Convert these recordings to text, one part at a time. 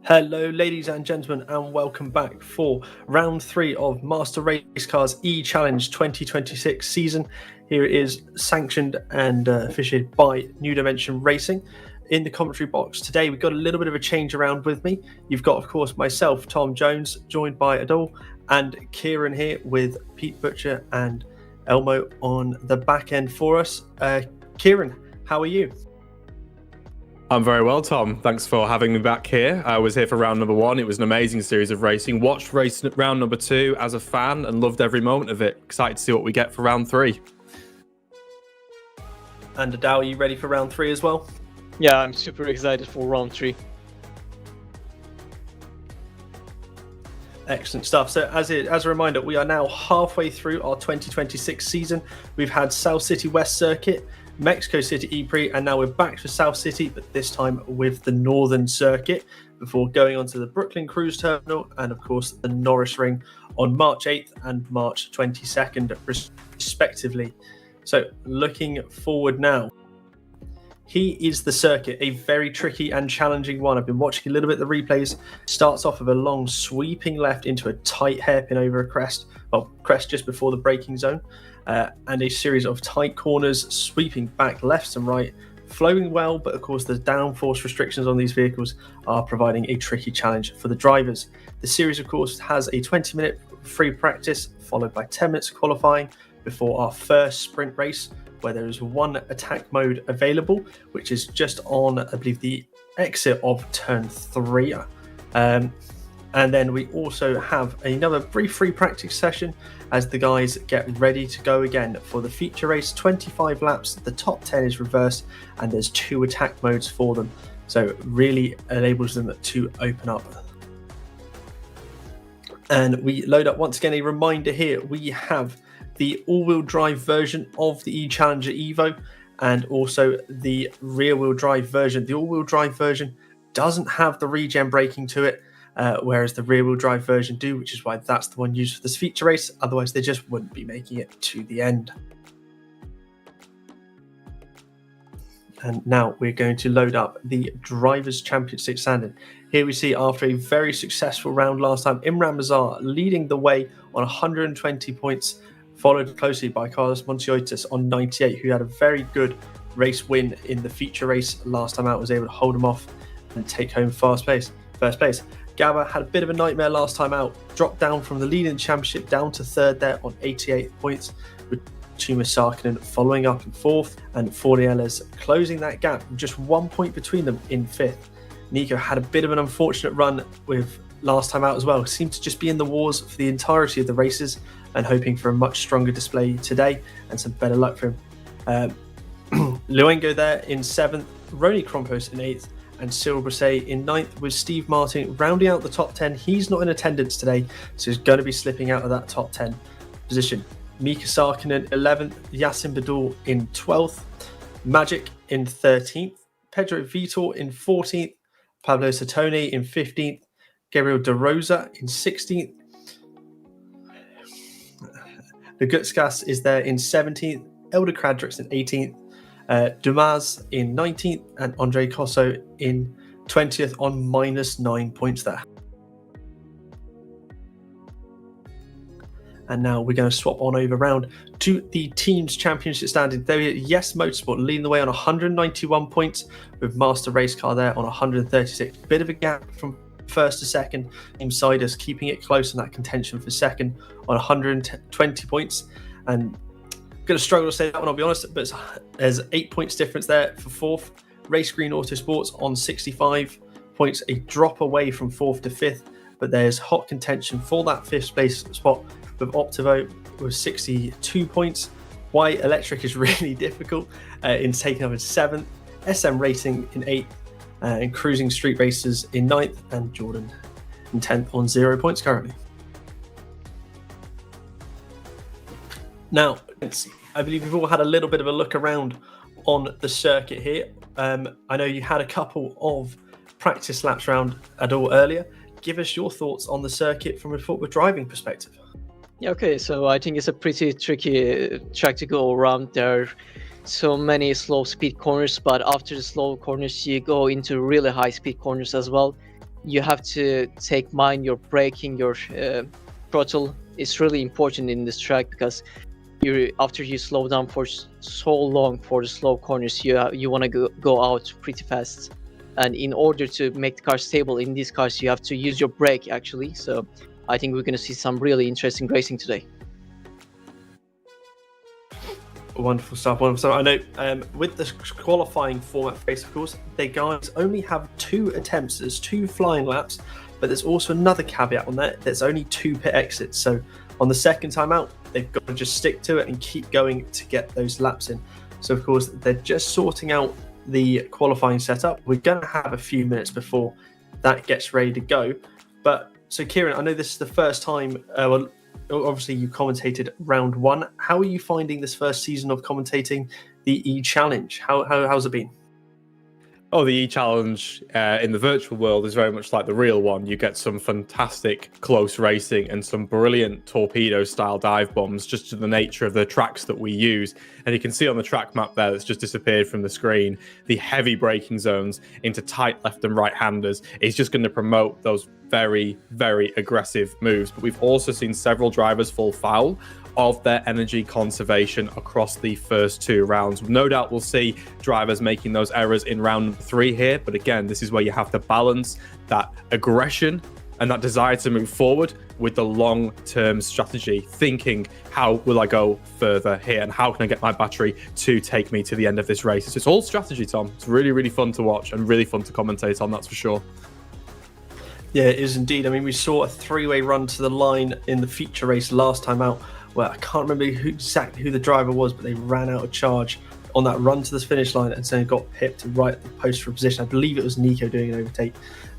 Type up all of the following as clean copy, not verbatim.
Hello, ladies and gentlemen, and welcome back for round 3 of Master Race Cars E-Challenge 2026 season. Here it is, sanctioned and officiated by New Dimension Racing. In the commentary box today, we've got a little bit of a change around with me. You've got, of course, myself, Tom Jones, joined by Adol, and Kieran here with Pete Butcher and Elmo on the back end for us. Kieran, how are you? I'm very well, Tom. Thanks for having me back here. I was here for round number 1. It was an amazing series of racing. Watched round number 2 as a fan and loved every moment of it. Excited to see what we get for round 3. And Adal, are you ready for round 3 as well? Yeah, I'm super excited for round 3. Excellent stuff. So as a reminder, we are now halfway through our 2026 season. We've had South City West Circuit, Mexico City E-Prix, and now we're back to South City, but this time with the Northern Circuit, before going on to the Brooklyn Cruise Terminal and, of course, the Norris Ring on March 8th and March 22nd, respectively. So looking forward now. He is the circuit, a very tricky and challenging one. I've been watching a little bit of the replays. Starts off with a long sweeping left into a tight hairpin over a crest, crest just before the braking zone, and a series of tight corners, sweeping back left and right, flowing well, but of course the downforce restrictions on these vehicles are providing a tricky challenge for the drivers. The series, of course, has a 20-minute free practice, followed by 10 minutes qualifying before our first sprint race, where there is one attack mode available, which is just on, I believe, the exit of turn 3. And then we also have another brief free practice session as the guys get ready to go again for the feature race. 25 laps, the top 10 is reversed, and there's 2 attack modes for them. So really enables them to open up. And we load up once again. A reminder here, we have the all-wheel drive version of the E-Challenger Evo and also the rear-wheel drive version. The all-wheel drive version doesn't have the regen braking to it, whereas the rear-wheel drive version do, which is why that's the one used for this feature race. Otherwise, they just wouldn't be making it to the end. And now we're going to load up the Drivers' Championship standard. Here we see, after a very successful round last time, Imran Mazar leading the way on 120 points, followed closely by Carlos Monteotis on 98, who had a very good race win in the feature race last time out, was able to hold him off and take home first place. Gabba had a bit of a nightmare last time out, dropped down from the lead in the championship down to 3rd there on 88 points, with Tuma Sarkinen following up in 4th, and Fornielas closing that gap, just 1 point between them in 5th. Nico had a bit of an unfortunate run with last time out as well, seemed to just be in the wars for the entirety of the races, and hoping for a much stronger display today and some better luck for him. Luengo there in 7th, Rony Krompos in 8th, and Cyril Brisset in 9th, with Steve Martin rounding out the top 10. He's not in attendance today, so he's going to be slipping out of that top 10 position. Mika Sarkinen 11th, Yassin Badul in 12th, Magic in 13th, Pedro Vitor in 14th, Pablo Satone in 15th, Gabriel De Rosa in 16th, the Gutskas is there in 17th, Elder Kradrix in 18th, Dumas in 19th, and Andre Cosso in 20th on -9 points there. And now we're going to swap on over round to the team's championship standing. There we are, Yes Motorsport leading the way on 191 points, with Master Race Car there on 136. Bit of a gap from first to second. Inside us keeping it close in that contention for second on 120 points. And I'm going to struggle to say that one, I'll be honest, but there's 8 points difference there for 4th. Race Green Autosports on 65 points, a drop away from 4th to 5th, but there's hot contention for that 5th place spot with Optivo with 62 points. White Electric is really difficult in taking up in 7th, SM Racing in 8th, and Cruising Street Racers in 9th, and Jordan in 10th on 0 points currently. Now, I believe we've all had a little bit of a look around on the circuit here. I know you had a couple of practice laps around Adol earlier. Give us your thoughts on the circuit from a football driving perspective. Yeah, okay, so I think it's a pretty tricky track to go around. There are so many slow speed corners, but after the slow corners, you go into really high speed corners as well. you have to take mind your braking, your throttle is really important in this track, because after you slow down for so long for the slow corners, you want to go out pretty fast. And in order to make the car stable in these cars, you have to use your brake actually. So I think we're going to see some really interesting racing today. Wonderful stuff. Wonderful stuff. I know with the qualifying format race, of course, they guys only have 2 attempts. There's 2 flying laps, but there's also another caveat on that. There's only 2 pit exits. So on the second time out, they've got to just stick to it and keep going to get those laps in. So of course, they're just sorting out the qualifying setup. We're going to have a few minutes before that gets ready to go. But so Kieran, I know this is the first time, well, obviously you commentated round 1. How are you finding this first season of commentating the E-Challenge? How's it been? Oh, the E-Challenge in the virtual world is very much like the real one. You get some fantastic close racing and some brilliant torpedo-style dive bombs, just to the nature of the tracks that we use. And you can see on the track map there that's just disappeared from the screen, the heavy braking zones into tight left and right-handers is just going to promote those very, very aggressive moves. But we've also seen several drivers fall foul of their energy conservation across the first 2 rounds. No doubt we'll see drivers making those errors in round 3 here, but again, this is where you have to balance that aggression and that desire to move forward with the long-term strategy, thinking, how will I go further here and how can I get my battery to take me to the end of this race? So it's all strategy, Tom. It's really, really fun to watch and really fun to commentate on, that's for sure. Yeah, it is indeed. I mean, we saw a 3-way run to the line in the feature race last time out. Well, I can't remember exactly who the driver was, but they ran out of charge on that run to the finish line and then got pipped right at the post for position. I believe it was Nico doing an overtake,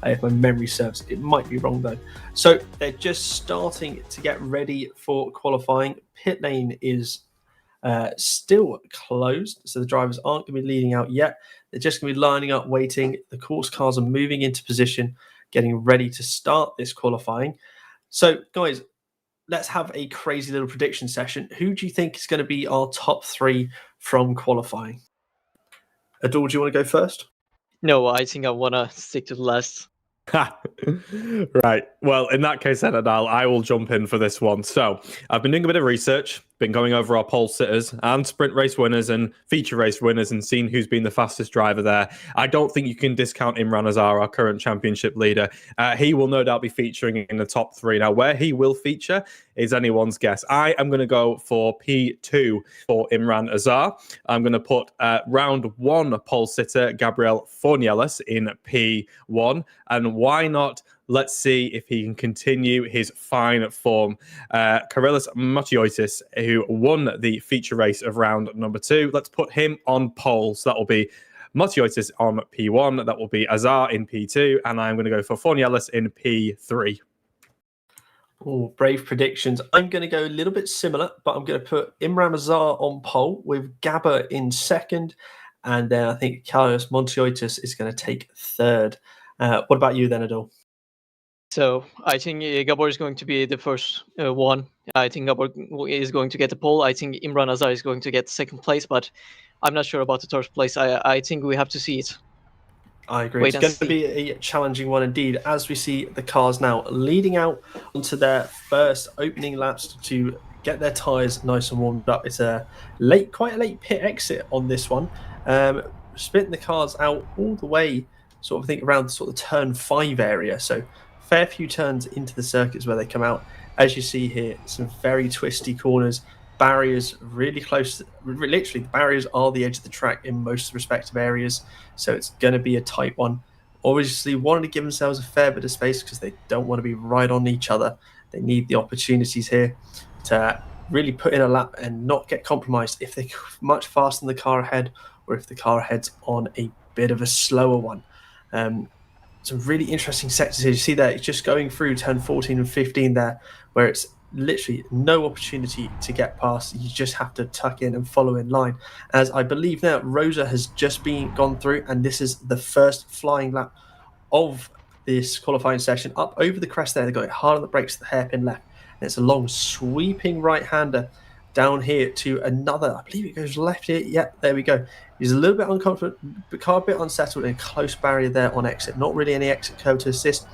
if my memory serves. It might be wrong though. So they're just starting to get ready for qualifying. Pit lane is still closed, so the drivers aren't going to be leading out yet. They're just going to be lining up, waiting. The course cars are moving into position, getting ready to start this qualifying. So, guys, let's have a crazy little prediction session. Who do you think is going to be our top 3 from qualifying? Adol, do you want to go first? No, I think I want to stick to the last. Right. Well, in that case, then, Adal, I will jump in for this one. So I've been doing a bit of research, been going over our pole sitters and sprint race winners and feature race winners and seeing who's been the fastest driver there. I don't think you can discount Imran Azar, our current championship leader. He will no doubt be featuring in the top 3. Now, where he will feature is anyone's guess. I am going to go for P2 for Imran Azar. I'm going to put round 1 pole sitter Gabriel Fornielis in P1. And why not? Let's see if he can continue his fine form. Karelis Matiotis, who won the feature race of round number 2. Let's put him on pole. So that will be Matiotis on P1. That will be Azar in P2. And I'm going to go for Fornielis in P3. Oh, brave predictions. I'm going to go a little bit similar, but I'm going to put Imran Azar on pole with Gabba in second. And then I think Carlos Montiotis is going to take third. What about you then, Adol? So I think Gabor is going to be the first one. I think Gabor is going to get the pole. I think Imran Azar is going to get second place, but I'm not sure about the third place. I think we have to see it. I agree. It's going to be a challenging one indeed, as we see the cars now leading out onto their first opening laps to get their tyres nice and warmed up. It's quite a late pit exit on this one. Splitting the cars out all the way, sort of think around sort of turn 5 area. So fair few turns into the circuits where they come out. As you see here, some very twisty corners, barriers really close. Literally, the barriers are the edge of the track in most respective areas. So it's going to be a tight one. Obviously, wanting to give themselves a fair bit of space because they don't want to be right on each other. They need the opportunities here to really put in a lap and not get compromised if they're much faster than the car ahead or if the car ahead's on a bit of a slower one. Some really interesting sectors here. You see that it's just going through turn 14 and 15 there, where it's literally no opportunity to get past. You just have to tuck in and follow in line. As I believe now, Rosa has just gone through, and this is the first flying lap of this qualifying session. Up over the crest there, they got it hard on the brakes, the hairpin left. And it's a long sweeping right-hander down here to another. I believe it goes left here. Yeah, there we go. He's a little bit unconfident, a bit unsettled, and a close barrier there on exit. Not really any exit curve to assist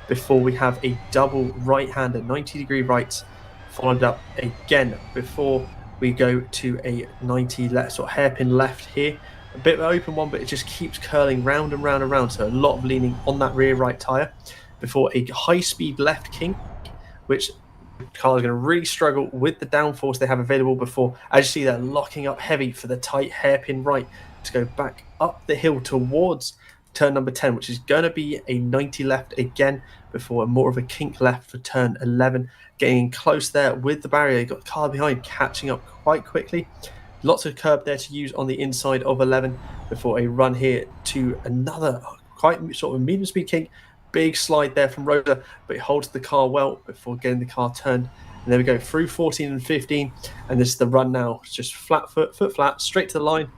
before we have a double right-hander, 90-degree rights, followed up again before we go to a 90 left, sort of hairpin left here. A bit of an open one, but it just keeps curling round and round and round. So a lot of leaning on that rear right tyre before a high-speed left kink, which Carl is going to really struggle with the downforce they have available before. As you see, they're locking up heavy for the tight hairpin right to go back up the hill towards turn number 10, which is going to be a 90 left again before more of a kink left for turn 11. Getting close there with the barrier. You've got Carl behind, catching up quite quickly. Lots of curb there to use on the inside of 11 before a run here to another quite sort of a medium speed kink. Big slide there from Rosa, but he holds the car well before getting the car turned. And there we go, through 14 and 15. And this is the run now. It's just flat foot flat, straight to the line.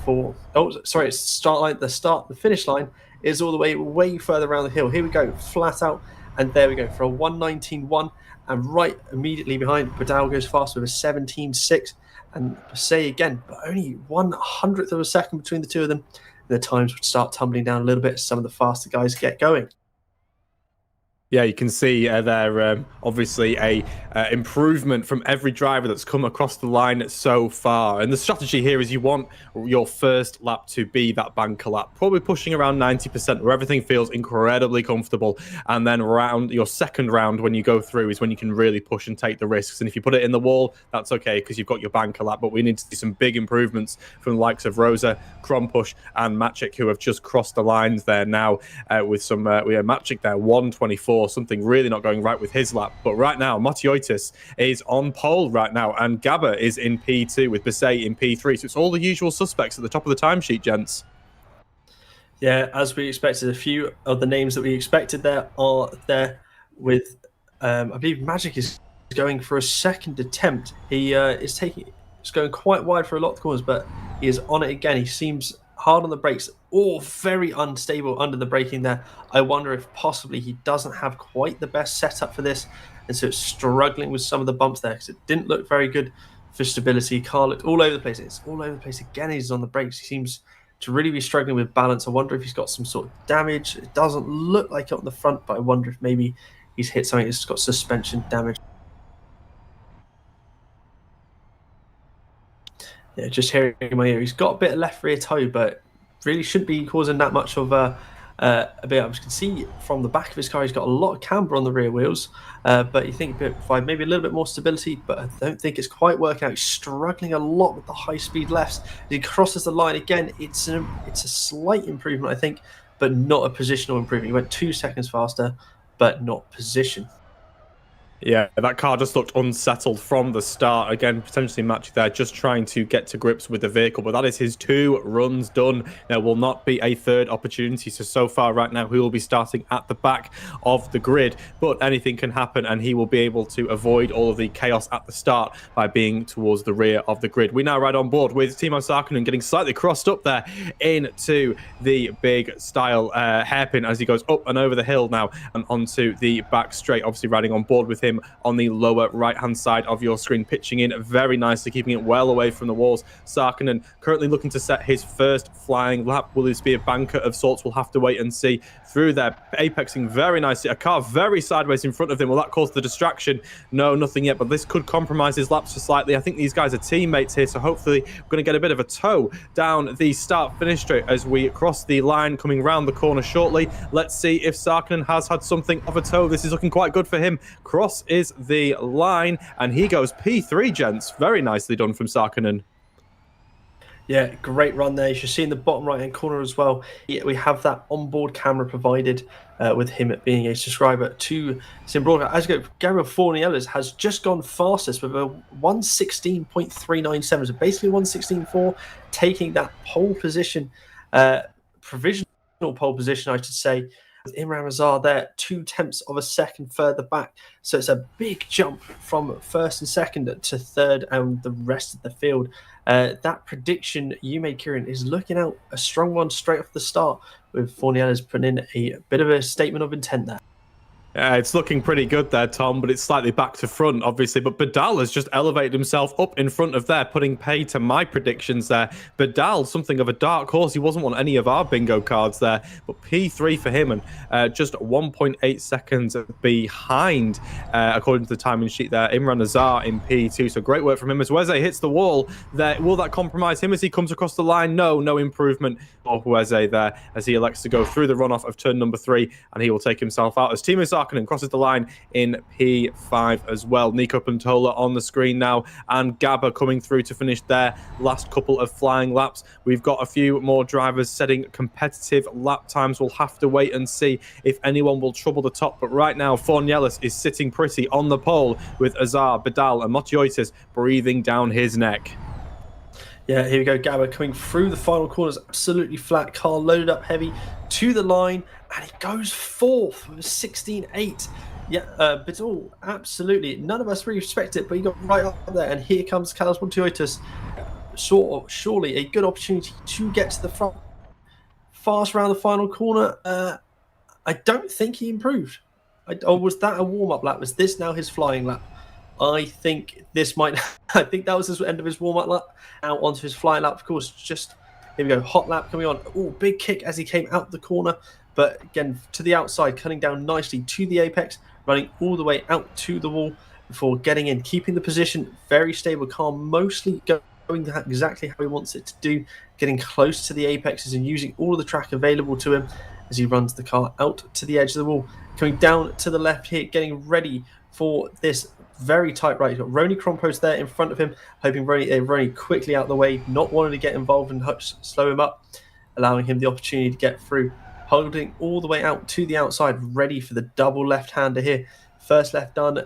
It's start line. The finish line is all the way further around the hill. Here we go, flat out. And there we go for a 1:19.1. And right immediately behind, Badal goes fast with a 17.6. And say again, but only 1/100th of a second between the two of them. The times would start tumbling down a little bit as some of the faster guys get going. Yeah, you can see there obviously a improvement from every driver that's come across the line so far. And the strategy here is you want your first lap to be that banker lap, probably pushing around 90%, where everything feels incredibly comfortable. And then your second round, when you go through, is when you can really push and take the risks. And if you put it in the wall, that's okay, because you've got your banker lap. But we need to see some big improvements from the likes of Rosa, Krompush, and Maciek, who have just crossed the lines there now with some, we have Maciek there, 1:24. Something really not going right with his lap. But right now, Matiotis is on pole right now, and Gabba is in P2 with Bisset in P3. So it's all the usual suspects at the top of the timesheet, gents. Yeah, as we expected, a few of the names that we expected there are there with, I believe Magic is going for a second attempt. He is going quite wide for a lot of corners, but he is on it again. He seems hard on the brakes, very unstable under the braking there. I wonder if possibly he doesn't have quite the best setup for this, and so it's struggling with some of the bumps there because it didn't look very good for stability. Car looked all over the place. It's all over the place again. He's on the brakes. He seems to really be struggling with balance. I wonder if he's got some sort of damage. It doesn't look like it on the front, but I wonder if maybe he's hit something that's got suspension damage. Yeah, just hearing in my ear, he's got a bit of left rear toe, but really shouldn't be causing that much of a bit. As you can see from the back of his car, he's got a lot of camber on the rear wheels, but you think provide maybe a little bit more stability, but I don't think it's quite working out. He's struggling a lot with the high-speed lefts. As he crosses the line again, it's a slight improvement, I think, but not a positional improvement. He went 2 seconds faster, but not position. Yeah, that car just looked unsettled from the start. Again, potentially Maciek there, just trying to get to grips with the vehicle. But that is his 2 runs done. There will not be a third opportunity. So far right now, he will be starting at the back of the grid. But anything can happen, and he will be able to avoid all of the chaos at the start by being towards the rear of the grid. We now ride on board with Timo Sarkkinen getting slightly crossed up there into the big style hairpin as he goes up and over the hill now and onto the back straight. Obviously riding on board with him on the lower right-hand side of your screen, pitching in very nicely, keeping it well away from the walls. Sarkkinen currently looking to set his first flying lap. Will this be a banker of sorts? We'll have to wait and see. Through there, apexing very nicely. A car very sideways in front of him. Will that cause the distraction? No, nothing yet, but this could compromise his laps for slightly. I think these guys are teammates here, so hopefully we're going to get a bit of a tow down the start-finish straight as we cross the line, coming round the corner shortly. Let's see if Sarkkinen has had something of a tow. This is looking quite good for him. Cross is the line, and he goes P3, gents. Very nicely done from Sarkkinen. Yeah, great run there. You should see in the bottom right-hand corner as well, we have that onboard camera provided with him being a subscriber to Sim Broadcast. As you go, Gabriel Fornielas has just gone fastest with a 1:16.397, so basically 1:16.4, taking that pole position, provisional pole position, I should say. With Imran Razar there, 0.2 of a second further back. So it's a big jump from first and second to third and the rest of the field. That prediction you made, Kieran, is looking out a strong one straight off the start, with Fornielas putting in a bit of a statement of intent there. It's looking pretty good there, Tom, but it's slightly back to front, obviously. But Badal has just elevated himself up in front of there, putting pay to my predictions there. Badal, something of a dark horse. He wasn't on any of our bingo cards there, but P3 for him and just 1.8 seconds behind, according to the timing sheet there. Imran Azar in P2, so great work from him as Weze hits the wall there. Will that compromise him as he comes across the line? No improvement for Weze there as he elects to go through the runoff of turn number 3, and he will take himself out as Timo Sarkkinen crosses the line in P5 as well. Nico Pantola on the screen now, and Gabba coming through to finish their last couple of flying laps. We've got a few more drivers setting competitive lap times. We'll have to wait and see if anyone will trouble the top, but right now Fornielis is sitting pretty on the pole with Azar, Badal and Motiotis breathing down his neck. Yeah, here we go. Gabba coming through the final corners, absolutely flat. Car loaded up heavy to the line, and he goes fourth with 16.8. Yeah, but absolutely. None of us really expect it, but he got right up there. And here comes Carlos Motiotis. Surely a good opportunity to get to the front. Fast around the final corner. I don't think he improved. Or was that a warm-up lap? Was this now his flying lap? I think this might. I think that was the end of his warm-up lap. Out onto his flying lap, of course. Just here we go. Hot lap coming on. Oh, big kick as he came out the corner, but again to the outside, cutting down nicely to the apex, running all the way out to the wall before getting in, keeping the position very stable. Car mostly going exactly how he wants it to do, getting close to the apexes and using all of the track available to him as he runs the car out to the edge of the wall. Coming down to the left here, getting ready for this very tight right. He's got Roni Krompos there in front of him, hoping Roni quickly out the way, not wanting to get involved and slow him up, allowing him the opportunity to get through. Holding all the way out to the outside, ready for the double left-hander here. First left done,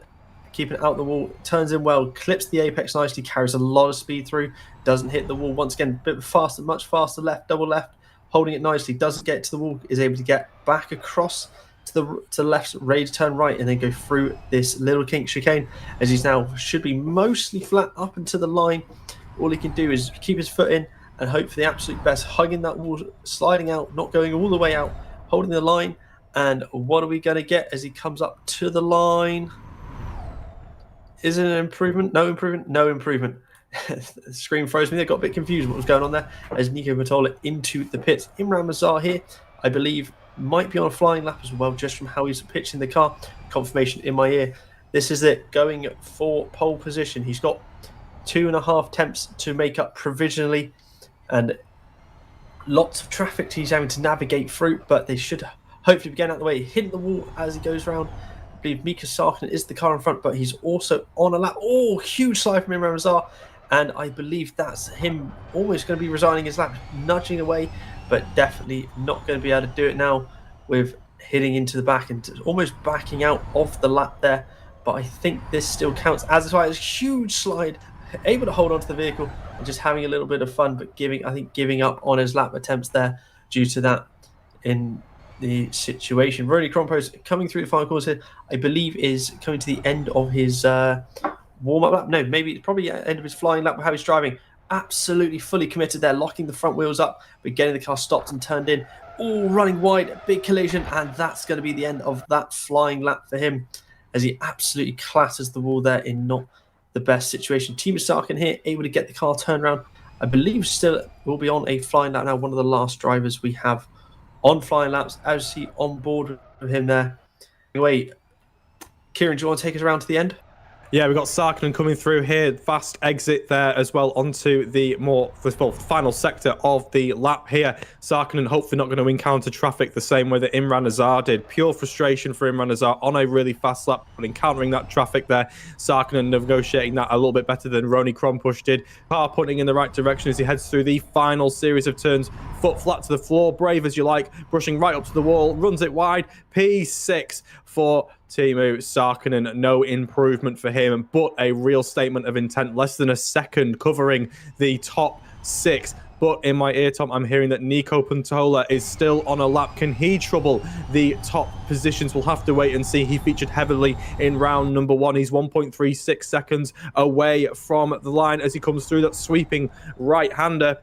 keeping it out the wall, turns in well, clips the apex nicely, carries a lot of speed through, doesn't hit the wall. Once again, a bit faster, much faster left, double left, holding it nicely, doesn't get to the wall, is able to get back across to the left, ready to turn right, and then go through this little kink chicane as he's now should be mostly flat up into the line. All he can do is keep his foot in and hope for the absolute best, hugging that wall, sliding out, not going all the way out, holding the line. And what are we going to get as he comes up to the line? Is it an improvement? No improvement? No improvement. The screen froze me. I got a bit confused what was going on there as Nico Matola into the pits. Imran Mazar here, I believe, might be on a flying lap as well, just from how he's pitching the car. Confirmation in my ear. This is it, going for pole position. He's got 2.5 attempts to make up provisionally, and lots of traffic he's having to navigate through, but they should hopefully be getting out of the way. Hitting the wall as he goes around. I believe Mika Sarkkinen is the car in front, but he's also on a lap. Oh, huge slide from Imran Mazar, and I believe that's him almost going to be resigning his lap, nudging away, but definitely not going to be able to do it now with hitting into the back and almost backing out of the lap there. But I think this still counts as it's a huge slide, able to hold onto the vehicle and just having a little bit of fun, but giving up on his lap attempts there due to that in the situation. Roni Krompos coming through the final course here, I believe is coming to the end of his warm-up lap. No, maybe it's probably end of his flying lap with how he's driving. Absolutely fully committed there, locking the front wheels up, but getting the car stopped and turned in. All running wide, big collision, and that's going to be the end of that flying lap for him as he absolutely clatters the wall there in not the best situation. Timo Sarkkinen here, able to get the car turned around. I believe still will be on a flying lap now, one of the last drivers we have on flying laps. As he on board with him there. Anyway, Kieran, do you want to take us around to the end? Yeah, we've got Sarkkinen coming through here. Fast exit there as well onto the final sector of the lap here. Sarkkinen hopefully not going to encounter traffic the same way that Imran Azar did. Pure frustration for Imran Azar on a really fast lap, but encountering that traffic there. Sarkkinen negotiating that a little bit better than Roni Krompos did. Car pointing in the right direction as he heads through the final series of turns. Foot flat to the floor, brave as you like, brushing right up to the wall, runs it wide. P6 for Timo Sarkkinen. No improvement for him, but a real statement of intent. Less than a second covering the top 6. But in my ear, Tom, I'm hearing that Nico Pantola is still on a lap. Can he trouble the top positions? We'll have to wait and see. He featured heavily in round number 1. He's 1.36 seconds away from the line as he comes through that sweeping right-hander.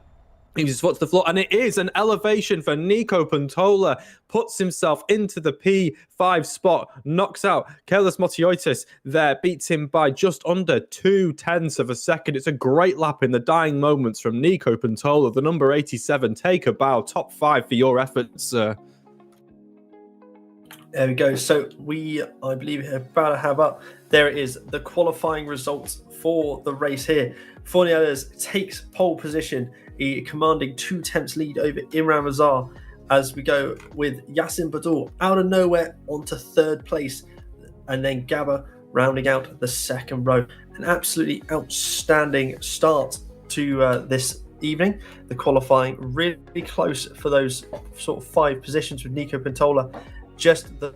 He was his foot to the floor, and it is an elevation for Nico Pantola. Puts himself into the P5 spot, knocks out Kailis Motiotis there, beats him by just under 0.2 of a second. It's a great lap in the dying moments from Nico Pantola, the number 87. Take a bow, top 5 for your efforts, sir. There we go. So I believe, are about to have up. There it is, the qualifying results for the race here. Fornieles takes pole position, he commanding 2/10 lead over Imran Razar, as we go with Yassin Badul out of nowhere onto third place, and then Gabba rounding out the second row. An absolutely outstanding start to this evening. The qualifying really close for those sort of 5 positions with Nico Pantola. Just the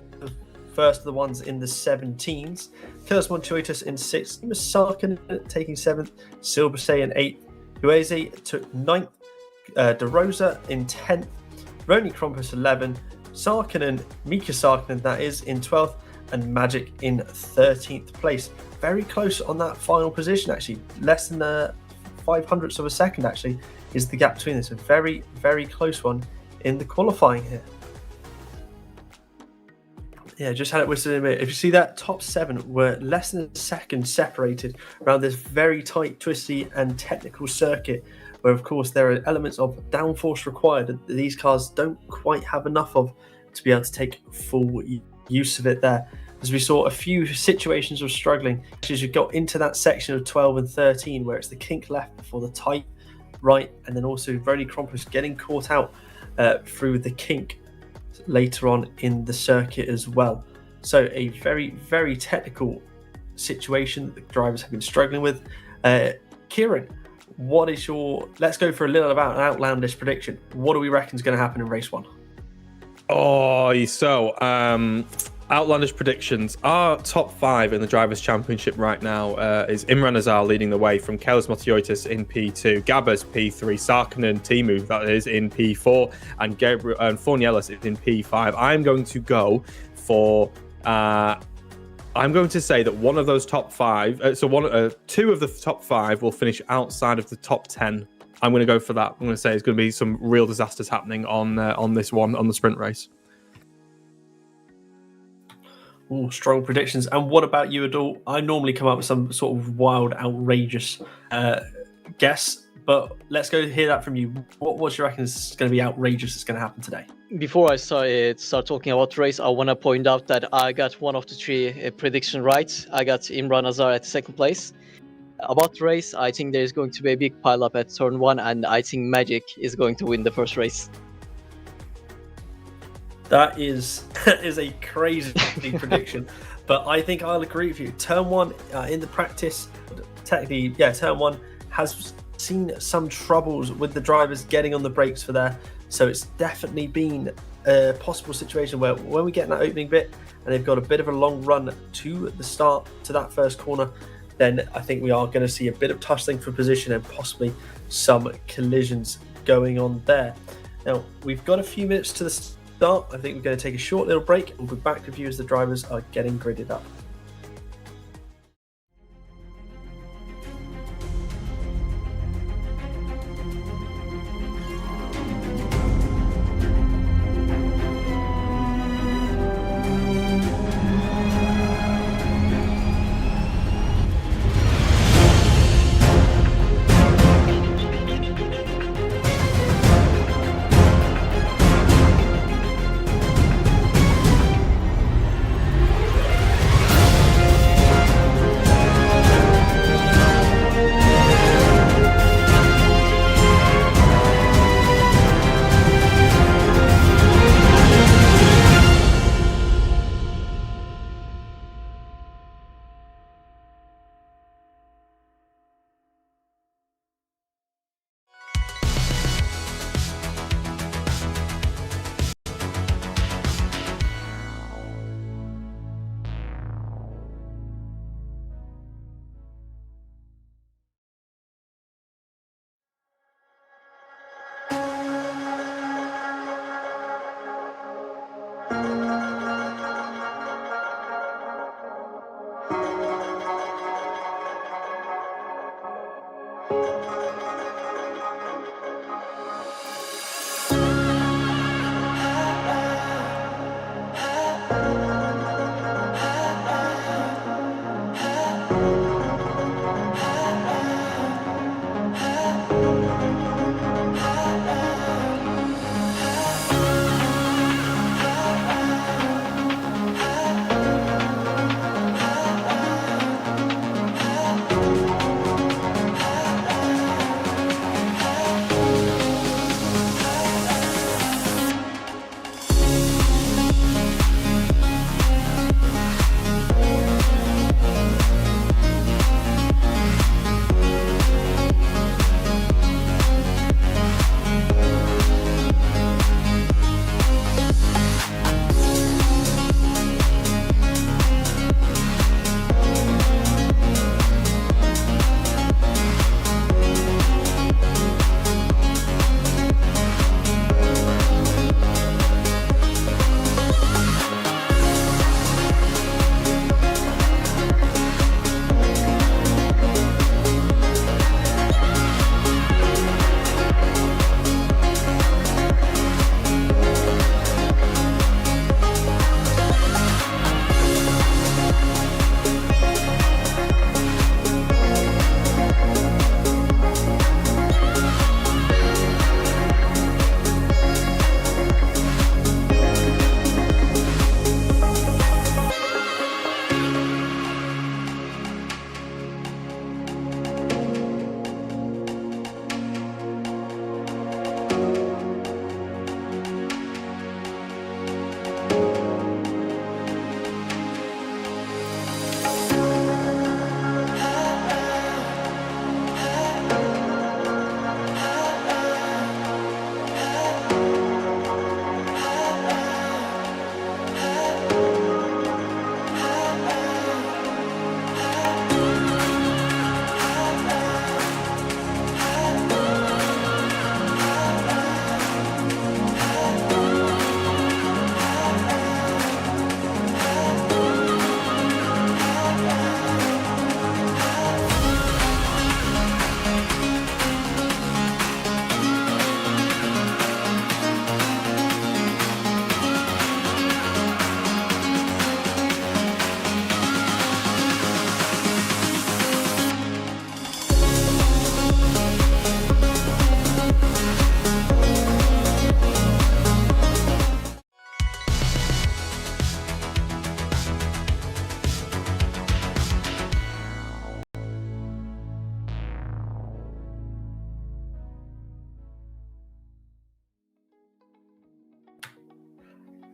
first of the ones in the 17s. Kailis Motiotis in 6th. Sarkin taking 7th. Silbersay in 8th. Ueze took 9th. De Rosa in 10th. Roni Krompus 11th. Sarkinen, Mika Sarkinen that is, in 12th. And Magic in 13th place. Very close on that final position actually. Less than 0.05 of a second actually is the gap between this. A very, very close one in the qualifying here. Yeah, just had it whistled in a minute. If you see that, top 7 were less than a second separated around this very tight, twisty and technical circuit, where of course there are elements of downforce required that these cars don't quite have enough of to be able to take full use of it there. As we saw a few situations of struggling as you got into that section of 12 and 13 where it's the kink left before the tight right, and then also Roni Krompus getting caught out through the kink later on in the circuit as well. So a very, very technical situation that the drivers have been struggling with. Kieran, what is let's go for a little about an outlandish prediction. What do we reckon is going to happen in race 1? Outlandish predictions. Our top 5 in the Drivers' Championship right now is Imran Azar leading the way from Kailis Motiotis in P2, Gabba's P3, Sarkinen Timu, that is, in P4, and Gabriel and Fornieles is in P5. I'm going to go for... I'm going to say that one of those top 5, 2 of the top 5 will finish outside of the top 10. I'm going to go for that. I'm going to say it's going to be some real disasters happening on this one, on the sprint race. Ooh, strong predictions. And what about you, Adol? I normally come up with some sort of wild, outrageous guess, but let's go hear that from you. What do you reckon is going to be outrageous that's going to happen today? Before I start talking about the race, I want to point out that I got one of the 3 prediction right. I got Imran Azar at 2nd place. About the race, I think there's going to be a big pile-up at turn 1, and I think Magic is going to win the first race. That is a crazy prediction, but I think I'll agree with you. Turn 1 in the practice, technically, turn 1 has seen some troubles with the drivers getting on the brakes for there. So it's definitely been a possible situation where when we get in that opening bit and they've got a bit of a long run to the start, to that first corner, then I think we are going to see a bit of tussling for position and possibly some collisions going on there. Now, we've got a few minutes to the start. I think we're going to take a short little break and we'll be back with you as the drivers are getting gridded up.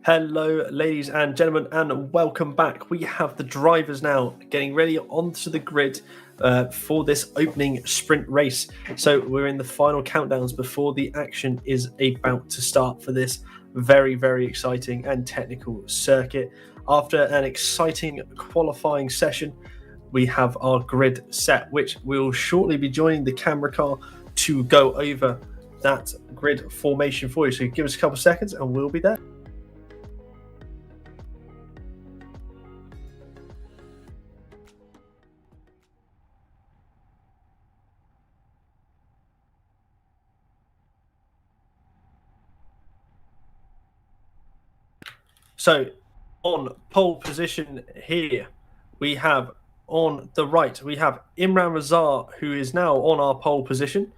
Hello, ladies and gentlemen, and welcome back. We have the drivers now getting ready onto the grid for this opening sprint race. So we're in the final countdowns before the action is about to start for this very, very exciting and technical circuit. After an exciting qualifying session, we have our grid set, which will shortly be joining the camera car to go over that grid formation for you. So give us a couple of seconds and we'll be there. So on pole position here, we have on the right, we have Imran Razar, who is now on our pole position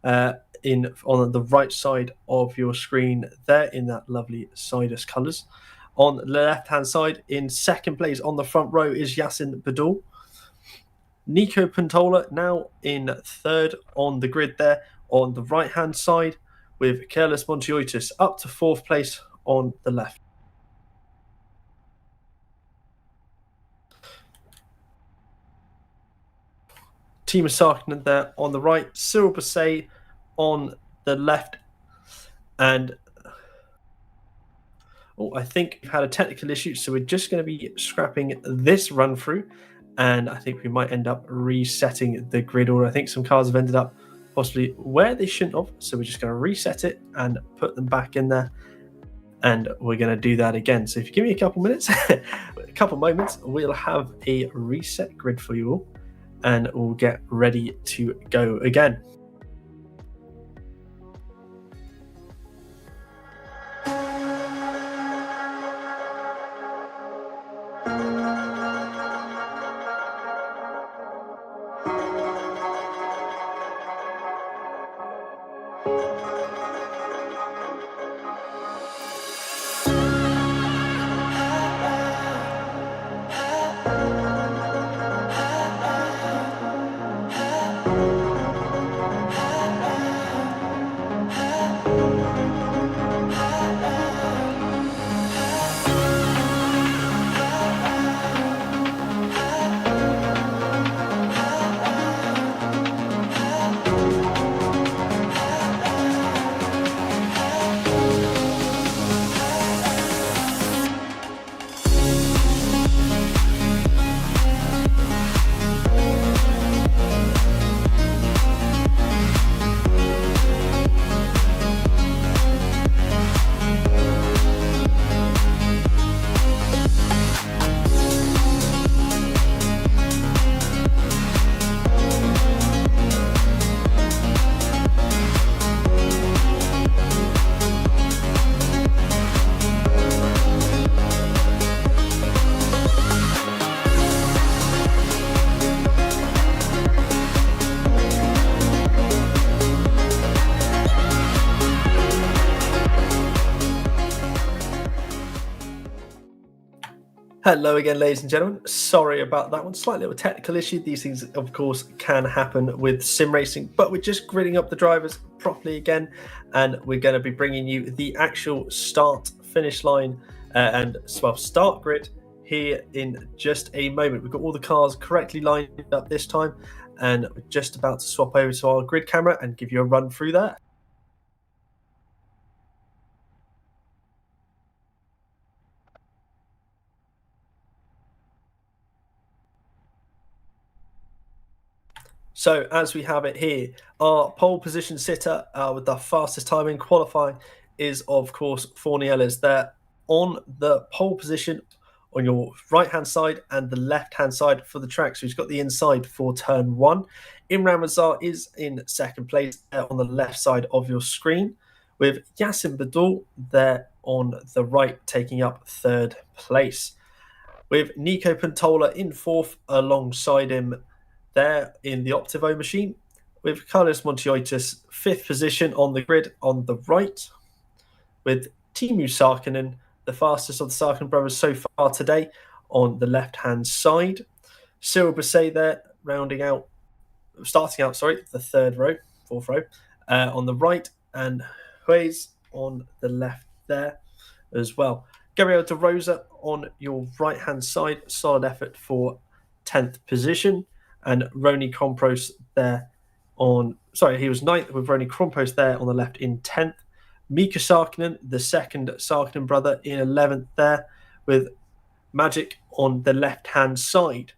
on the right side of your screen there in that lovely Sidus colours. On the left-hand side, in second place on the front row is Yasin Badul. Nico Pantola now in third on the grid there on the right-hand side, with Carlos Montiotis up to fourth place on the left. Timo Sarkinen there on the right, Cyril Basset on the left, and I think we've had a technical issue, so we're just going to be scrapping this run through, and I think we might end up resetting the grid order. I think some cars have ended up possibly where they shouldn't have, so we're just going to reset it and put them back in there, and we're going to do that again. So if you give me a couple minutes, a couple moments, we'll have a reset grid for you all, and we'll get ready to go again. Hello again, ladies and gentlemen. Sorry about that one. Slightly of a technical issue. These things, of course, can happen with sim racing, but we're just gridding up the drivers properly again, and we're going to be bringing you the actual start-finish line and start grid here in just a moment. We've got all the cars correctly lined up this time, and we're just about to swap over to our grid camera and give you a run through that. So as we have it here, our pole position sitter with the fastest time in qualifying is, of course, Forniella's there on the pole position on your right-hand side and the left-hand side for the track. So he's got the inside for turn one. Imran Razar is in second place there on the left side of your screen, with Yasin Badul there on the right taking up third place, with Nico Pantola in fourth alongside him there in the Optivo machine, with Carlos Montiotis fifth position on the grid on the right, with Timo Sarkinen, the fastest of the Sarkinen brothers so far today, on the left-hand side. Cyril Basset there, starting out, the fourth row, on the right, and Huez on the left there as well. Gabriel De Rosa on your right-hand side, solid effort for 10th position. And Roni Compros there on... Sorry, he was 9th with Roni Compros there on the left in 10th. Mika Sarkinen, the second Sarkinen brother, in 11th there with Magic on the left-hand side.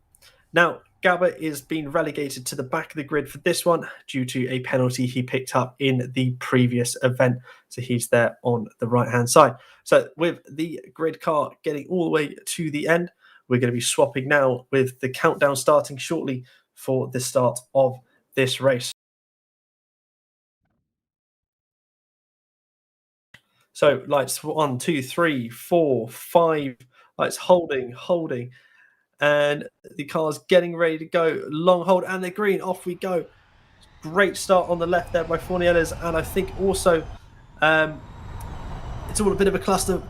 Now, Gabba is being relegated to the back of the grid for this one due to a penalty he picked up in the previous event. So he's there on the right-hand side. So with the grid car getting all the way to the end, we're going to be swapping now with the countdown starting shortly for the start of this race. So lights 1, 2, 3, 4, 5, lights holding. And the car's getting ready to go. Long hold and the green. Off we go. Great start on the left there by Fornieles. And I think also it's all a bit of a cluster.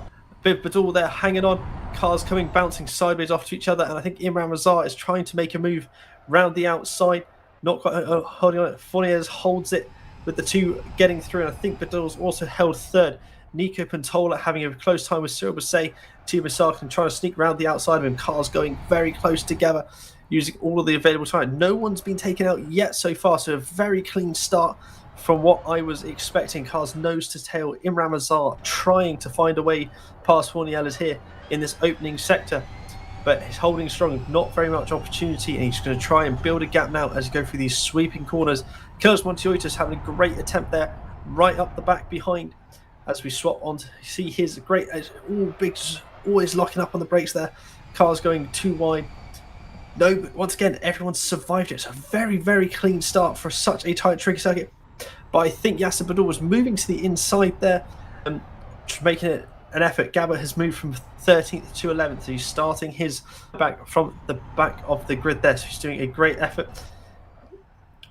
Biv Badal there hanging on. Cars coming, bouncing sideways off to each other. And I think Imran Razar is trying to make a move round the outside. Not quite holding on it. Fornieles holds it with the two getting through. And I think Badal's also held third. Nico Pantola having a close time with Cyril Basset. Timo Sarkin trying to sneak around the outside of him. Cars going very close together, using all of the available time. No one's been taken out yet so far, so a very clean start from what I was expecting. Cars nose to tail. Imran Mazar trying to find a way past Fornieles here in this opening sector, but he's holding strong. Not very much opportunity, and he's going to try and build a gap now as you go through these sweeping corners. Carlos Montoyotis having a great attempt there, right up the back behind. As we swap on to see his great, always locking up on the brakes there. Cars going too wide. No, but once again, everyone's survived it. It's a very, very clean start for such a tight, tricky circuit. But I think Yasser Badal was moving to the inside there and making it an effort. Gabba has moved from 13th to 11th. So he's starting his back from the back of the grid there. So he's doing a great effort.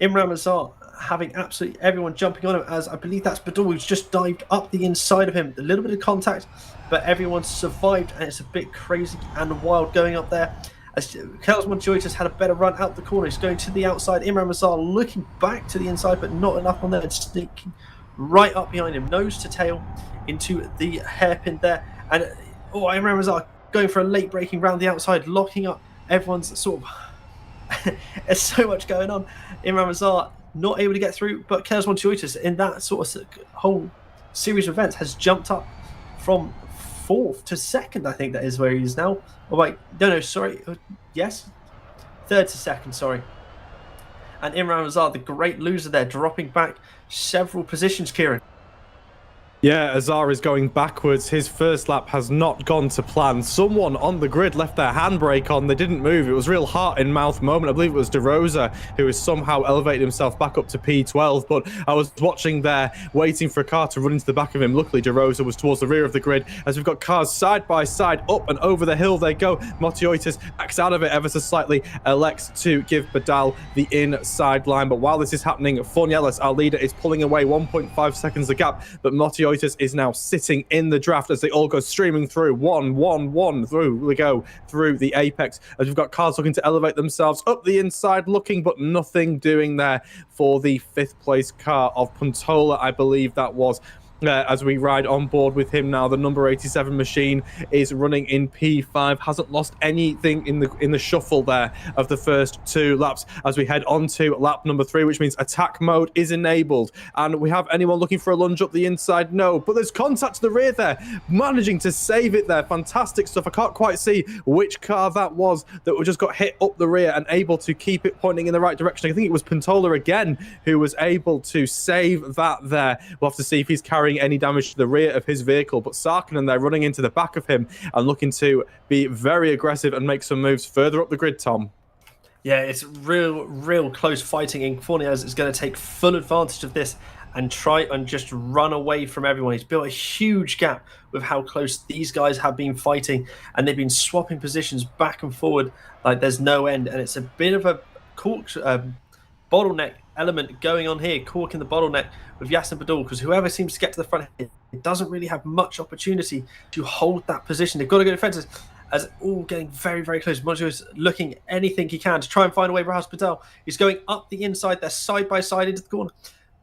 Imran Mazar having absolutely everyone jumping on him, as I believe that's Badal who's just dived up the inside of him. A little bit of contact, but everyone's survived, and it's a bit crazy and wild going up there. As Carlos Montoyotis had a better run out the corner, he's going to the outside. Imran Mazar looking back to the inside, but not enough on there, and sneaking right up behind him, nose to tail into the hairpin there. And Imran Mazar going for a late braking round the outside, locking up. Everyone's sort of there's so much going on. Imran Mazar not able to get through, but Carlos Montoyotis in that sort of whole series of events has jumped up from 4th to 2nd. I think that is where he is now. Oh wait, no, sorry, yes, 3rd to 2nd, sorry. And Imran Azar, the great loser there, dropping back several positions, Kieran. Yeah, Azar is going backwards. His first lap has not gone to plan. Someone on the grid left their handbrake on. They didn't move. It was a real heart-in-mouth moment. I believe it was De Rosa who has somehow elevated himself back up to P12. But I was watching there, waiting for a car to run into the back of him. Luckily, De Rosa was towards the rear of the grid. As we've got cars side by side, up and over the hill they go. Montoyotis backs out of it ever so slightly, elects to give Badal the inside line. But while this is happening, Fornieles, our leader, is pulling away 1.5 seconds the gap. But Montoyotis is now sitting in the draft as they all go streaming through. One through we go through the apex as we've got cars looking to elevate themselves up the inside, looking, but nothing doing there for the 5th place car of Puntola, I believe that was. As we ride on board with him now, the number 87 machine is running in P5, hasn't lost anything in the shuffle there of the first 2 laps as we head on to lap number 3, which means attack mode is enabled. And we have anyone looking for a lunge up the inside? No, but there's contact to the rear there, managing to save it there. Fantastic stuff. I can't quite see which car that was that just got hit up the rear and able to keep it pointing in the right direction. I think it was Puntola again who was able to save that there. We'll have to see if he's carrying any damage to the rear of his vehicle, but Sarkinen there running into the back of him and looking to be very aggressive and make some moves further up the grid, Tom. Yeah, it's real close fighting, and Fornieles is going to take full advantage of this and try and just run away from everyone. He's built a huge gap with how close these guys have been fighting, and they've been swapping positions back and forward like there's no end, and it's a bit of a bottleneck element going on here, corking the bottleneck with Yassin Badal, because whoever seems to get to the front, it doesn't really have much opportunity to hold that position. They've got to go defenses as all getting very close. Monjo's looking anything he can to try and find a way. Rahas Patel is going up the inside there, side by side into the corner.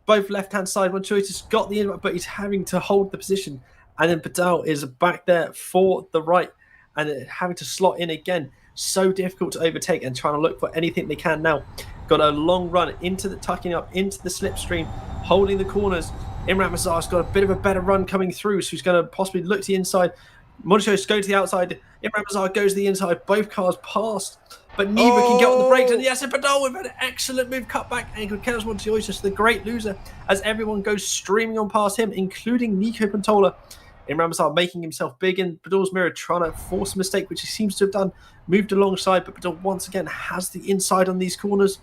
Both left-hand side, Monjo's got the in, but he's having to hold the position And then Badal is back there for the right and having to slot in again. So difficult to overtake and trying to look for anything they can now. Got a long run into the tucking up into the slipstream, holding the corners. Imran Mazar's got a bit of a better run coming through, so he's going to possibly look to the inside. Montios go to the outside. Imran Mazar goes to the inside. Both cars passed, but neither can get on the brakes. And yes, Badal with an excellent move, cut back, and Carlos Montios is the great loser as everyone goes streaming on past him, including Nico Pantola. Imran Mazar making himself big in Badal's mirror, trying to force a mistake, which he seems to have done. Moved alongside, but Badal once again has the inside on these corners.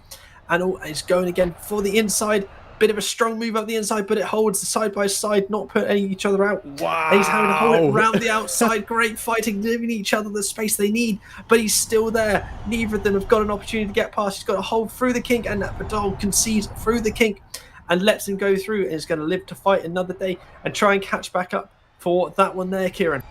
And is going again for the inside. Bit of a strong move up the inside, but it holds the side by side, not put any each other out. Wow. And he's having to hold it around the outside. Great fighting, giving each other the space they need, but he's still there. Neither of them have got an opportunity to get past. He's got to hold through the kink, and Badal concedes through the kink and lets him go through, and is going to live to fight another day and try and catch back up for that one there, Kieran.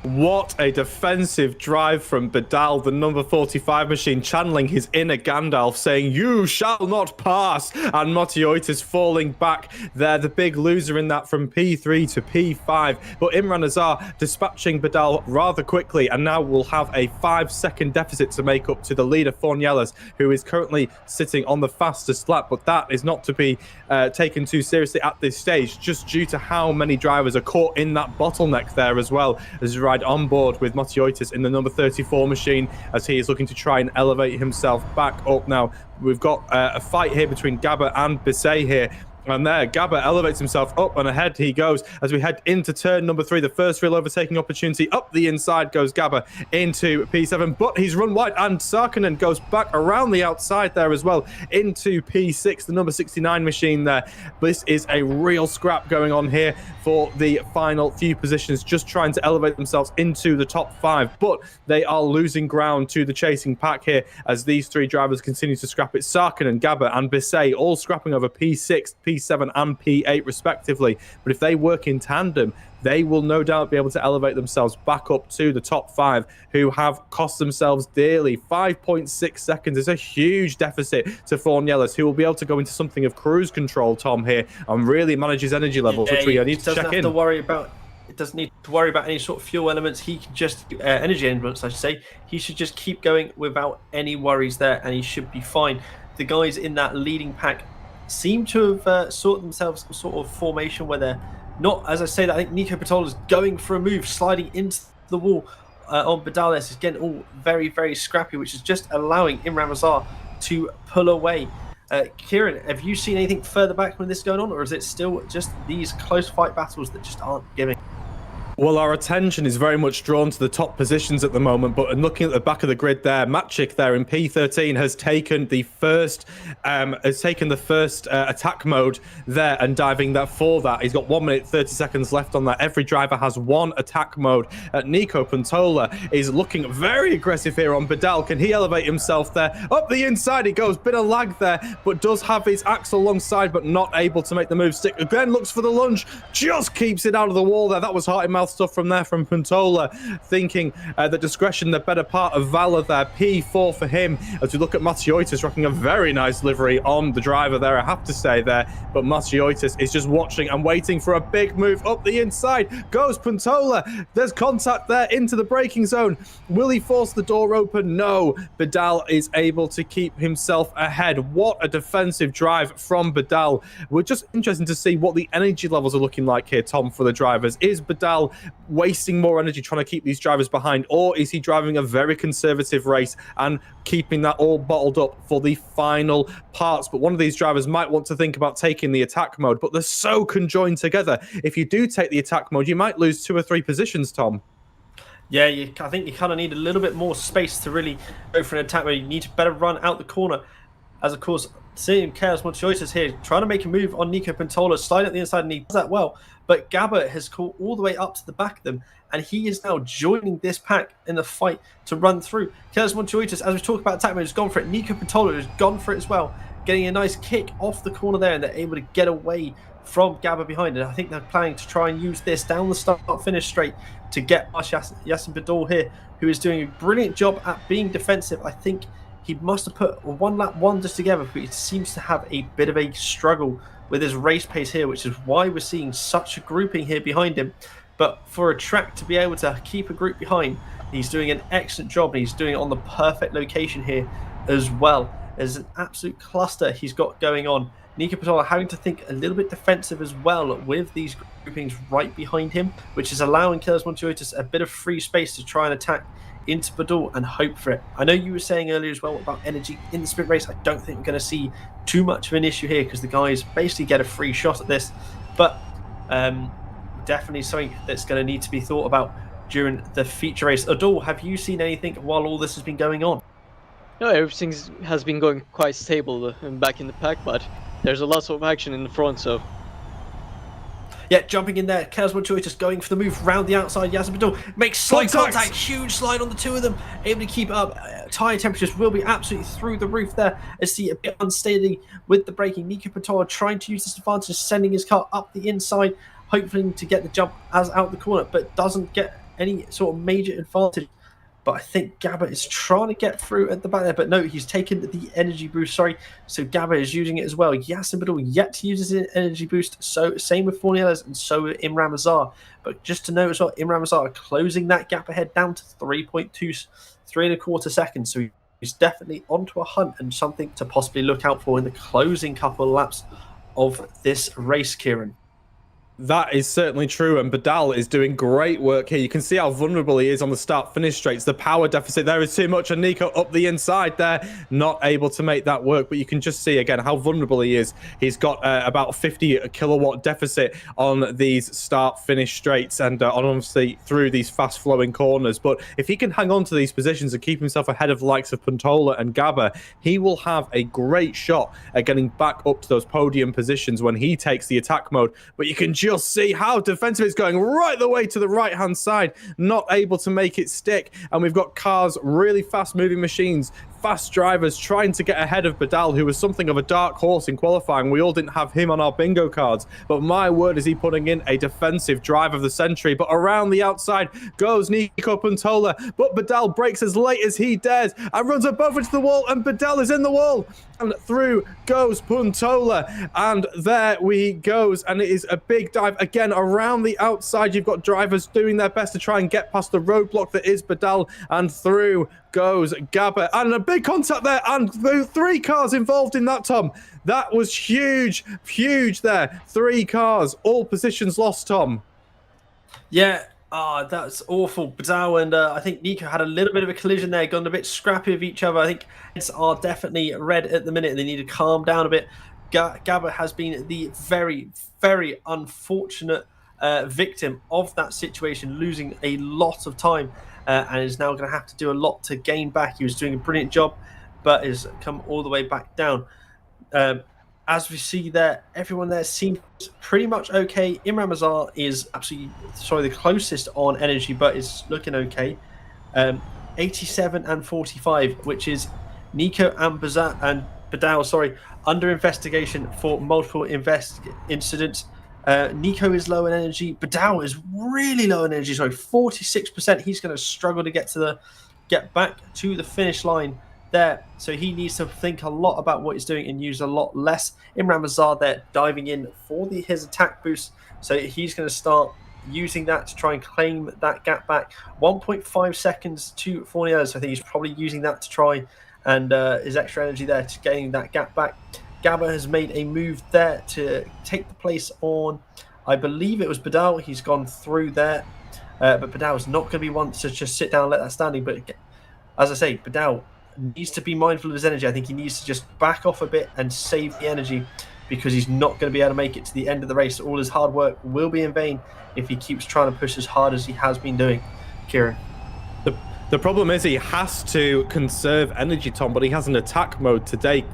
What a defensive drive from Badal, the number 45 machine, channeling his inner Gandalf, saying, "You shall not pass." And Motioitis falling back there, the big loser in that from P3 to P5. But Imran Azar dispatching Badal rather quickly, and now will have a 5-second deficit to make up to the leader, Fornielas, who is currently sitting on the fastest lap. But that is not to be taken too seriously at this stage, just due to how many drivers are caught in that bottleneck there as well, as ride on board with Motioitis in the number 34 machine, as he is looking to try and elevate himself back up. Now we've got a fight here between Gabba and Bisset here. And there, Gabba elevates himself up and ahead he goes as we head into turn number 3. The first real overtaking opportunity. Up the inside goes Gabba into P7, but he's run wide, and Sarkinen goes back around the outside there as well into P6, the number 69 machine there. This is a real scrap going on here for the final few positions, just trying to elevate themselves into the top 5, but they are losing ground to the chasing pack here as these 3 drivers continue to scrap it. Sarkinen, Gabba and Bisset all scrapping over P6, P7 and P8 respectively. But if they work in tandem, they will no doubt be able to elevate themselves back up to the top 5, who have cost themselves dearly. 5.6 seconds is a huge deficit to Fornielas, who will be able to go into something of cruise control, Tom, here, and really manage his energy levels, which we need to check in. It doesn't need to worry about any sort of fuel elements. He can just energy elements, I should say. He should just keep going without any worries there, and he should be fine. The guys in that leading pack seem to have sorted themselves some sort of formation where they're not, as I say, that I think Nico Patola is going for a move, sliding into the wall on Badal. Is getting all very, very scrappy, which is just allowing Imran Azar to pull away. Kieran, have you seen anything further back when this is going on, or is it still just these close fight battles that just aren't giving? Well, our attention is very much drawn to the top positions at the moment, but in looking at the back of the grid there, Matchik there in P13 has taken the first attack mode there and diving that for that. He's got 1 minute 30 seconds left on that. Every driver has 1 attack mode. Nico Pantola is looking very aggressive here on Badal. Can he elevate himself there? Up the inside he goes. Bit of lag there, but does have his axle alongside, but not able to make the move stick. Again, looks for the lunge. Just keeps it out of the wall there. That was heart in mouth stuff from there from Pantola, thinking that discretion the better part of valor there. P4 for him as we look at Motioitis rocking a very nice livery on the driver there, I have to say there. But Motioitis is just watching and waiting for a big move up the inside. Goes Pantola. There's contact there into the braking zone. Will he force the door open? No. Badal is able to keep himself ahead. What a defensive drive from Badal. We're just interested to see what the energy levels are looking like here, Tom, for the drivers. Is Badal wasting more energy trying to keep these drivers behind, or is he driving a very conservative race and keeping that all bottled up for the final parts? But one of these drivers might want to think about taking the attack mode, but they're so conjoined together. If you do take the attack mode, you might lose 2 or 3 positions, Tom. Yeah, I think you kind of need a little bit more space to really go for an attack mode. You need to better run out the corner. As of course, seeing Chaos Montoyotis here trying to make a move on Nico Pantola, slide at the inside, and he does that well. But Gabba has caught all the way up to the back of them, and he is now joining this pack in the fight to run through. Chaos Montoyotis, as we talk about attack mode, has gone for it. Nico Pantola has gone for it as well, getting a nice kick off the corner there, and they're able to get away from Gabba behind it. I think they're planning to try and use this down the start-finish straight to get past Yassin Badal here, who is doing a brilliant job at being defensive. I think he must have put one lap wonders together, but he seems to have a bit of a struggle with his race pace here, which is why we're seeing such a grouping here behind him. But for a track to be able to keep a group behind, he's doing an excellent job, and he's doing it on the perfect location here as well. There's an absolute cluster he's got going on. Nico Patola having to think a little bit defensive as well with these groupings right behind him, which is allowing Killers Montoyotis a bit of free space to try and attack into Badal and hope for it. I know you were saying earlier as well about energy in the sprint race. I don't think we're going to see too much of an issue here because the guys basically get a free shot at this, but definitely something that's going to need to be thought about during the feature race. Adol, have you seen anything while all this has been going on? No, everything has been going quite stable back in the pack, but there's a lot of action in the front, so... Yeah, jumping in there. Kelsman Choi just going for the move round the outside. Yasin Badal makes slight contact. Huge slide on the two of them. Able to keep it up. Tyre temperatures will be absolutely through the roof there. As he a bit unsteady with the braking. Nico Patola trying to use this advantage, sending his car up the inside, hoping to get the jump as out the corner, but doesn't get any sort of major advantage. But I think Gabba is trying to get through at the back there. But no, he's taken the energy boost, sorry. So Gabba is using it as well. Yasin Badal yet to use his energy boost. So same with Fornielas and so with Imran Azar. But just to note as well, Imran Azar closing that gap ahead down to 3.2 seconds. So he's definitely onto a hunt and something to possibly look out for in the closing couple of laps of this race, Kieran. That is certainly true, and Badal is doing great work here. You can see how vulnerable he is on the start-finish straights. The power deficit there is too much, and Nico up the inside there, not able to make that work. But you can just see, again, how vulnerable he is. He's got about 50 kilowatt deficit on these start-finish straights and obviously through these fast-flowing corners. But if he can hang on to these positions and keep himself ahead of the likes of Pantola and Gabba, he will have a great shot at getting back up to those podium positions when he takes the attack mode. But you can just see how defensive it's going right the way to the right hand side, not able to make it stick. And we've got cars, really fast moving machines, fast drivers trying to get ahead of Badal, who was something of a dark horse in qualifying. We all didn't have him on our bingo cards, but my word, is he putting in a defensive drive of the century. But around the outside goes Nico Pantola, but Badal breaks as late as he dares and runs above into the wall, and Badal is in the wall, and through goes Pantola, and there we goes, and it is a big dive again around the outside. You've got drivers doing their best to try and get past the roadblock that is Badal, and through goes Gabba, and a big contact there, and three cars involved in that, Tom. That was huge there. 3 cars, all positions lost, Tom. Yeah, that's awful. Badal and I think Nico had a little bit of a collision there, gone a bit scrappy with each other. I think heads are definitely red at the minute. They need to calm down a bit. Gabba has been the very, very unfortunate victim of that situation, losing a lot of time. And is now going to have to do a lot to gain back. He was doing a brilliant job, but has come all the way back down. As we see there, everyone there seems pretty much okay. Imran Azar is absolutely, the closest on energy, but is looking okay. 87 and 45, which is Nico and Badal, under investigation for multiple incidents. Nico is low in energy. Badal is really low in energy. 46%. He's going to struggle to get back to the finish line there. So he needs to think a lot about what he's doing and use a lot less. Imran Azar there diving in for his attack boost. So he's going to start using that to try and claim that gap back. 1.5 seconds to Fournier. So I think he's probably using that to try and his extra energy there to gain that gap back. Gabba has made a move there to take the place on, I believe it was Badal. He's gone through there, but Badal is not going to be one to just sit down and let that standing. But as I say, Badal needs to be mindful of his energy. I think he needs to just back off a bit and save the energy, because he's not going to be able to make it to the end of the race. All his hard work will be in vain if he keeps trying to push as hard as he has been doing. Kieran. The problem is he has to conserve energy, Tom, but he has an attack mode to take,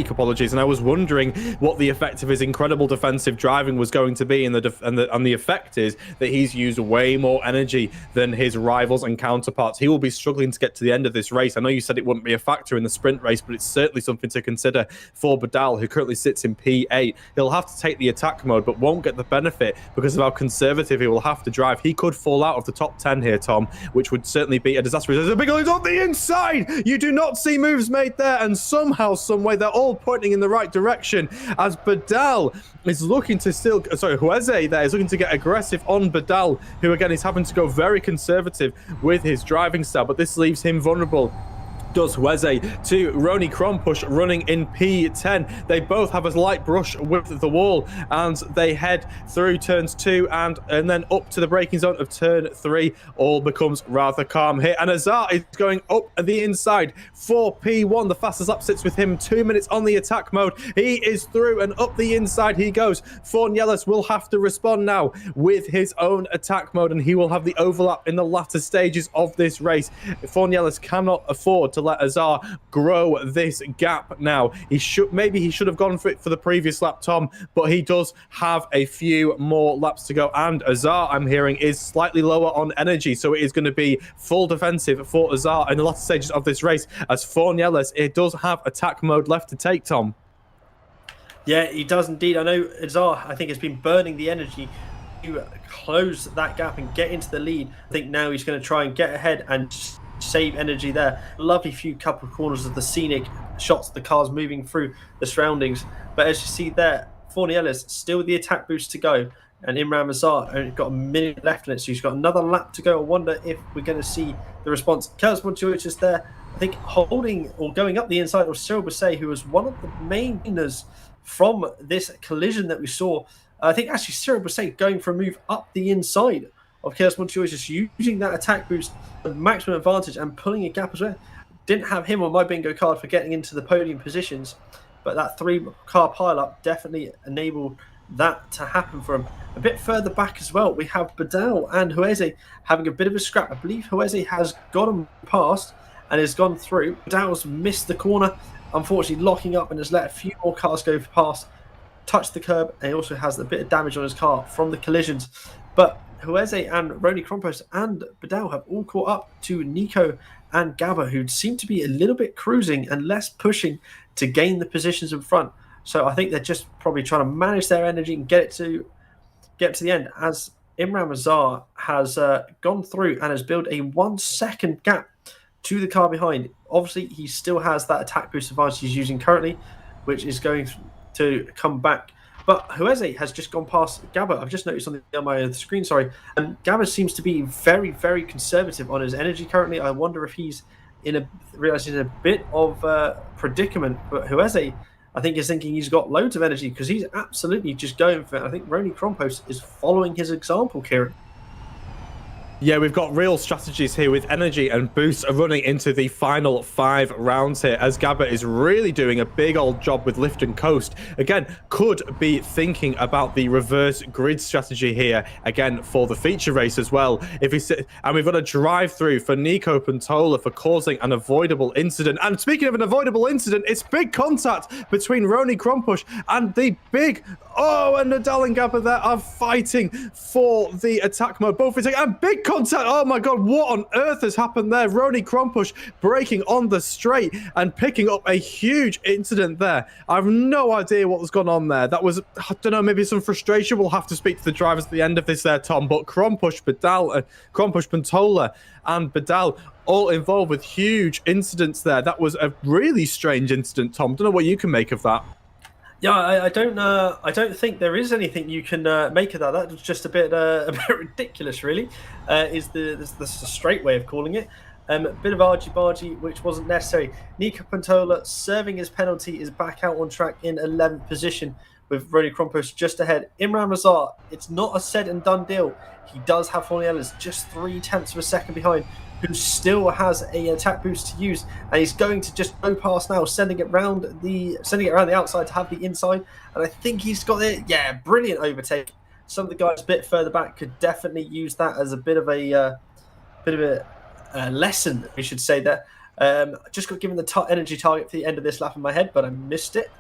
and I was wondering what the effect of his incredible defensive driving was going to be, and the effect is that he's used way more energy than his rivals and counterparts. He will be struggling to get to the end of this race. I know you said it wouldn't be a factor in the sprint race, but it's certainly something to consider for Badal, who currently sits in P8. He'll have to take the attack mode, but won't get the benefit because of how conservative he will have to drive. He could fall out of the top 10 here, Tom, which would certainly be a disaster. There's a big lead on the inside. You do not see moves made there, and somehow, some way, they're all pointing in the right direction as Badal is looking to still. Sorry, Hueze there is looking to get aggressive on Badal, who again is having to go very conservative with his driving style, but this leaves him vulnerable. Does Hueze to Rony Krompush running in P10. They both have a light brush with the wall, and they head through turns 2 and then up to the braking zone of turn 3. All becomes rather calm here, and Azar is going up the inside for P1. The fastest lap sits with him, 2 minutes on the attack mode. He is through and up the inside he goes. Fornielis will have to respond now with his own attack mode, and he will have the overlap in the latter stages of this race. Fornielis cannot afford to let Azar grow this gap now. He should have gone for it for the previous lap, Tom, but he does have a few more laps to go, and Azar, I'm hearing, is slightly lower on energy, so it is going to be full defensive for Azar in the latter stages of this race, as Fornielis, it does have attack mode left to take, Tom. Yeah, he does indeed. I know Azar, I think, has been burning the energy to close that gap and get into the lead. I think now he's going to try and get ahead and save energy there. Lovely few couple of corners of the scenic shots, the cars moving through the surroundings. But as you see there, Fornielis still with the attack boost to go, and Imran Azar only got a minute left in it, so he's got another lap to go. I wonder if we're going to see the response. Carlos Montoya is there, I think, holding or going up the inside of Cyril Bousset, who was one of the main winners from this collision that we saw. I think actually Cyril Bousset going for a move up the inside of Chaos Montoya, just using that attack boost, the maximum advantage, and pulling a gap as well. Didn't have him on my bingo card for getting into the podium positions, but that 3-car pile-up definitely enabled that to happen for him. A bit further back as well, we have Badal and Hueze having a bit of a scrap. I believe Hueze has got him past and has gone through. Badal's missed the corner, unfortunately locking up, and has let a few more cars go past, touched the curb, and he also has a bit of damage on his car from the collisions. But Hueze and Rony Krompush and Badal have all caught up to Nico and Gabba, who seem to be a little bit cruising and less pushing to gain the positions in front. So I think they're just probably trying to manage their energy and get to the end, as Imran Azar has gone through and has built a 1 second gap to the car behind. Obviously, he still has that attack boost advantage he's using currently, which is going to come back. But Hueze has just gone past Gabba. I've just noticed on my screen, sorry. And Gabba seems to be very, very conservative on his energy currently. I wonder if he's realizing a bit of predicament. But Hueze, I think, is thinking he's got loads of energy, because he's absolutely just going for it. I think Rony Krompos is following his example, Kieran. Yeah, we've got real strategies here with energy and boosts running into the final 5 rounds here, as Gabba is really doing a big old job with lift and coast. Again, could be thinking about the reverse grid strategy here, again, for the feature race as well. And we've got a drive through for Nico Pantola for causing an avoidable incident. And speaking of an avoidable incident, it's big contact between Rony Krompush and the big... Oh, and Nadal and Gabba there are fighting for the attack mode. Both attacking, and big contact. Oh my God, what on earth has happened there? Rony Krompush braking on the straight and picking up a huge incident there. I have no idea what was going on there. That was, I don't know, maybe some frustration. We'll have to speak to the drivers at the end of this there, Tom. But Krompush, Pantola and Badal all involved with huge incidents there. That was a really strange incident, Tom. Don't know what you can make of that. Yeah, I don't think there is anything you can make of that. That was just a bit ridiculous, really. Is the straight way of calling it. A bit of argy-bargy, which wasn't necessary. Nico Pantola, serving his penalty, is back out on track in 11th position, with Rony Krompos just ahead. Imran Azar, it's not a said and done deal. He does have Fornielis just 0.3 of a second behind, who still has an attack boost to use, and he's going to just go past now, sending it around the outside to have the inside. And I think he's got it. Yeah, brilliant overtake. Some of the guys a bit further back could definitely use that as a bit of a lesson, we should say there. Just got given the energy target for the end of this lap in my head, but I missed it.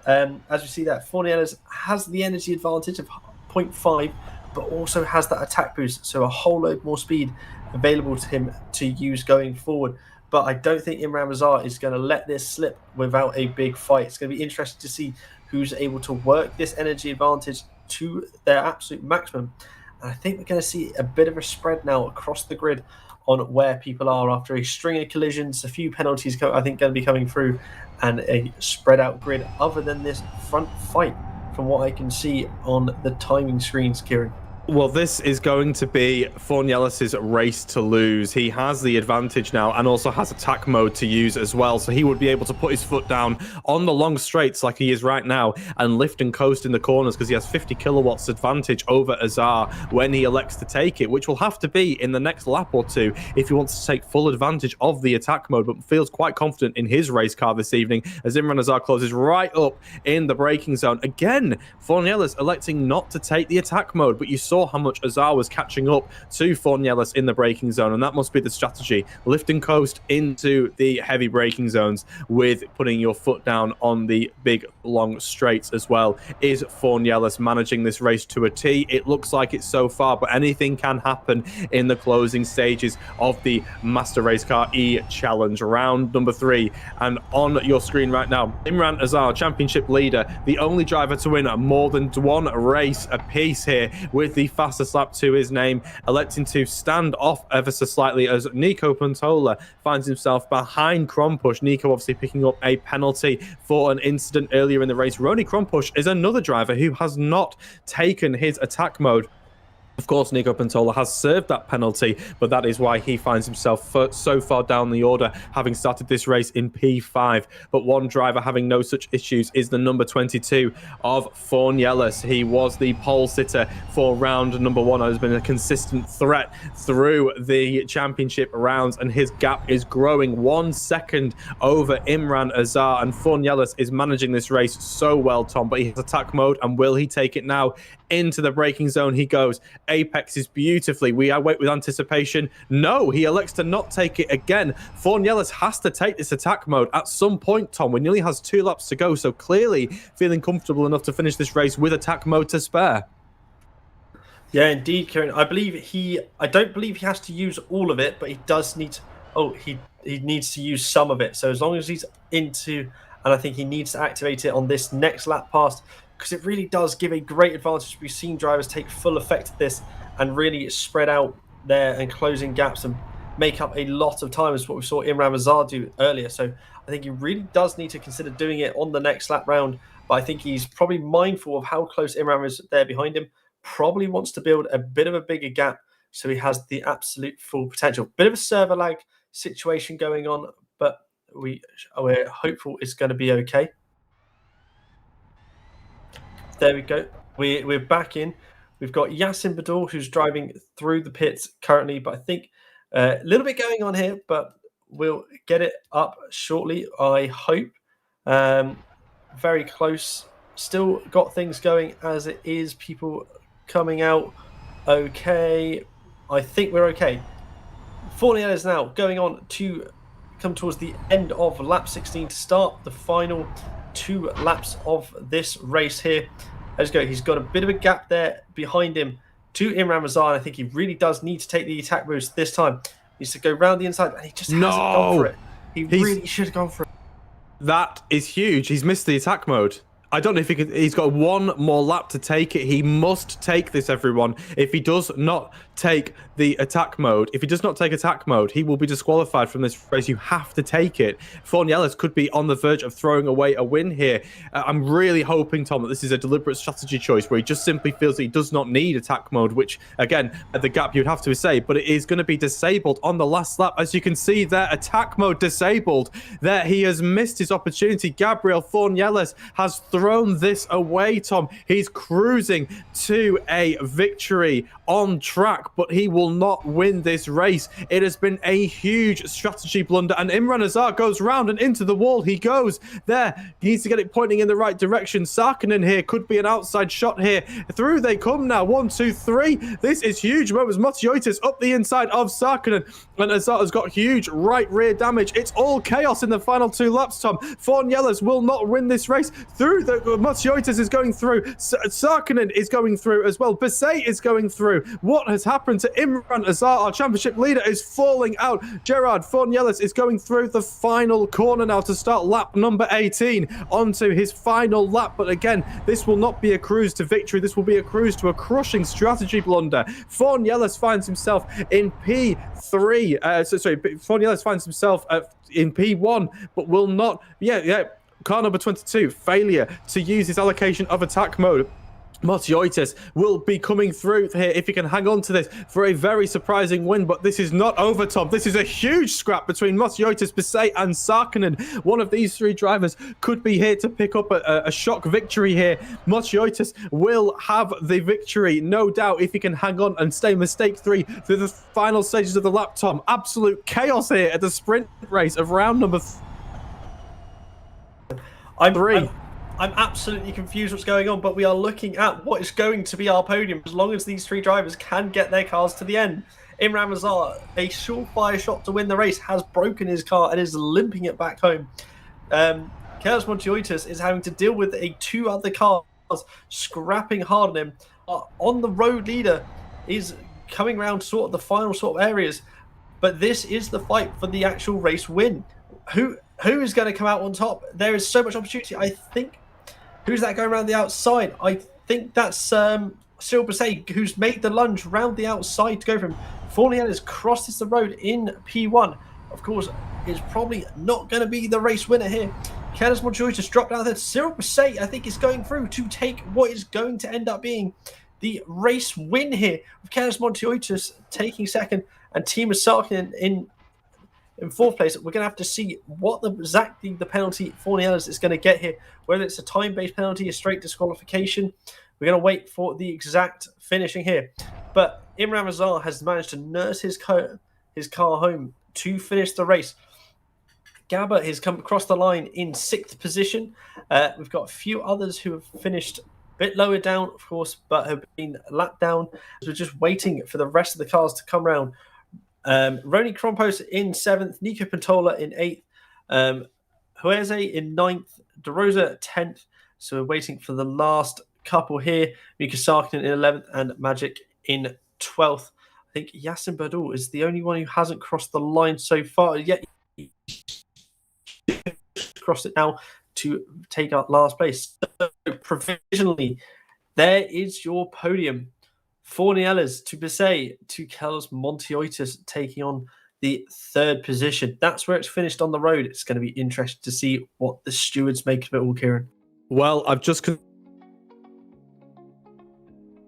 As we see that, Fornielis has the energy advantage of 0.5, but also has that attack boost, so a whole load more speed available to him to use going forward. But I don't think Imran Azar is going to let this slip without a big fight. It's going to be interesting to see who's able to work this energy advantage to their absolute maximum. And I think we're going to see a bit of a spread now across the grid on where people are after a string of collisions, a few penalties I think going to be coming through, and a spread out grid other than this front fight from what I can see on the timing screens, Kieran. Well, this is going to be Fornielis's race to lose. He has the advantage now and also has attack mode to use as well. So he would be able to put his foot down on the long straights like he is right now and lift and coast in the corners because he has 50 kilowatts advantage over Azar when he elects to take it, which will have to be in the next lap or two if he wants to take full advantage of the attack mode, but feels quite confident in his race car this evening as Imran Azar closes right up in the braking zone. Again, Fornielis electing not to take the attack mode, but you saw how much Azar was catching up to Fornielis in the braking zone, and that must be the strategy. Lift and coast into the heavy braking zones with putting your foot down on the big long straights as well. Is Fornielis managing this race to a T? It looks like it so far, but anything can happen in the closing stages of the Master Race Car E Challenge, round number 3. And on your screen right now, Imran Azar, championship leader, the only driver to win more than one race apiece here with the fastest lap to his name, electing to stand off ever so slightly as Nico Pantola finds himself behind Krompush. Nico obviously picking up a penalty for an incident earlier in the race. Roni Krompush is another driver who has not taken his attack mode. Of course, Nico Pantola has served that penalty, but that is why he finds himself so far down the order, having started this race in P5. But one driver having no such issues is the number 22 of Fornielis. He was the pole sitter for round number 1, has been a consistent threat through the championship rounds, and his gap is growing 1 second over Imran Azar, and Fornielis is managing this race so well, Tom, but he has attack mode, and will he take it now? Into the braking zone he goes, apexes beautifully. We wait with anticipation. No, he elects to not take it again. Fornielis has to take this attack mode at some point, Tom. We nearly has 2 laps to go, so clearly feeling comfortable enough to finish this race with attack mode to spare. Yeah, indeed, Kieran. I don't believe he has to use all of it, but he does need to, he needs to use some of it. So as long as he's into, and I think he needs to activate it on this next lap past, because it really does give a great advantage. We've seen drivers take full effect of this and really spread out there and closing gaps and make up a lot of time, as what we saw Imran Azar do earlier. So I think he really does need to consider doing it on the next lap round, but I think he's probably mindful of how close Imran is there behind him, probably wants to build a bit of a bigger gap so he has the absolute full potential. Bit of a server lag situation going on, but we're hopeful it's going to be okay. There we go. We're back in. We've got Yassin Badal, who's driving through the pits currently, but I think a little bit going on here, but we'll get it up shortly, I hope. Very close. Still got things going as it is. People coming out okay. I think we're okay. Fournier is now going on to come towards the end of lap 16 to start the final 2 laps of this race here. Let's go. He's got a bit of a gap there behind him to Imran Azar. I think he really does need to take the attack boost this time. He needs to go round the inside, and he just hasn't gone for it. He really should have gone for it. That is huge. He's missed the attack mode. I don't know if he could. He's got 1 more lap to take it. He must take this, everyone. If he does not take the attack mode, he will be disqualified from this race. You have to take it. Fornielis could be on the verge of throwing away a win here. I'm really hoping, Tom, that this is a deliberate strategy choice where he just simply feels that he does not need attack mode, which, again, at the gap you'd have to say, but it is going to be disabled on the last lap. As you can see there, attack mode disabled. There, he has missed his opportunity. Gabriel Fornielis has thrown this away, Tom. He's cruising to a victory on track, but he will not win this race. It has been a huge strategy blunder, and Imran Azar goes round and into the wall. He goes there. He needs to get it pointing in the right direction. Sarkinen here could be an outside shot here. Through they come now. 1, 2, 3. This is huge. Where was Matiotis up the inside of Sarkinen, and Azar has got huge right rear damage. It's all chaos in the final 2 laps, Tom. Fornielis will not win this race. Through Motsiotis is going through. Sarkinen is going through as well. Bisset is going through. What has happened to Imran Azar? Our championship leader is falling out. Gerard Fornielis is going through the final corner now to start lap number 18 onto his final lap. But again, this will not be a cruise to victory. This will be a cruise to a crushing strategy blunder. Fornielis finds himself in P3. Fornielis finds himself in P1, but will not. Car number 22, failure to use his allocation of attack mode. Motsiotis will be coming through here if he can hang on to this for a very surprising win, but this is not over, Tom. This is a huge scrap between Motsiotis, Bisset and Sarkinen. One of these three drivers could be here to pick up a shock victory here. Motsiotis will have the victory, no doubt, if he can hang on and stay mistake-free through the final stages of the lap, Tom. Absolute chaos here at the sprint race of round number 3. I'm absolutely confused what's going on, but we are looking at what is going to be our podium as long as these three drivers can get their cars to the end. Imran Azar, a surefire shot to win the race, has broken his car and is limping it back home. Carlos Motsiotis is having to deal with two other cars scrapping hard on him. On the road leader is coming around sort of the final sort of areas, but this is the fight for the actual race win. Who is going to come out on top? There is so much opportunity. I think. Who's that going around the outside? I think that's Cyril Bisset, who's made the lunge round the outside to go for him. Fornielis crosses the road in P1. Of course, is probably not going to be the race winner here. Carlos Motsiotis dropped down there. Cyril Bisset, I think, is going through to take what is going to end up being the race win here. With Carlos Motsiotis taking second and Timo Sarkinen in fourth place. We're going to have to see what exactly the penalty Fornielis is going to get here, whether it's a time-based penalty, a straight disqualification. We're going to wait for the exact finishing here. But Imran Azar has managed to nurse his car home to finish the race. Gabba has come across the line in 6th position. We've got a few others who have finished a bit lower down, of course, but have been lapped down. So we're just waiting for the rest of the cars to come round. Roni Krompos in 7th, Nico Pantola in 8th, Hueze in 9th, De Rosa 10th. So we're waiting for the last couple here. Mika Sarkinen in 11th and Magic in 12th. I think Yasin Badul is the only one who hasn't crossed the line so far yet. Crossed it now to take out last place. So provisionally, there is your podium. Fornielis to Bisset to Carlos Motsiotis taking on the 3rd position. That's where it's finished on the road. It's going to be interesting to see what the stewards make of it all, Kieran. Well, I've just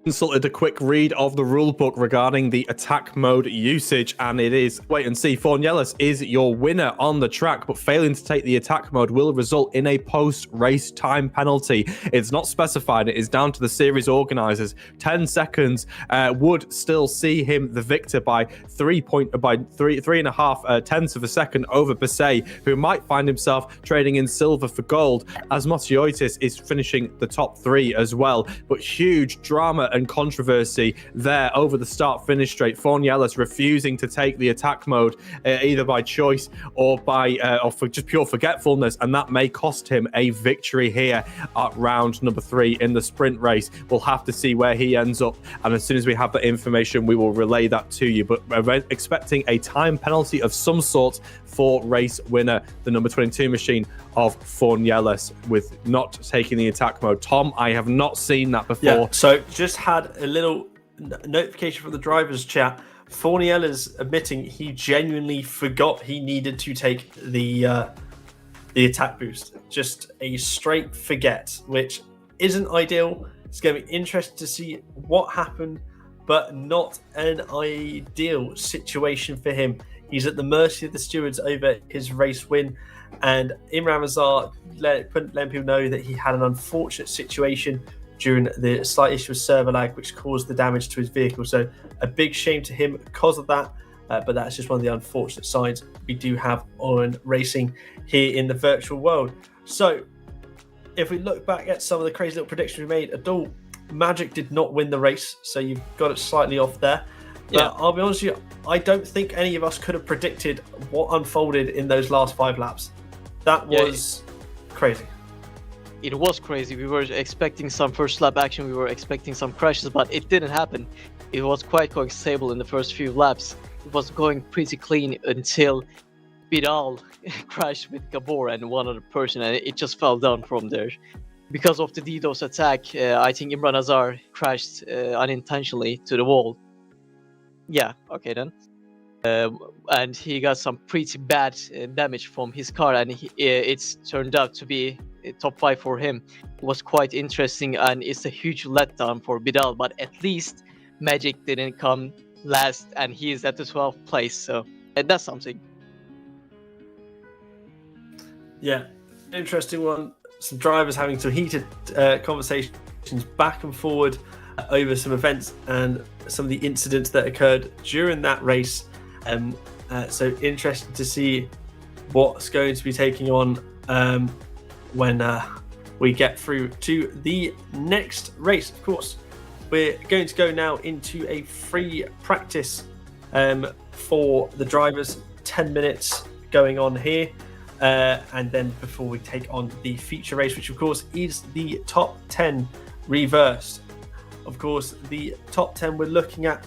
consulted a quick read of the rule book regarding the attack mode usage, and it is wait and see. Fornielis is your winner on the track, but failing to take the attack mode will result in a post-race time penalty. It's not specified. It is down to the series organizers. 10 seconds would still see him the victor by 3.5 tenths of a second over Bisset, who might find himself trading in silver for gold, as Motsiotis is finishing the top 3 as well. But huge drama and controversy there over the start-finish straight. Fornielis refusing to take the attack mode either by choice or by or for just pure forgetfulness, and that may cost him a victory here at round number 3 in the sprint race. We'll have to see where he ends up, and as soon as we have that information, we will relay that to you. But we're expecting a time penalty of some sort for race winner, the number 22 machine of Fornielis, with not taking the attack mode. Tom, I have not seen that before. Yeah, so just had a little notification from the drivers chat. Fornielis admitting he genuinely forgot he needed to take the attack boost. Just a straight forget, which isn't ideal. It's going to be interesting to see what happened, but not an ideal situation for him. He's at the mercy of the stewards over his race win, and Imran Azar let people know that he had an unfortunate situation during the slight issue with server lag, which caused the damage to his vehicle. So a big shame to him because of that, but that's just one of the unfortunate sides we do have on racing here in the virtual world. So if we look back at some of the crazy little predictions we made, Adul, Magic did not win the race, so you've got it slightly off there. But yeah, I'll be honest with you, I don't think any of us could have predicted what unfolded in those last 5 laps. That was crazy. it was crazy. We were expecting some first lap action, we were expecting some crashes, but it didn't happen. It was quite going stable in the first few laps. It was going pretty clean until Vidal crashed with Gabor and one other person, and it just fell down from there. Because of the DDoS attack, I think Imran Azar crashed unintentionally to the wall. Yeah, okay then. And he got some pretty bad damage from his car, and it's turned out to be top 5 for him. It was quite interesting, and it's a huge letdown for Vidal, but at least Magic didn't come last, and he is at the 12th place, so that's something. Yeah, interesting one. Some drivers having some heated conversations back and forward over some events and some of the incidents that occurred during that race. So interesting to see what's going to be taking on when we get through to the next race. Of course, we're going to go now into a free practice for the drivers. 10 minutes going on here. And then before we take on the feature race, which of course is the top 10 reversed. Of course, the top 10 we're looking at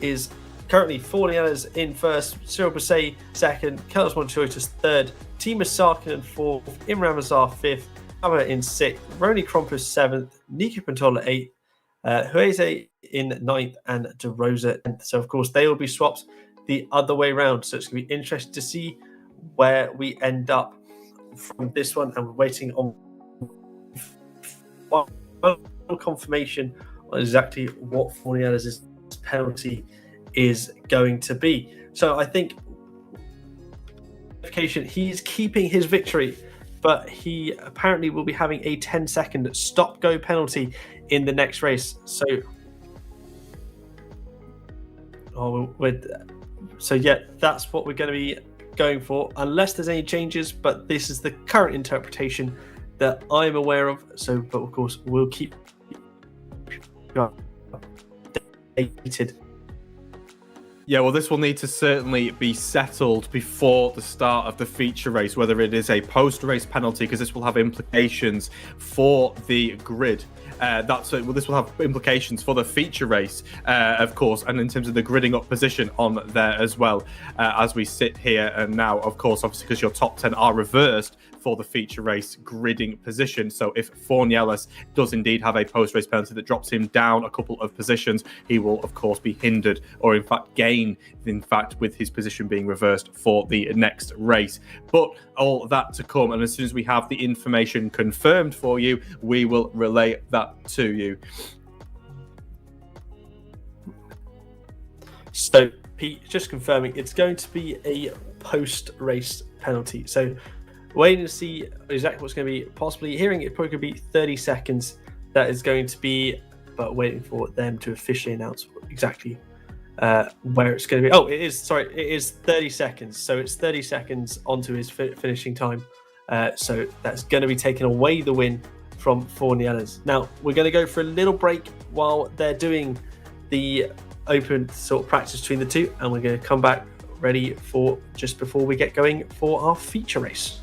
is currently Forniella's in first, Cyril Bousset second, Carlos Montoya's third, Timo Sarkkinen fourth, Imran Azar fifth, Abba in sixth, Roni Krompus seventh, Nico Pantola eighth, Huese in ninth, and De Rosa 10th. So of course they will be swapped the other way around. So it's going to be interesting to see where we end up from this one, and we're waiting on confirmation on exactly what Forniella's penalty is going to be. So I think he's keeping his victory, but he apparently will be having a 10-second stop-go penalty in the next race. So that's what we're going to be going for, unless there's any changes, but this is the current interpretation that I'm aware of. So, but of course, we'll keep updated. Yeah, well, this will need to certainly be settled before the start of the feature race, whether it is a post-race penalty, because this will have implications for the grid. This will have implications for the feature race, of course, and in terms of the gridding up position on there as well, as we sit here and now, of course, obviously because your top 10 are reversed for the feature race gridding position. So if Forniella's does indeed have a post-race penalty that drops him down a couple of positions, he will, of course, be hindered, or in fact gain, with his position being reversed for the next race. But all that to come, and as soon as we have the information confirmed for you, we will relay that to you. So Pete, just confirming, it's going to be a post-race penalty. So waiting to see exactly what's going to be. Possibly hearing it probably could be 30 seconds. That is going to be, but waiting for them to officially announce exactly where it's going to be. Oh, it is 30 seconds. So it's 30 seconds onto his finishing time. So that's going to be taking away the win from Forniella's. Now we're going to go for a little break while they're doing the open sort of practice between the two, and we're going to come back ready for just before we get going for our feature race.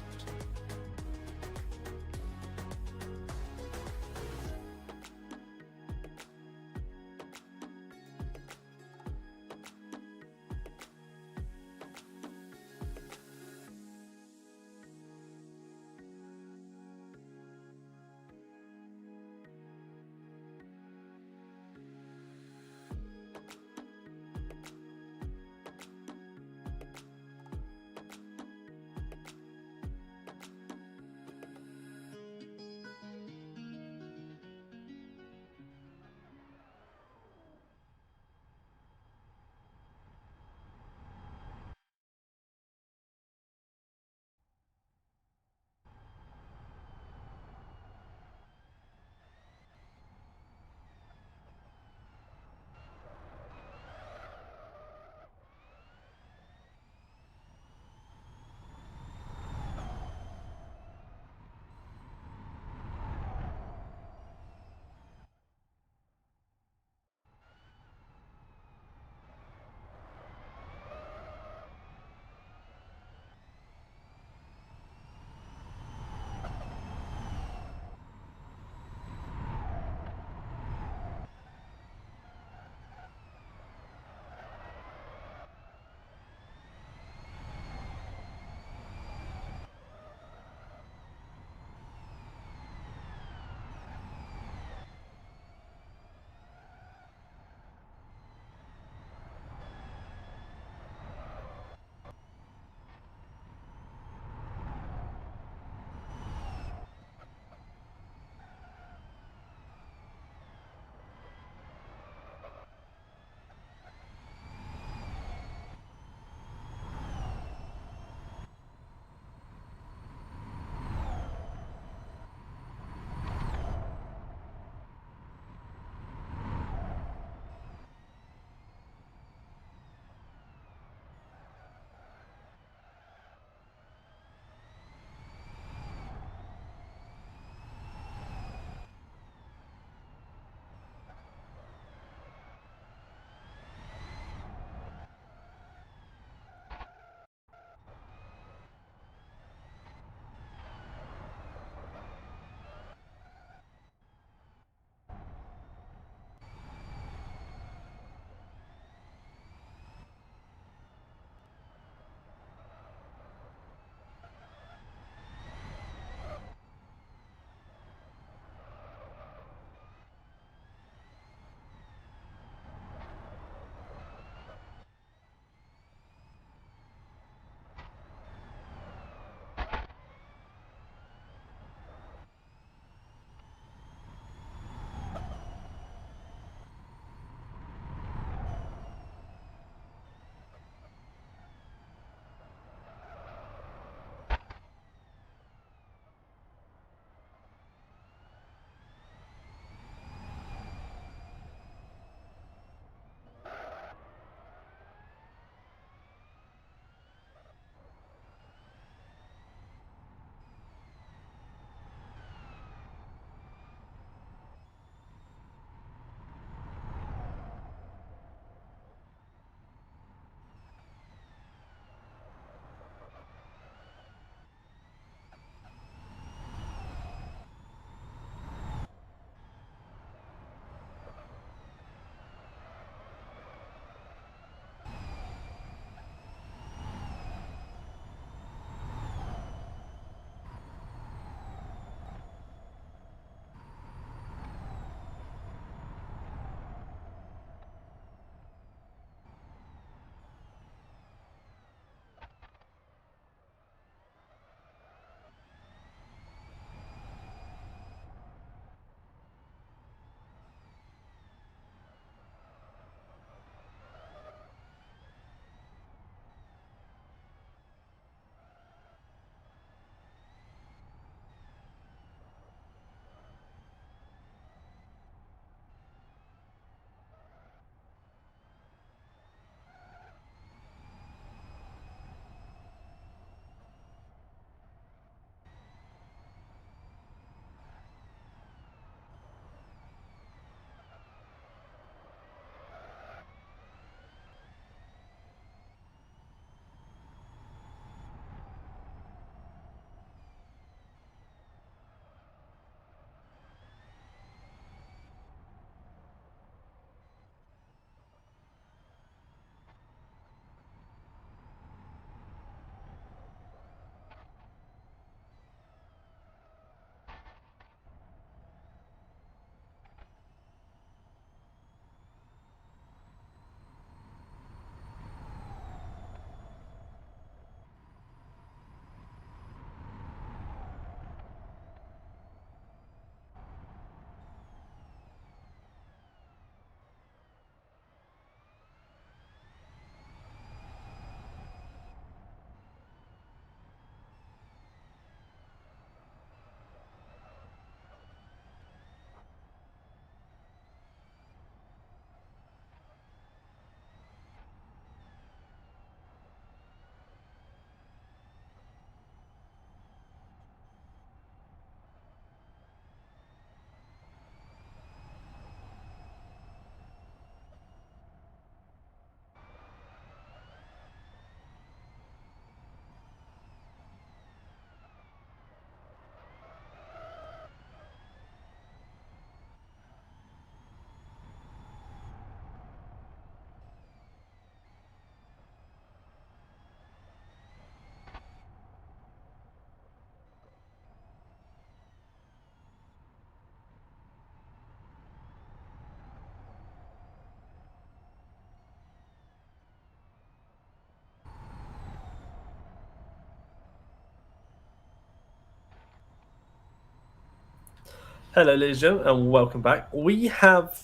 Hello, ladies and gentlemen, and welcome back. We have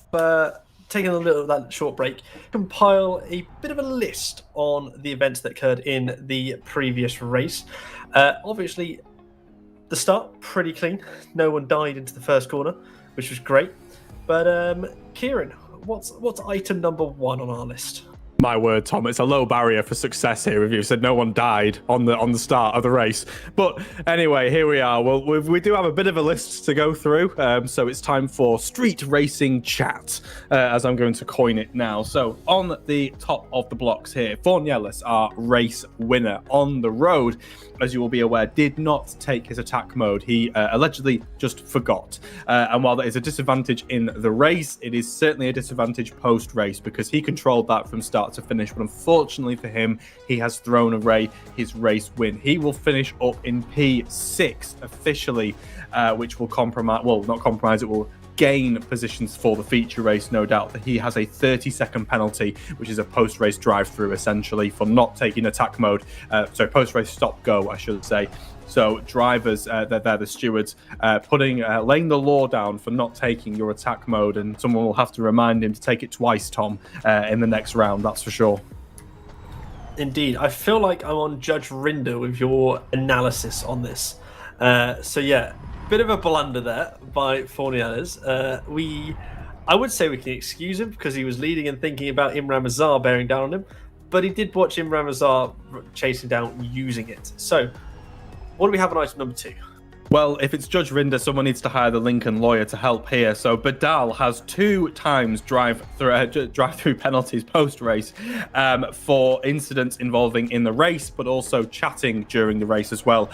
taken a little that short break, compile a bit of a list on the events that occurred in the previous race. Obviously, the start pretty clean. No one died into the first corner, which was great. But Kieran, what's item number 1 on our list? My word, Tom, it's a low barrier for success here. If you said no one died on the start of the race, but anyway, here we are. Well, we do have a bit of a list to go through, so it's time for street racing chat, as I'm going to coin it now. So on the top of the blocks here, Fornielis, our race winner on the road, as you will be aware, did not take his attack mode. He allegedly just forgot, and while that is a disadvantage in the race, it is certainly a disadvantage post-race because he controlled that from start to finish, but unfortunately for him, he has thrown away his race win. He will finish up in P6 officially, which will it will gain positions for the feature race, no doubt. That he has a 30-second penalty, which is a post-race drive-through essentially for not taking attack mode. Post-race stop-go, I should say. So drivers, they're the stewards, laying the law down for not taking your attack mode, and someone will have to remind him to take it twice, Tom, in the next round, that's for sure. Indeed. I feel like I'm on Judge Rinder with your analysis on this. Bit of a blunder there by Fornielis. I would say we can excuse him because he was leading and thinking about Imran Azar bearing down on him, but he did watch Imran Azar chasing down using it. So, what do we have on item number 2? Well, if it's Judge Rinder, someone needs to hire the Lincoln lawyer to help here. So Badal has 2 times drive-through penalties post-race for incidents involving in the race, but also chatting during the race as well,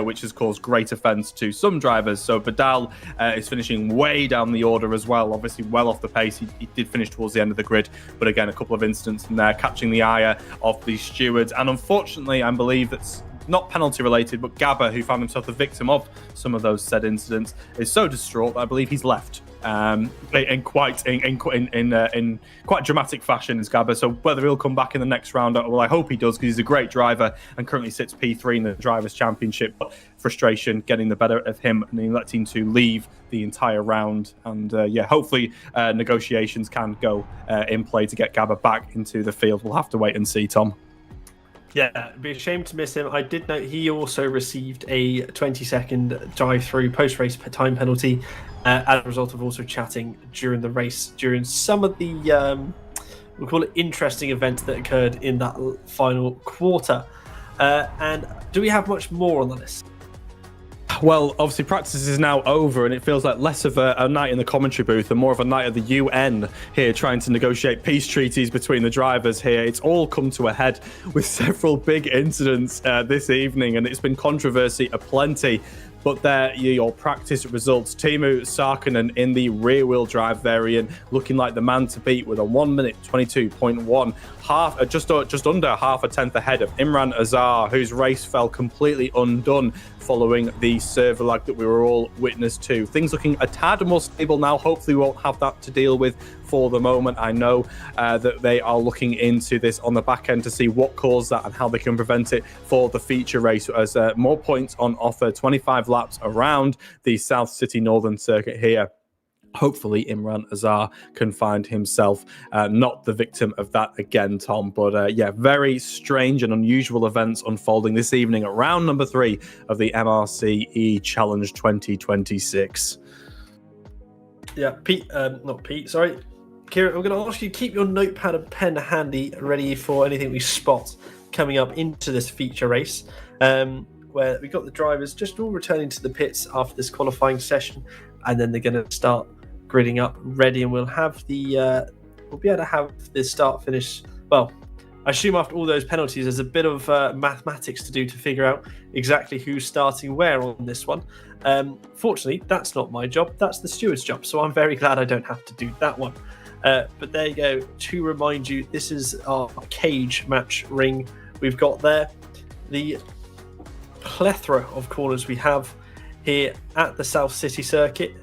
which has caused great offence to some drivers. So Badal is finishing way down the order as well, obviously well off the pace. He did finish towards the end of the grid, but again, a couple of incidents in there catching the ire of the stewards. And unfortunately, I believe that's not penalty related, but Gabba, who found himself the victim of some of those said incidents, is so distraught that I believe he's left in quite dramatic fashion, is Gabba. So whether he'll come back in the next round, well, I hope he does, because he's a great driver and currently sits P3 in the Drivers' Championship. But frustration getting the better of him and electing to leave the entire round. And hopefully negotiations can go in play to get Gabba back into the field. We'll have to wait and see, Tom. Yeah, it'd be a shame to miss him. I did note he also received a 20-second drive-through post-race time penalty as a result of also chatting during the race, during some of the, we'll call it interesting events that occurred in that final quarter. And do we have much more on the list? Well, obviously practice is now over and it feels like less of a night in the commentary booth and more of a night at the UN here, trying to negotiate peace treaties between the drivers here. It's all come to a head with several big incidents this evening, and it's been controversy aplenty. But there, your practice results. Teemu Sarkinen in the rear-wheel drive variant, looking like the man to beat with a 1 minute 22.1, just under half a tenth ahead of Imran Azar, whose race fell completely undone following the server lag that we were all witness to. Things looking a tad more stable now. Hopefully we won't have that to deal with for the moment. I know that they are looking into this on the back end to see what caused that and how they can prevent it for the feature race, as more points on offer, 25 laps around the South City Northern Circuit here. Hopefully Imran Azar can find himself not the victim of that again, Tom. But very strange and unusual events unfolding this evening at round number 3 of the MRCE Challenge 2026. Yeah, sorry. Kieran, I'm going to ask you to keep your notepad and pen handy, ready for anything we spot coming up into this feature race, where we got the drivers just all returning to the pits after this qualifying session, and then they're going to start gridding up ready, and we'll be able to have the start finish. Well, I assume after all those penalties, there's a bit of mathematics to do to figure out exactly who's starting where on this one. Fortunately, that's not my job. That's the steward's job. So I'm very glad I don't have to do that one. But there you go. To remind you, this is our cage match ring. We've got there the plethora of corners we have here at the South City Circuit.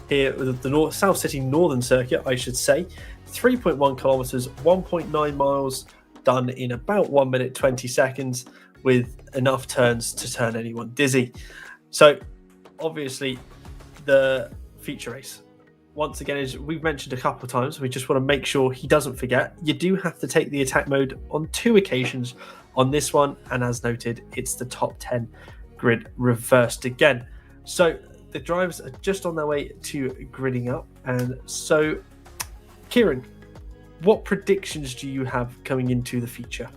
Here, the South City Northern Circuit, I should say. 3.1 kilometers, 1.9 miles, done in about 1 minute 20 seconds, with enough turns to turn anyone dizzy. So obviously the feature race. Once again, as we've mentioned a couple of times, we just want to make sure he doesn't forget. You do have to take the attack mode on 2 occasions on this one, and as noted, it's the top 10 grid reversed again. So the drivers are just on their way to gridding up, and so Kieran, what predictions do you have coming into the feature?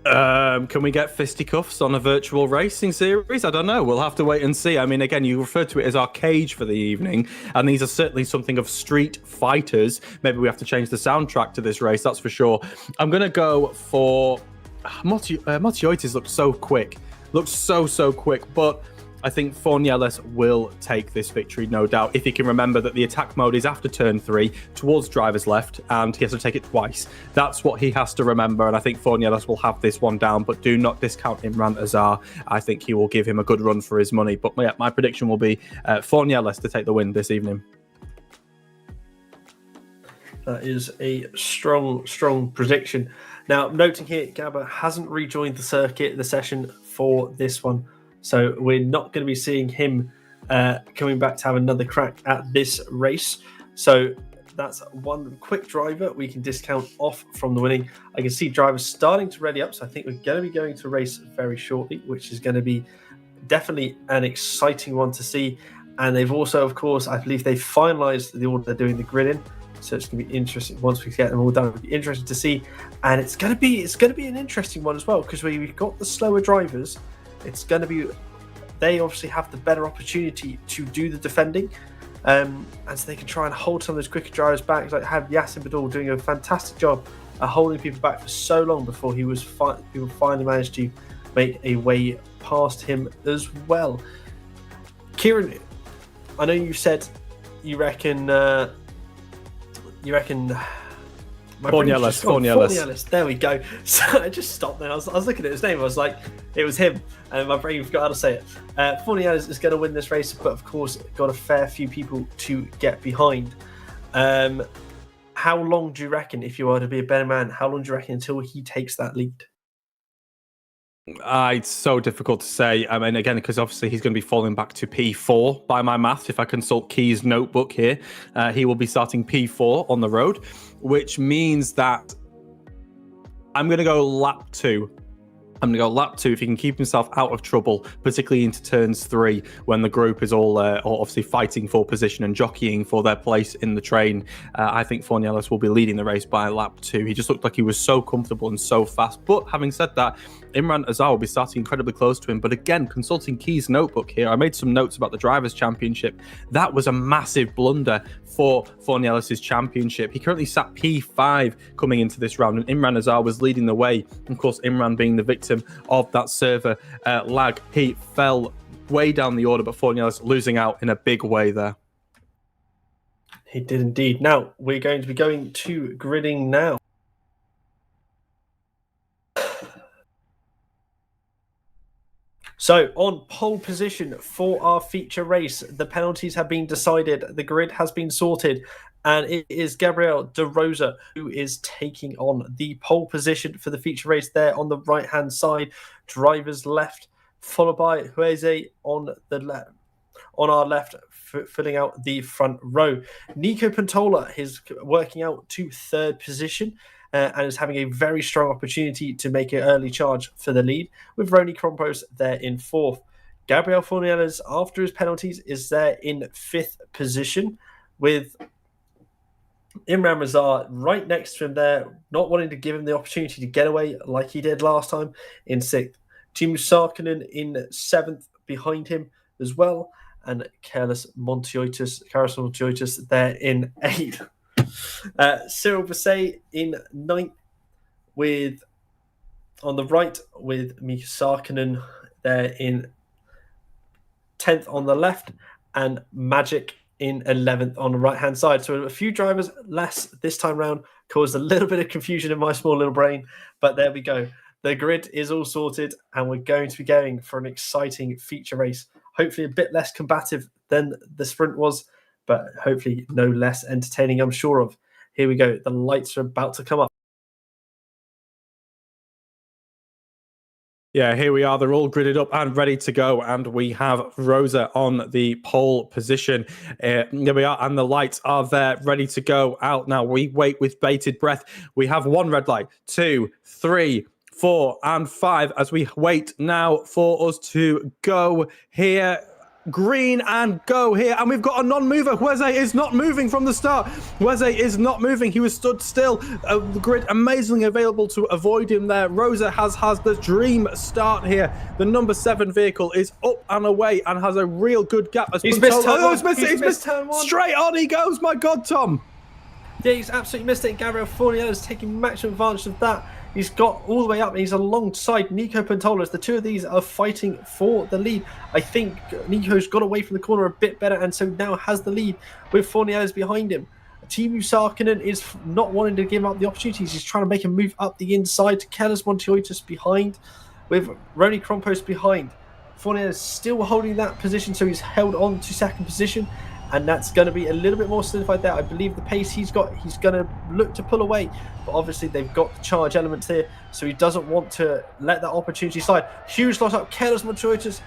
Can we get fisticuffs on a virtual racing series? I don't know. We'll have to wait and see. I mean, again, you refer to it as our cage for the evening, and these are certainly something of street fighters. Maybe we have to change the soundtrack to this race, that's for sure. I'm going to go for... Motiotis looks so quick. Looks so quick, but I think Fornieles will take this victory, no doubt, if he can remember that the attack mode is after turn 3 towards driver's left, and he has to take it twice. That's what he has to remember, and I think Fornieles will have this one down, but do not discount Imran Azar. I think he will give him a good run for his money. But yeah, my prediction will be Fornieles to take the win this evening. That is a strong prediction. Now, noting here, Gabba hasn't rejoined the circuit, the session for this one. So we're not going to be seeing him coming back to have another crack at this race. So that's one quick driver we can discount off from the winning. I can see drivers starting to ready up. So I think we're going to be going to race very shortly, which is going to be definitely an exciting one to see. And they've also, of course, I believe they've finalised the order they're doing the grid in. So it's going to be interesting once we get them all done. It'll be interesting to see. And it's going to be an interesting one as well, because we've got the slower drivers. It's going to be, they obviously have the better opportunity to do the defending, and so they can try and hold some of those quicker drivers back. Like have Yassin Badal doing a fantastic job at holding people back for so long before he was people finally managed to make a way past him as well. Kieran, I know you said you reckon. Fornieles. There we go. So I just stopped there. I was looking at his name. I was like, it was him, and my brain forgot how to say it. Fornieles is going to win this race, but of course, got a fair few people to get behind. How long do you reckon, if you are to be a better man, how long do you reckon until he takes that lead? It's so difficult to say. I mean, again, because obviously he's going to be falling back to P4 by my math. If I consult Key's notebook here, he will be starting P4 on the road, which means that I'm going to go lap 2. I'm going to go lap 2 if he can keep himself out of trouble, particularly into turns 3 when the group is all obviously fighting for position and jockeying for their place in the train. I think Fornieles will be leading the race by lap 2. He just looked like he was so comfortable and so fast. But having said that, Imran Azar will be starting incredibly close to him. But again, consulting Key's notebook here, I made some notes about the Drivers' Championship. That was a massive blunder for Fornieles' championship. He currently sat P5 coming into this round, and Imran Azar was leading the way. Of course, Imran being the victim of that server lag. He fell way down the order, but Fornieles losing out in a big way there. He did indeed. Now, we're going to be going to gridding now. So, on pole position for our feature race, the penalties have been decided, the grid has been sorted, and it is Gabriel De Rosa who is taking on the pole position for the feature race there on the right-hand side, driver's left, followed by Hueze on the left. On our left, filling out the front row. Nico Pantola is working out to third position, and is having a very strong opportunity to make an early charge for the lead, with Roni Krompos there in fourth. Gabriel Fornieles, after his penalties, is there in fifth position, with Imran Razar right next to him there, not wanting to give him the opportunity to get away like he did last time, in sixth. Teemu Sarkkinen in seventh behind him as well, and Carlos Montiotis there in eighth. Cyril Basset in ninth, with on the right with Mika Sarkkinen there in 10th on the left, and Magic in 11th on the right hand side. So a few drivers less this time round, caused a little bit of confusion in my small little brain, but there we go. The grid is all sorted, and we're going to be going for an exciting feature race. Hopefully a bit less combative than the sprint was, but hopefully no less entertaining, I'm sure of. Here we go. The lights are about to come up. Yeah, here we are. They're all gridded up and ready to go. And we have Rosa on the pole position. There we are. And the lights are there, ready to go out now. We wait with bated breath. We have one red light, 2, 3, 4, and 5 as we wait now for us to go here. Green and go here, and we've got a non-mover. Weze is not moving from the start. Weze is not moving. He was stood still. The grid amazingly available to avoid him there. Rosa has the dream start here. The number 7 vehicle is up and away and has a real good gap. As He's missed turn one. He's missed turn one. Straight on he goes. My God, Tom. Yeah, he's absolutely missed it. Gabriel Fournier is taking maximum advantage of that. He's got all the way up and he's alongside Nico Pantola. The two of these are fighting for the lead. I think Nico's got away from the corner a bit better and so now has the lead with Fournier's behind him. Timu Sarkinen is not wanting to give up the opportunities. He's trying to make a move up the inside. Kellis Montoitis behind with Roni Krompos behind. Fournier is still holding that position, so he's held on to second position. And that's going to be a little bit more solidified there. I believe the pace he's got, he's going to look to pull away. But obviously they've got the charge elements here, so he doesn't want to let that opportunity slide. Huge loss up. Carlos Montoitis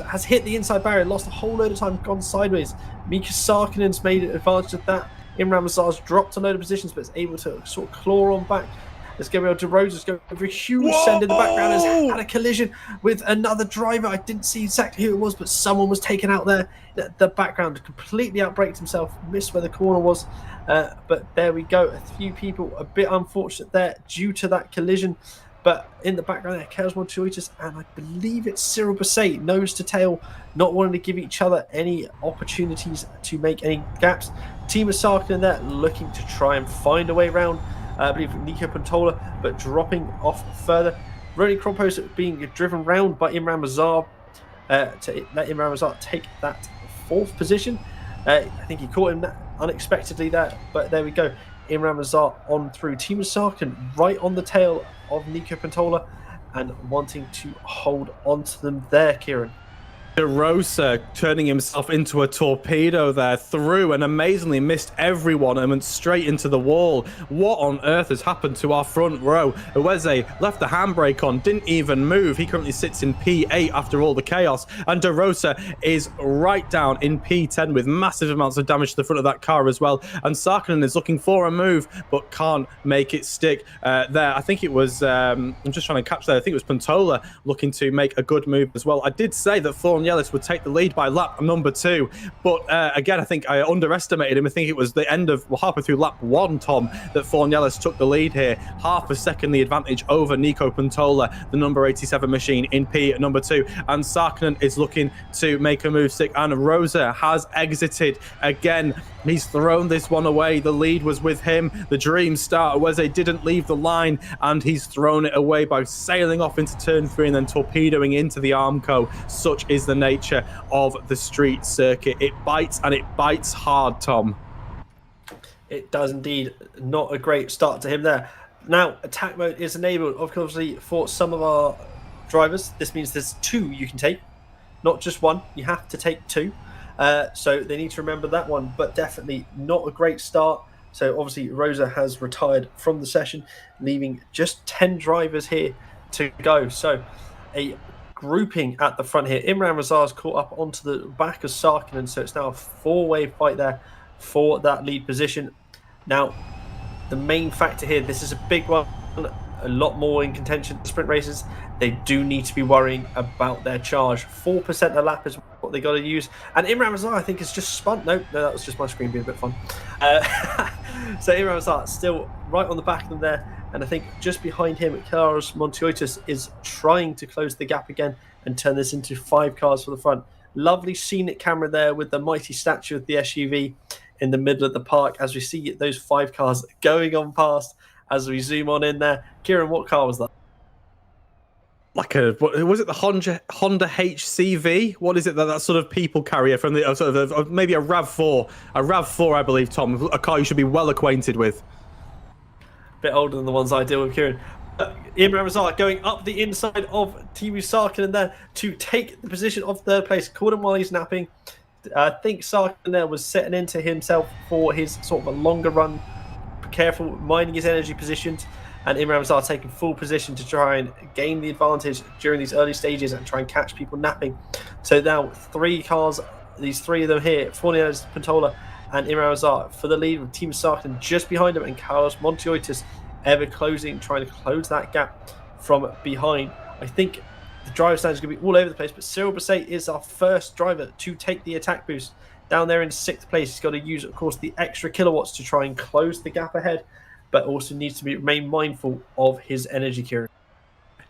has hit the inside barrier, lost a whole load of time, gone sideways. Mika Sarkinen's made advantage of that. Imran Mazar's dropped a load of positions, but is able to sort of claw on back. As Gabriel DeRosa's going for a huge send in the background, has had a collision with another driver. I didn't see exactly who it was, but someone was taken out there. The background completely outbraked himself, missed where the corner was. But there we go. A few people a bit unfortunate there due to that collision. But in the background there, Keros Montoitis and I believe it's Cyril Basset, nose to tail, not wanting to give each other any opportunities to make any gaps. Team of Sarkinen there looking to try and find a way around. I believe Nico Pantola, but dropping off further. Roni Krompos being driven round by Imran Mazar to let Imran Mazar take that 4th position. I think he caught him unexpectedly there, but there we go. Imran Mazar on through. Team of Sarkin right on the tail of Nico Pantola and wanting to hold on to them there, Kieran. DeRosa turning himself into a torpedo there, through and amazingly missed everyone and went straight into the wall. What on earth has happened to our front row? Uweze left the handbrake on, didn't even move. He currently sits in P8 after all the chaos, and DeRosa is right down in P10 with massive amounts of damage to the front of that car as well. And Sarkinen is looking for a move but can't make it stick. There, I think it was, I'm just trying to catch there, I think it was Pantola looking to make a good move as well. I did say that Thorn Yellis would take the lead by lap number 2, but again, I think I underestimated him. I think it was the end of, well, halfway through lap 1, Tom, that Thorn Yellis took the lead here. Half a second the advantage over Nico Pantola, the number 87 machine in P number 2, and Sarkinen is looking to make a move stick, and Rosa has exited again. He's thrown this one away. The lead was with him. The dream start, Weze didn't leave the line, and he's thrown it away by sailing off into turn 3 and then torpedoing into the Armco. Such is the nature of the street circuit. It bites, and it bites hard, Tom. It does indeed. Not a great start to him there. Now, attack mode is enabled, obviously, for some of our drivers. This means there's 2 you can take, not just 1. You have to take 2. So they need to remember that one, but definitely not a great start. So obviously Rosa has retired from the session, leaving just 10 drivers here to go. So a grouping at the front here. Imran Razar's caught up onto the back of Sarkinen, so it's now a 4-way fight there for that lead position. Now, the main factor here, this is a big one, a lot more in contention sprint races. They do need to be worrying about their charge. 4% a lap is what they got to use. And Imran Razar, I think, is just spun. No, that was just my screen being a bit fun. So Imran Razar still right on the back of them there. And I think just behind him, Carlos Montoitis is trying to close the gap again and turn this into 5 cars for the front. Lovely scenic camera there with the mighty statue of the SUV in the middle of the park as we see those 5 cars going on past as we zoom on in there. Kieran, what car was that? Like a, what was it, the Honda HCV? What is it that sort of people carrier from the sort of maybe a RAV4, I believe, Tom, a car you should be well acquainted with. Bit older than the ones I deal with, Kieran. Imran Razar going up the inside of Timu Sarkinen there to take the position of 3rd place. Caught him while he's napping. I think Sarkinen there was setting into himself for his sort of a longer run, careful, minding his energy positions. and Imran Azar taking full position to try and gain the advantage during these early stages and try and catch people napping. So now 3 cars, these 3 of them here, Fornieles, Pantola and Imran Azar for the lead, with Team Sarkin just behind him, and Carlos Monteotis ever closing, trying to close that gap from behind. I think the driver stands are going to be all over the place, but Cyril Basset is our first driver to take the attack boost. Down there in 6th place, he's got to use, of course, the extra kilowatts to try and close the gap ahead, but also needs to remain mindful of his energy, Kieran.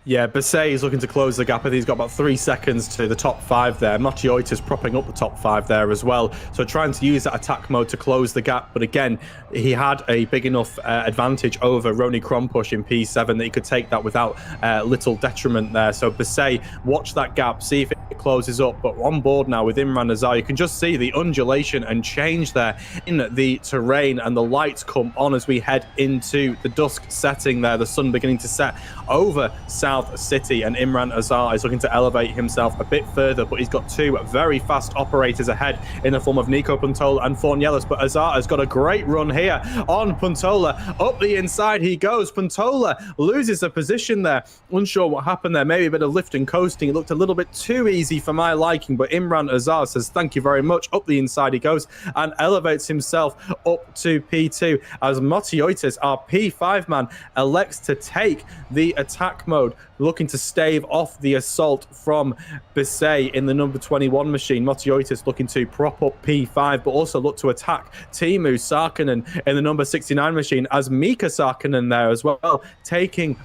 Yeah, Basset is looking to close the gap. I think he's got about 3 seconds to the top 5 there. Monteotis propping up the top 5 there as well. So trying to use that attack mode to close the gap. But again, he had a big enough advantage over Roni Krompush in P7 that he could take that without little detriment there. So Basset, watch that gap, see if it closes up. But on board now with Imran Azar, you can just see the undulation and change there in the terrain, and the lights come on as we head into the dusk setting there. The sun beginning to set over South City, and Imran Azar is looking to elevate himself a bit further, but he's got 2 very fast operators ahead in the form of Nico Pantola and Fornieles. But Azar has got a great run here on Pantola. Up the inside he goes. Pantola loses the position there. Unsure what happened there. Maybe a bit of lift and coasting. It looked a little bit too easy for my liking, but Imran Azar says thank you very much. Up the inside he goes and elevates himself up to P2 as Monteotis, our P5 man, elects to take the attack mode, looking to stave off the assault from Basset in the number 21 machine. Monteotis looking to prop up P5, but also look to attack Teemu Sarkinen in the number 69 machine, as Mika Sarkinen there as well, taking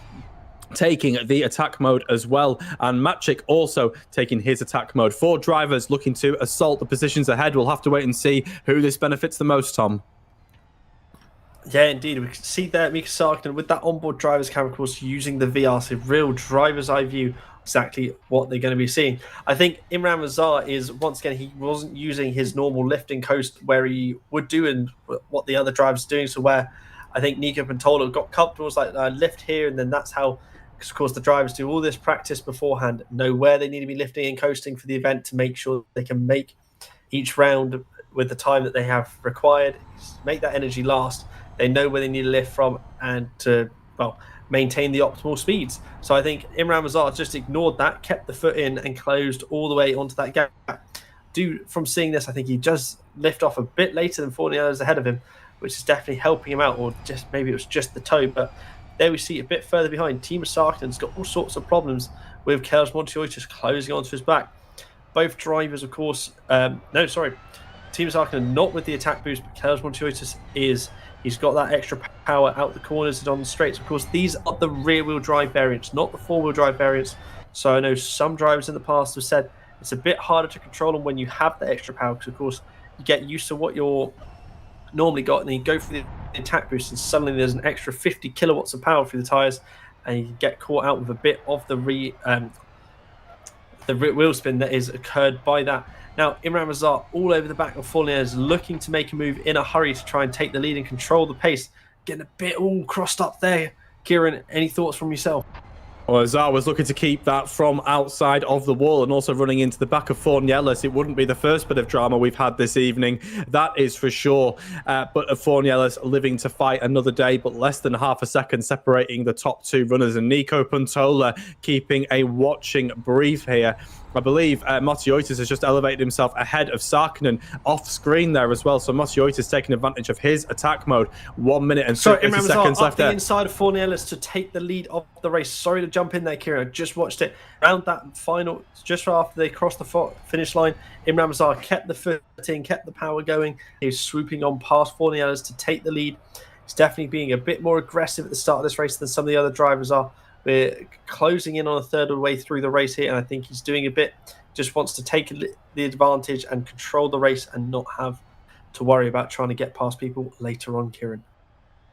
the attack mode as well, and Maciek also taking his attack mode. 4 drivers looking to assault the positions ahead. We'll have to wait and see who this benefits the most, Tom. Yeah, indeed. We can see there Mika Sarkinen with that onboard driver's camera, of course, using the VR, so real driver's eye view, exactly what they're going to be seeing. I think Imran Azar is, once again, he wasn't using his normal lift and coast where he would do and what the other drivers are doing. So where I think Nico Pantola got comfortable, was like lift here, and then that's how, because of course the drivers do all this practice beforehand, know where they need to be lifting and coasting for the event to make sure they can make each round with the time that they have required, make that energy last. They know where they need to lift from and to, well, maintain the optimal speeds. So I think Imran Azar just ignored that, kept the foot in and closed all the way onto that gap. From seeing this, I think he does lift off a bit later than 40 hours ahead of him, which is definitely helping him out, or just maybe it was just the toe. But there we see a bit further behind, Teemu Sarkinen's got all sorts of problems with Carlos Monteotis closing onto his back. Both drivers, of course, Teemu Sarkinen not with the attack boost, but Carlos Monteotis is. He's got that extra power out the corners and on the straights. Of course, these are the rear-wheel drive variants, not the four-wheel drive variants. So I know some drivers in the past have said it's a bit harder to control them when you have the extra power, because, of course, you get used to what you're normally got, and then you go for the attack boost, and suddenly there's an extra 50 kilowatts of power through the tyres, and you get caught out with a bit of the wheel spin that is occurred by that. Now, Imran Azar all over the back of Fornieles, looking to make a move in a hurry to try and take the lead and control the pace. Getting a bit all crossed up there. Kieran, any thoughts from yourself? Well, Azar was looking to keep that from outside of the wall and also running into the back of Fornieles. It wouldn't be the first bit of drama we've had this evening, that is for sure. But Fornieles living to fight another day, but less than half a second separating the top 2 runners. And Nico Pantola keeping a watching brief here. I believe Monteotis has just elevated himself ahead of Sarkinen off screen there as well. So Monteotis taking advantage of his attack mode. 1 minute and 30 seconds left there. Inside of Fornieles to take the lead of the race. Sorry to jump in there, Kieran. I just watched it. Around that final, just after they crossed the finish line, Imran Azar kept the foot in, kept the power going. He was swooping on past Fornieles to take the lead. He's definitely being a bit more aggressive at the start of this race than some of the other drivers are. We're closing in on a third of the way through the race here, and I think he's doing a bit, just wants to take the advantage and control the race and not have to worry about trying to get past people later on, Kieran.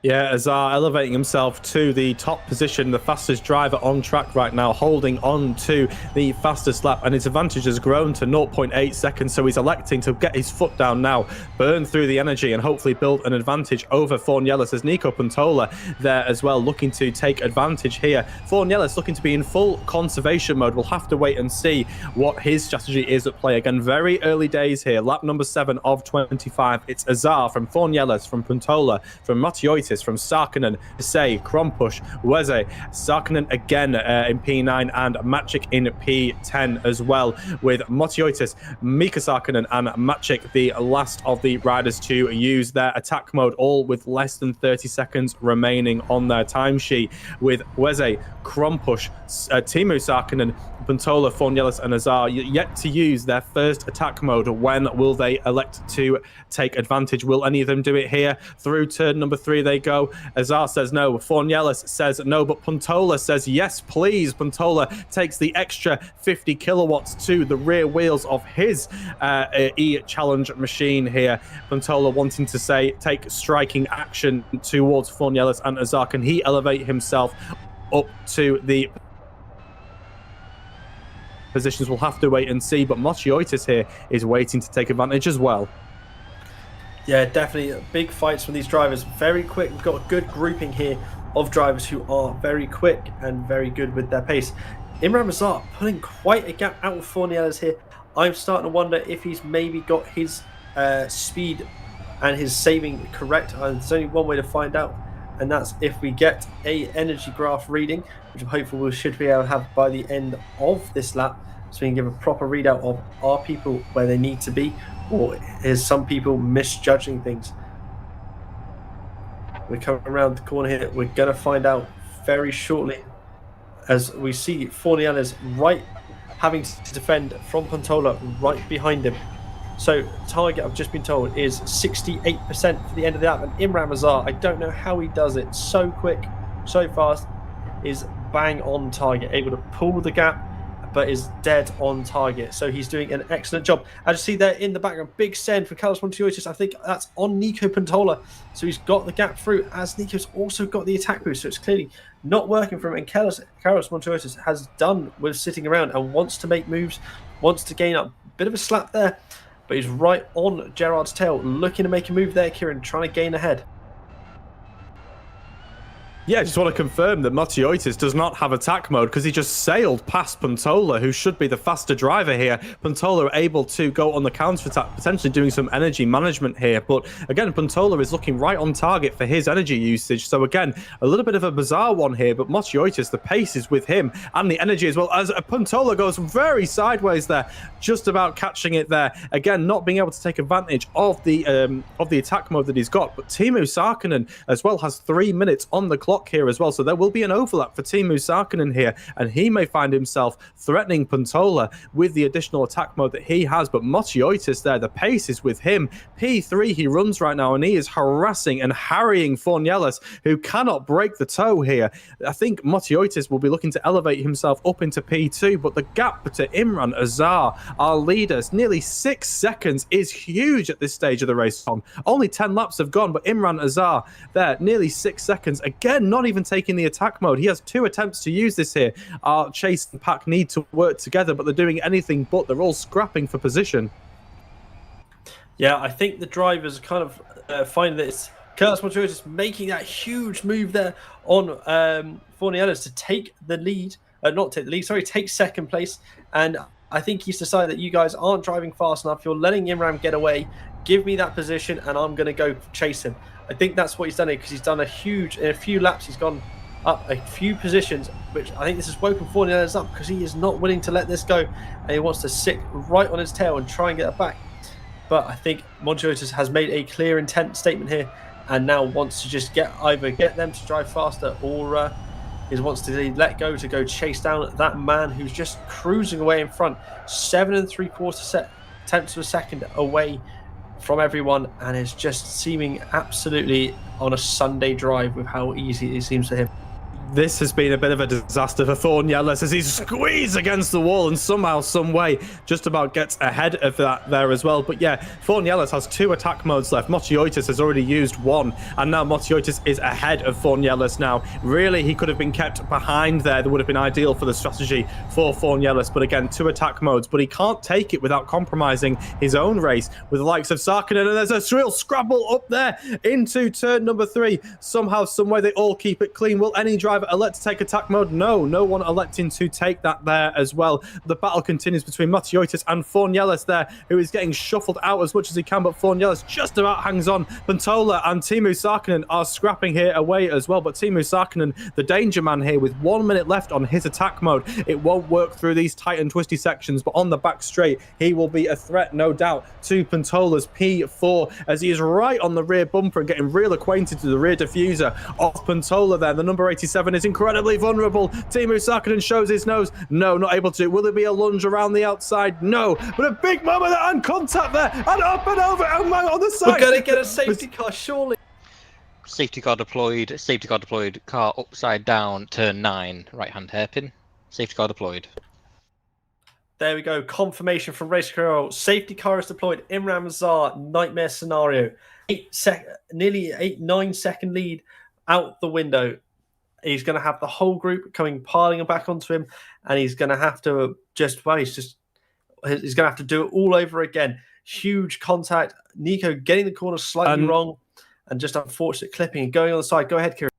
Yeah, Azar elevating himself to the top position, the fastest driver on track right now, holding on to the fastest lap, and his advantage has grown to 0.8 seconds, so he's electing to get his foot down now, burn through the energy, and hopefully build an advantage over Fornieles, as Nico Pantola there as well, looking to take advantage here. Fornieles looking to be in full conservation mode. We'll have to wait and see what his strategy is at play. Again, very early days here, lap number 7 of 25. It's Azar from Fornieles, from Pantola, from Monteotis, Motioitis from Sarkinen, Say, Krompush, Weze, Sarkinen again in P9 and Maciek in P10 as well, with Motioitis, Mika Sarkinen and Maciek the last of the riders to use their attack mode, all with less than 30 seconds remaining on their timesheet, with Weze, Krompush, Teemu Sarkinen, Pantola, Fornielis and Azar yet to use their first attack mode. When will they elect to take advantage? Will any of them do it here? Through turn number 3 they go. Azar says no, Fornielis says no, but Pantola says yes, please. Pantola takes the extra 50 kilowatts to the rear wheels of his E-Challenge machine here. Pantola wanting to take striking action towards Fornielis and Azar. Can he elevate himself up to the positions? We'll have to wait and see, but Motioitis here is waiting to take advantage as well. Yeah, definitely big fights from these drivers. Very quick. We've got a good grouping here of drivers who are very quick and very good with their pace. Imran Mazar pulling quite a gap out of Fornielis here. I'm starting to wonder if he's maybe got his speed and his saving correct. There's only one way to find out, and that's if we get a energy graph reading, which I'm hopeful we should be able to have by the end of this lap, so we can give a proper readout of are people where they need to be, or is some people misjudging things. We're coming around the corner here. We're going to find out very shortly, as we see Fornielis right having to defend from Pantola right behind him. So target, I've just been told, is 68% for the end of the lap, and Imran Mazar, I don't know how he does it so quick, so fast, is bang on target, able to pull the gap, but is dead on target. So he's doing an excellent job. As you see there in the background, big send for Carlos Motioitis. I think that's on Nico Pantola. So he's got the gap through, as Nico's also got the attack boost. So it's clearly not working for him. And Carlos Motioitis has done with sitting around and wants to make moves, wants to gain up. Bit of a slap there, but he's right on Gerard's tail, looking to make a move there, Kieran, trying to gain ahead. Yeah, I just want to confirm that Motioitis does not have attack mode because he just sailed past Pantola, who should be the faster driver here. Pantola able to go on the counter-attack, potentially doing some energy management here. But again, Pantola is looking right on target for his energy usage. So again, a little bit of a bizarre one here, but Motioitis, the pace is with him and the energy as well, as Pantola goes very sideways there, just about catching it there. Again, not being able to take advantage of the attack mode that he's got. But Teemu Sarkinen as well has 3 minutes on the clock here as well, so there will be an overlap for Teemu Sarkinen here, and he may find himself threatening Pantola with the additional attack mode that he has. But Motioitis there, the pace is with him. P3 he runs right now, and he is harassing and harrying Fornielis, who cannot break the toe here. I think Motioitis will be looking to elevate himself up into P2, but the gap to Imran Azar, our leaders, nearly 6 seconds is huge at this stage of the race, Tom. Only 10 laps have gone, but Imran Azar there, nearly 6 seconds. Again, not even taking the attack mode. He has 2 attempts to use this here. Our Chase and Pack need to work together, but they're doing anything but. They're all scrapping for position. Yeah, I think the drivers kind of find that it's Carlos Motioitis making that huge move there on Fornielis to take the lead. Not take the lead, sorry, take second place. And I think he's decided that you guys aren't driving fast enough. You're letting Imran get away. Give me that position, and I'm going to go chase him. I think that's what he's done here, because he's done in a few laps, he's gone up a few positions, which I think this has woken Fornielis up, because he is not willing to let this go, and he wants to sit right on his tail and try and get it back. But I think Motioitis has made a clear intent statement here, and now wants to just either get them to drive faster, or he wants to let go to go chase down that man who's just cruising away in front, 7 3/4 tenths of a second away from everyone, and is just seeming absolutely on a Sunday drive with how easy it seems to him. This has been a bit of a disaster for Fornielis as he's squeezed against the wall and somehow, some way, just about gets ahead of that there as well. But yeah, Fornielis has 2 attack modes left. Motioitis has already used 1, and now Motioitis is ahead of Fornielis now. Really, he could have been kept behind there. That would have been ideal for the strategy for Fornielis. But again, 2 attack modes, but he can't take it without compromising his own race with the likes of Sarkinen. And there's a real scrabble up there into turn number 3. Somehow, some way, they all keep it clean. Will any driver driver elect to take attack mode? No, no one electing to take that there as well. The battle continues between Matiotis and Fornielis there, who is getting shuffled out as much as he can, but Fornielis just about hangs on. Pantola and Teemu Sarkinen are scrapping here away as well, but Teemu Sarkinen, the danger man here, with 1 minute left on his attack mode. It won't work through these tight and twisty sections, but on the back straight, he will be a threat, no doubt, to Pantola's P4, as he is right on the rear bumper and getting real acquainted to the rear diffuser of Pantola there. The number 87 is incredibly vulnerable. Teemu Sarkinen shows his nose. No, not able to do it. Will there be a lunge around the outside? No, but a big moment and contact there, and up and over, and on the side. We're going to get a safety car, surely. Safety car deployed, car upside down, turn 9, right-hand hairpin. Safety car deployed. There we go. Confirmation from race control. Safety car is deployed. Imran Mazar, nightmare scenario. Nearly 9 second lead out the window. He's going to have the whole group piling back onto him, and he's going to have to he's going to have to do it all over again. Huge contact. Nico getting the corner slightly wrong, and just unfortunate clipping and going on the side. Go ahead, Kieran.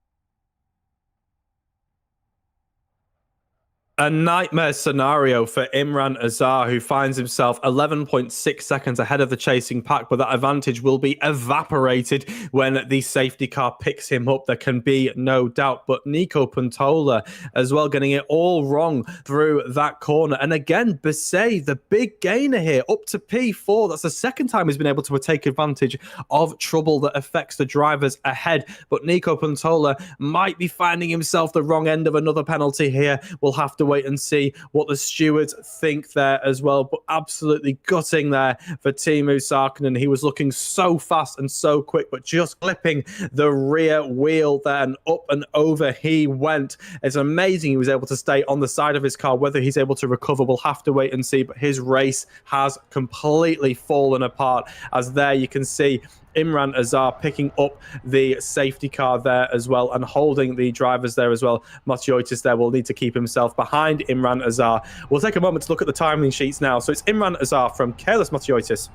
A nightmare scenario for Imran Azar, who finds himself 11.6 seconds ahead of the chasing pack, but that advantage will be evaporated when the safety car picks him up. There can be no doubt. But Nico Pantola as well, getting it all wrong through that corner. And again, Bisset, the big gainer here, up to P4. That's the second time he's been able to take advantage of trouble that affects the drivers ahead. But Nico Pantola might be finding himself the wrong end of another penalty here. We'll have to wait and see what the stewards think there as well. But absolutely gutting there for Teemu Sarkinen. He was looking so fast and so quick, but just clipping the rear wheel there, and up and over he went. It's amazing he was able to stay on the side of his car. Whether he's able to recover, we'll have to wait and see. But his race has completely fallen apart, as there you can see Imran Azar picking up the safety car there as well, and holding the drivers there as well. Matiotis there will need to keep himself behind Imran Azar. We'll take a moment to look at the timing sheets now. So it's Imran Azar from Careless Matiotis,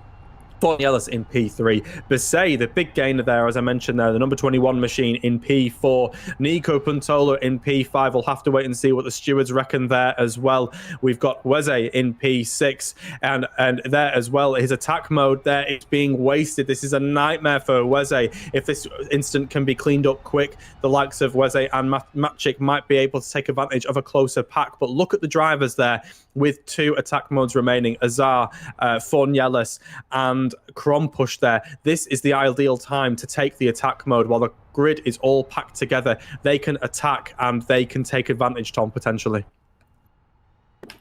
Fornielis in P3, Bisset, the big gainer there, as I mentioned there, the number 21 machine in P4, Nico Pantola in P5. We'll have to wait and see what the stewards reckon there as well. We've got Weze in P6, and there as well, his attack mode there is being wasted. This is a nightmare for Weze. If this incident can be cleaned up quick, the likes of Weze and Matchik might be able to take advantage of a closer pack. But look at the drivers there with 2 attack modes remaining, Azar, Fornielis, and Krompush there. This is the ideal time to take the attack mode while the grid is all packed together. They can attack and they can take advantage, Tom, potentially.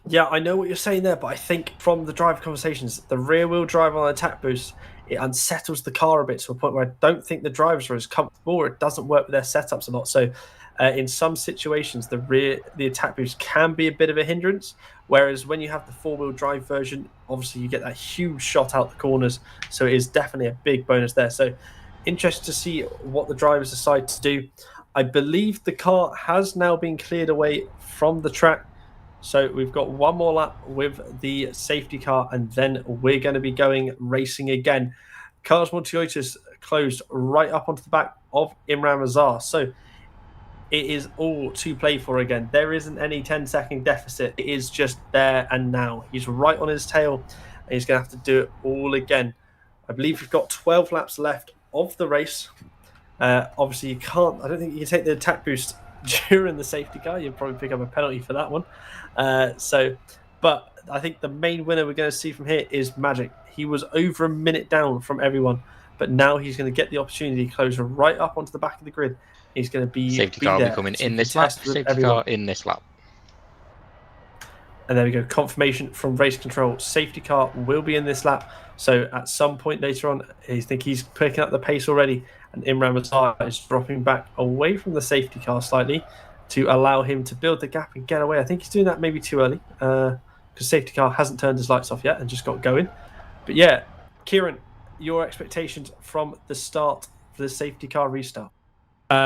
Yeah, I know what you're saying there, but I think from the driver conversations, the rear wheel drive on attack boost, it unsettles the car a bit to a point where I don't think the drivers are as comfortable, or it doesn't work with their setups a lot. So in some situations, the attack boost can be a bit of a hindrance. Whereas when you have the 4-wheel drive version, obviously you get that huge shot out the corners. So it is definitely a big bonus there. So interested to see what the drivers decide to do. I believe the car has now been cleared away from the track. So we've got one more lap with the safety car, and then we're going to be going racing again. Carlos Matiotis closed right up onto the back of Imran Azar. So it is all to play for again. There isn't any 10-second deficit. It is just there and now. He's right on his tail, and he's going to have to do it all again. I believe we've got 12 laps left of the race. Obviously, I don't think you can take the attack boost during the safety car. You'll probably pick up a penalty for that one. But I think the main winner we're going to see from here is Magic. He was over a minute down from everyone, but now he's going to get the opportunity to close right up onto the back of the grid. He's going to be safety car will be coming in this lap. Safety car in this lap. And there we go. Confirmation from race control. Safety car will be in this lap. So at some point later on, I think he's picking up the pace already. And Imran Mazar is dropping back away from the safety car slightly to allow him to build the gap and get away. I think he's doing that maybe too early because safety car hasn't turned his lights off yet and just got going. But yeah, Kieran, your expectations from the start for the safety car restart?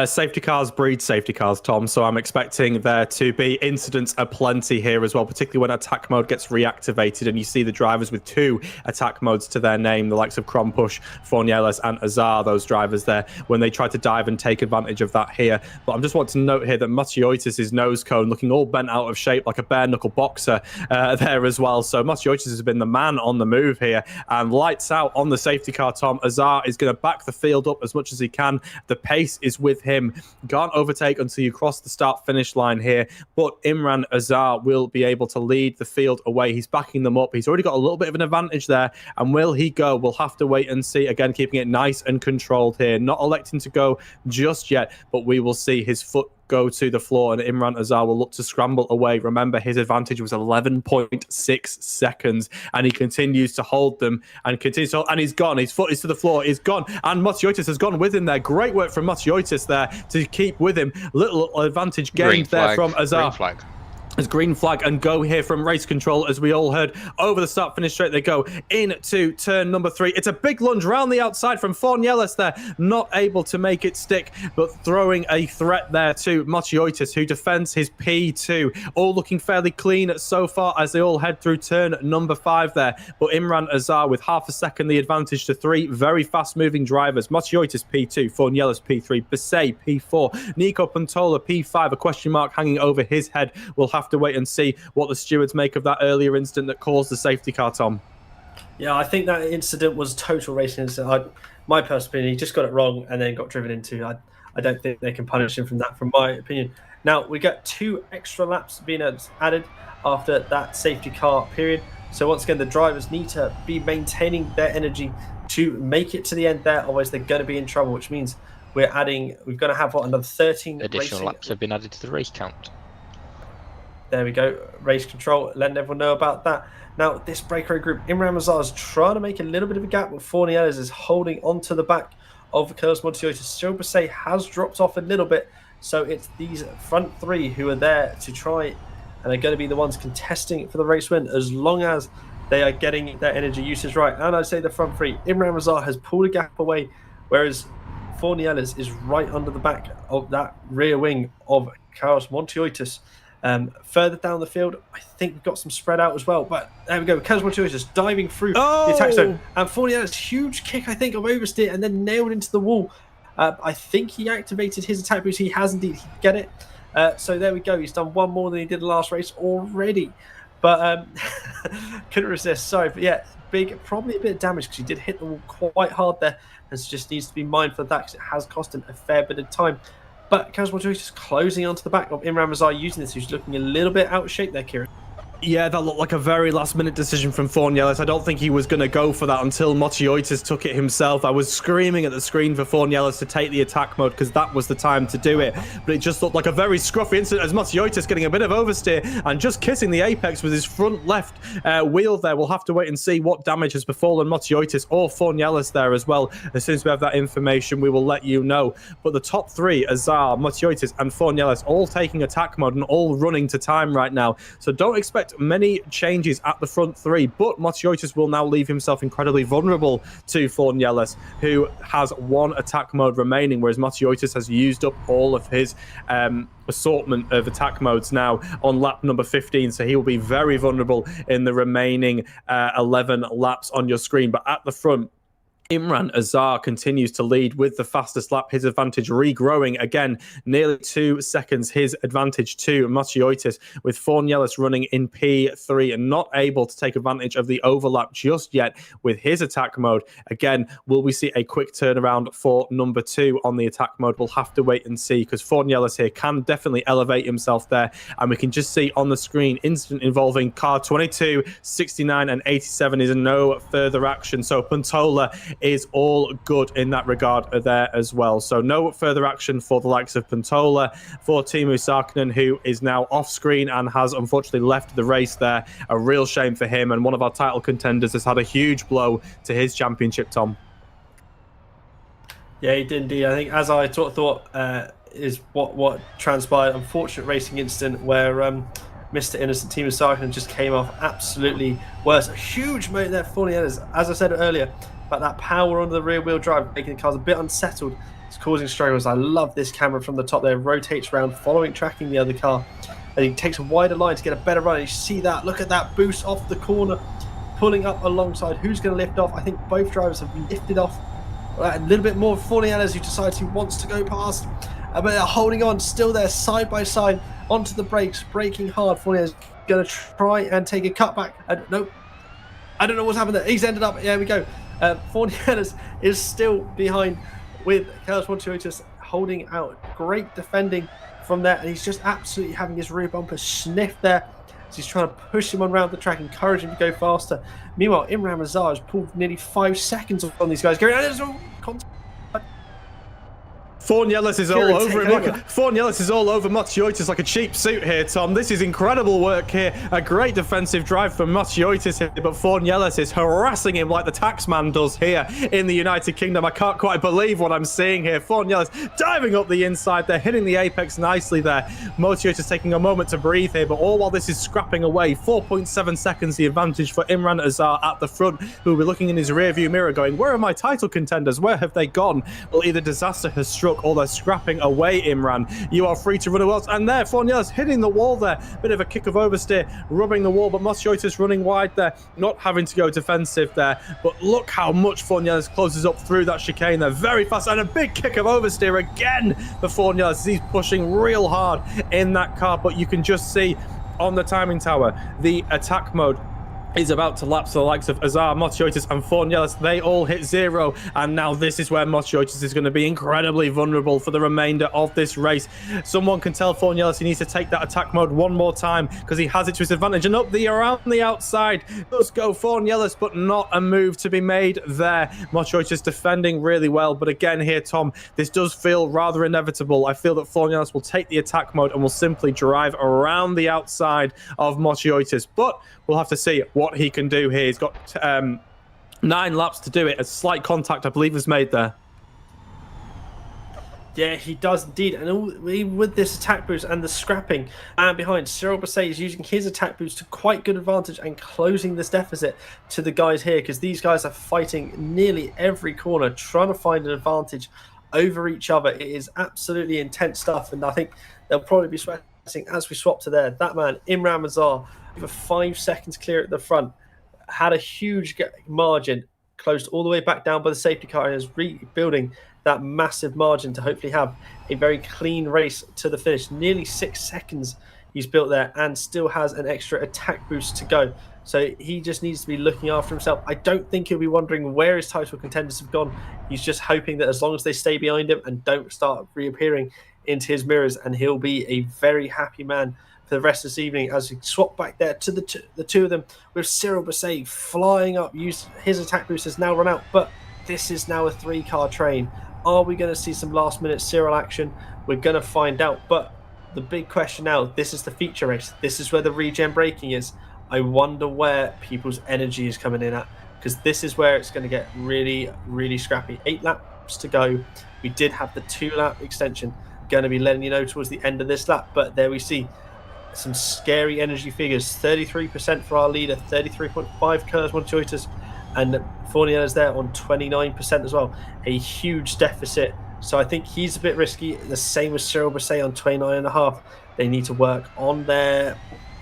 Safety cars breed safety cars, Tom. So I'm expecting there to be incidents aplenty here as well, particularly when attack mode gets reactivated and you see the drivers with 2 attack modes to their name, the likes of Krompush, Fornieles, and Azar, those drivers there, when they try to dive and take advantage of that here. But I'm just wanting to note here that Matiotis' nose cone looking all bent out of shape like a bare knuckle boxer there as well. So Matiotis has been the man on the move here, and lights out on the safety car, Tom. Azar is going to back the field up as much as he can. The pace is with him. Can't overtake until you cross the start-finish line here, but Imran Azar will be able to lead the field away. He's backing them up. He's already got a little bit of an advantage there, and will he go? We'll have to wait and see. Again, keeping it nice and controlled here. Not electing to go just yet, but we will see his foot go to the floor, and Imran Azar will look to scramble away. Remember, his advantage was 11.6 seconds, and he continues to hold them and continues to hold, and he's gone. His foot is to the floor. He's gone, and Matiotis has gone with him there. Great work from Matiotis there to keep with him. Little advantage gained there from Azar. Green flag. As green flag and go here from race control, as we all heard. Over the start finish straight they go into turn number 3. It's a big lunge round the outside from Fornieles there, not able to make it stick, but throwing a threat there to Matiotis, who defends his P2. All looking fairly clean so far as they all head through turn number 5 there. But Imran Azar with half a second the advantage to 3 very fast moving drivers. Matiotis P2, Fornieles P3, Bisset P4, Nico Pantola P5, a question mark hanging over his head. We'll have to wait and see what the stewards make of that earlier incident that caused the safety car, Tom. Yeah, I think that incident was total racing incident. My personal opinion, he just got it wrong and then got driven into. I don't think they can punish him from that, from my opinion. Now, we got 2 extra laps being added after that safety car period. So once again, the drivers need to be maintaining their energy to make it to the end there, otherwise they're going to be in trouble, which means we're going to have, another 13 additional laps have been added to the race count. There we go, race control, letting everyone know about that. Now, this breakaway group, Imran Azar is trying to make a little bit of a gap, but Fornieles is holding onto the back of Carlos Matiotis. Still, Bisset has dropped off a little bit, so it's these front 3 who are there to try and are going to be the ones contesting for the race win, as long as they are getting their energy usage right. And I'd say the front 3, Imran Azar has pulled a gap away, whereas Fornieles is right under the back of that rear wing of Carlos Matiotis. Further down the field, I think we've got some spread out as well. But there we go. Carlos Matiotis diving through the attack zone. And Fornieles, huge kick, I think, of oversteer and then nailed into the wall. I think he activated his attack boost. He has indeed. He get it. So there we go. He's done 1 more than he did the last race already. But couldn't resist. Sorry. But yeah, probably a bit of damage because he did hit the wall quite hard there. And so just needs to be mindful of that because it has cost him a fair bit of time. But Carlos Matiotis is closing onto the back of Imran Azar using this, who's looking a little bit out of shape there, Kieran. Yeah, that looked like a very last-minute decision from Fornieles. I don't think he was going to go for that until Matiotis took it himself. I was screaming at the screen for Fornieles to take the attack mode because that was the time to do it. But it just looked like a very scruffy incident as Matiotis getting a bit of oversteer and just kissing the apex with his front left wheel there. We'll have to wait and see what damage has befallen Matiotis or Fornieles there as well. As soon as we have that information, we will let you know. But the top 3, Azar, Matiotis, and Fornieles, all taking attack mode and all running to time right now. So don't expect many changes at the front 3, but Matiotis will now leave himself incredibly vulnerable to Fornieles, who has 1 attack mode remaining, whereas Matiotis has used up all of his assortment of attack modes now on lap number 15, so he will be very vulnerable in the remaining 11 laps on your screen. But at the front, Imran Azar continues to lead with the fastest lap, his advantage regrowing again, nearly 2 seconds, his advantage to Matiotis, with Fornieles running in P3 and not able to take advantage of the overlap just yet with his attack mode. Again, will we see a quick turnaround for number 2 on the attack mode? We'll have to wait and see, because Fornieles here can definitely elevate himself there, and we can just see on the screen incident involving car 22, 69 and 87 is no further action, so Pantola is all good in that regard there as well. So no further action for the likes of Pantola, for Teemu Sarkinen, who is now off screen and has unfortunately left the race there. A real shame for him, and one of our title contenders has had a huge blow to his championship, Tom. Yeah, he did indeed. I think, as I thought is what transpired, unfortunate racing incident where Mr. Innocent Teemu Sarkinen just came off absolutely worse. A huge moment there for Fornieles, as I said earlier, but that power under the rear wheel drive making the cars a bit unsettled. It's causing struggles. I love this camera from the top there. Rotates around, tracking the other car. And he takes a wider line to get a better run. And you see that. Look at that boost off the corner. Pulling up alongside. Who's going to lift off? I think both drivers have lifted off. A little bit more for Forniella's, who decides he wants to go past. But they're holding on, still there, side by side, onto the brakes, braking hard. Forniella's going to try and take a cutback. Nope. I don't know what's happened there. He's ended up, there we go. Forniella's is still behind with Carlos Montoyotis holding out. Great defending from there. And he's just absolutely having his rear bumper sniffed there. He's trying to push him around the track, encourage him to go faster. Meanwhile, Imran Mazar has pulled nearly 5 seconds on these guys. Forniella's is all over him. Forniella's is all over Montoyotis like a cheap suit here, Tom. This is incredible work here. A great defensive drive from Montoyotis here, but Forniella's is harassing him like the taxman does here in the United Kingdom. I can't quite believe what I'm seeing here. Forniella's diving up the inside. They're hitting the apex nicely there. Montoyotis taking a moment to breathe here, but all while this is scrapping away. 4.7 seconds the advantage for Imran Azar at the front, who will be looking in his rearview mirror going, where are my title contenders? Where have they gone? Well, either disaster has struck or they're scrapping away. Imran, you are free to run away. And there, Forniella's hitting the wall there. Bit of a kick of oversteer, rubbing the wall, but Montoyotis running wide there, not having to go defensive there. But look how much Forniella's closes up through that chicane there. Very fast, and a big kick of oversteer again for Forniella's. He's pushing real hard in that car, but you can just see on the timing tower, the attack mode is about to lapse. The likes of Azar, Montoyotis and Forniella's, they all hit 0, and now this is where Montoyotis is going to be incredibly vulnerable for the remainder of this race. Someone can tell Forniella's he needs to take that attack mode one more time because he has it to his advantage, and up the around the outside does go Forniella's, but not a move to be made there. Montoyotis defending really well, but again here, Tom, this does feel rather inevitable. I feel that Forniella's will take the attack mode and will simply drive around the outside of Montoyotis, but we'll have to see what he can do here. He's got 9 laps to do it. A slight contact, I believe, was made there. Yeah, he does indeed. And with this attack boost and the scrapping and behind, Cyril Basset is using his attack boost to quite good advantage and closing this deficit to the guys here, because these guys are fighting nearly every corner, trying to find an advantage over each other. It is absolutely intense stuff, and I think they'll probably be sweating as we swap to there. That man, Imran Mazar, for 5 seconds clear at the front, had a huge margin, closed all the way back down by the safety car, and is rebuilding that massive margin to hopefully have a very clean race to the finish. Nearly 6 seconds he's built there, and still has an extra attack boost to go. So he just needs to be looking after himself. I don't think he'll be wondering where his title contenders have gone. He's just hoping that as long as they stay behind him and don't start reappearing into his mirrors, and he'll be a very happy man for the rest of this evening as we swap back there to the two of them, with Cyril Basset flying up. His attack boost has now run out, but this is now a 3-car train. Are we going to see some last minute Cyril action? We're going to find out, but the big question now, this is the feature race. This is where the regen braking is. I wonder where people's energy is coming in at, because this is where it's going to get really, really scrappy. 8 laps to go. We did have the 2-lap extension. Going to be letting you know towards the end of this lap, but there we see some scary energy figures. 33% for our leader, 33.5 Carlos Montoyotis, and Forniella's there on 29% as well. A huge deficit. So I think he's a bit risky. The same as Cyril Basset on 29.5. They need to work on their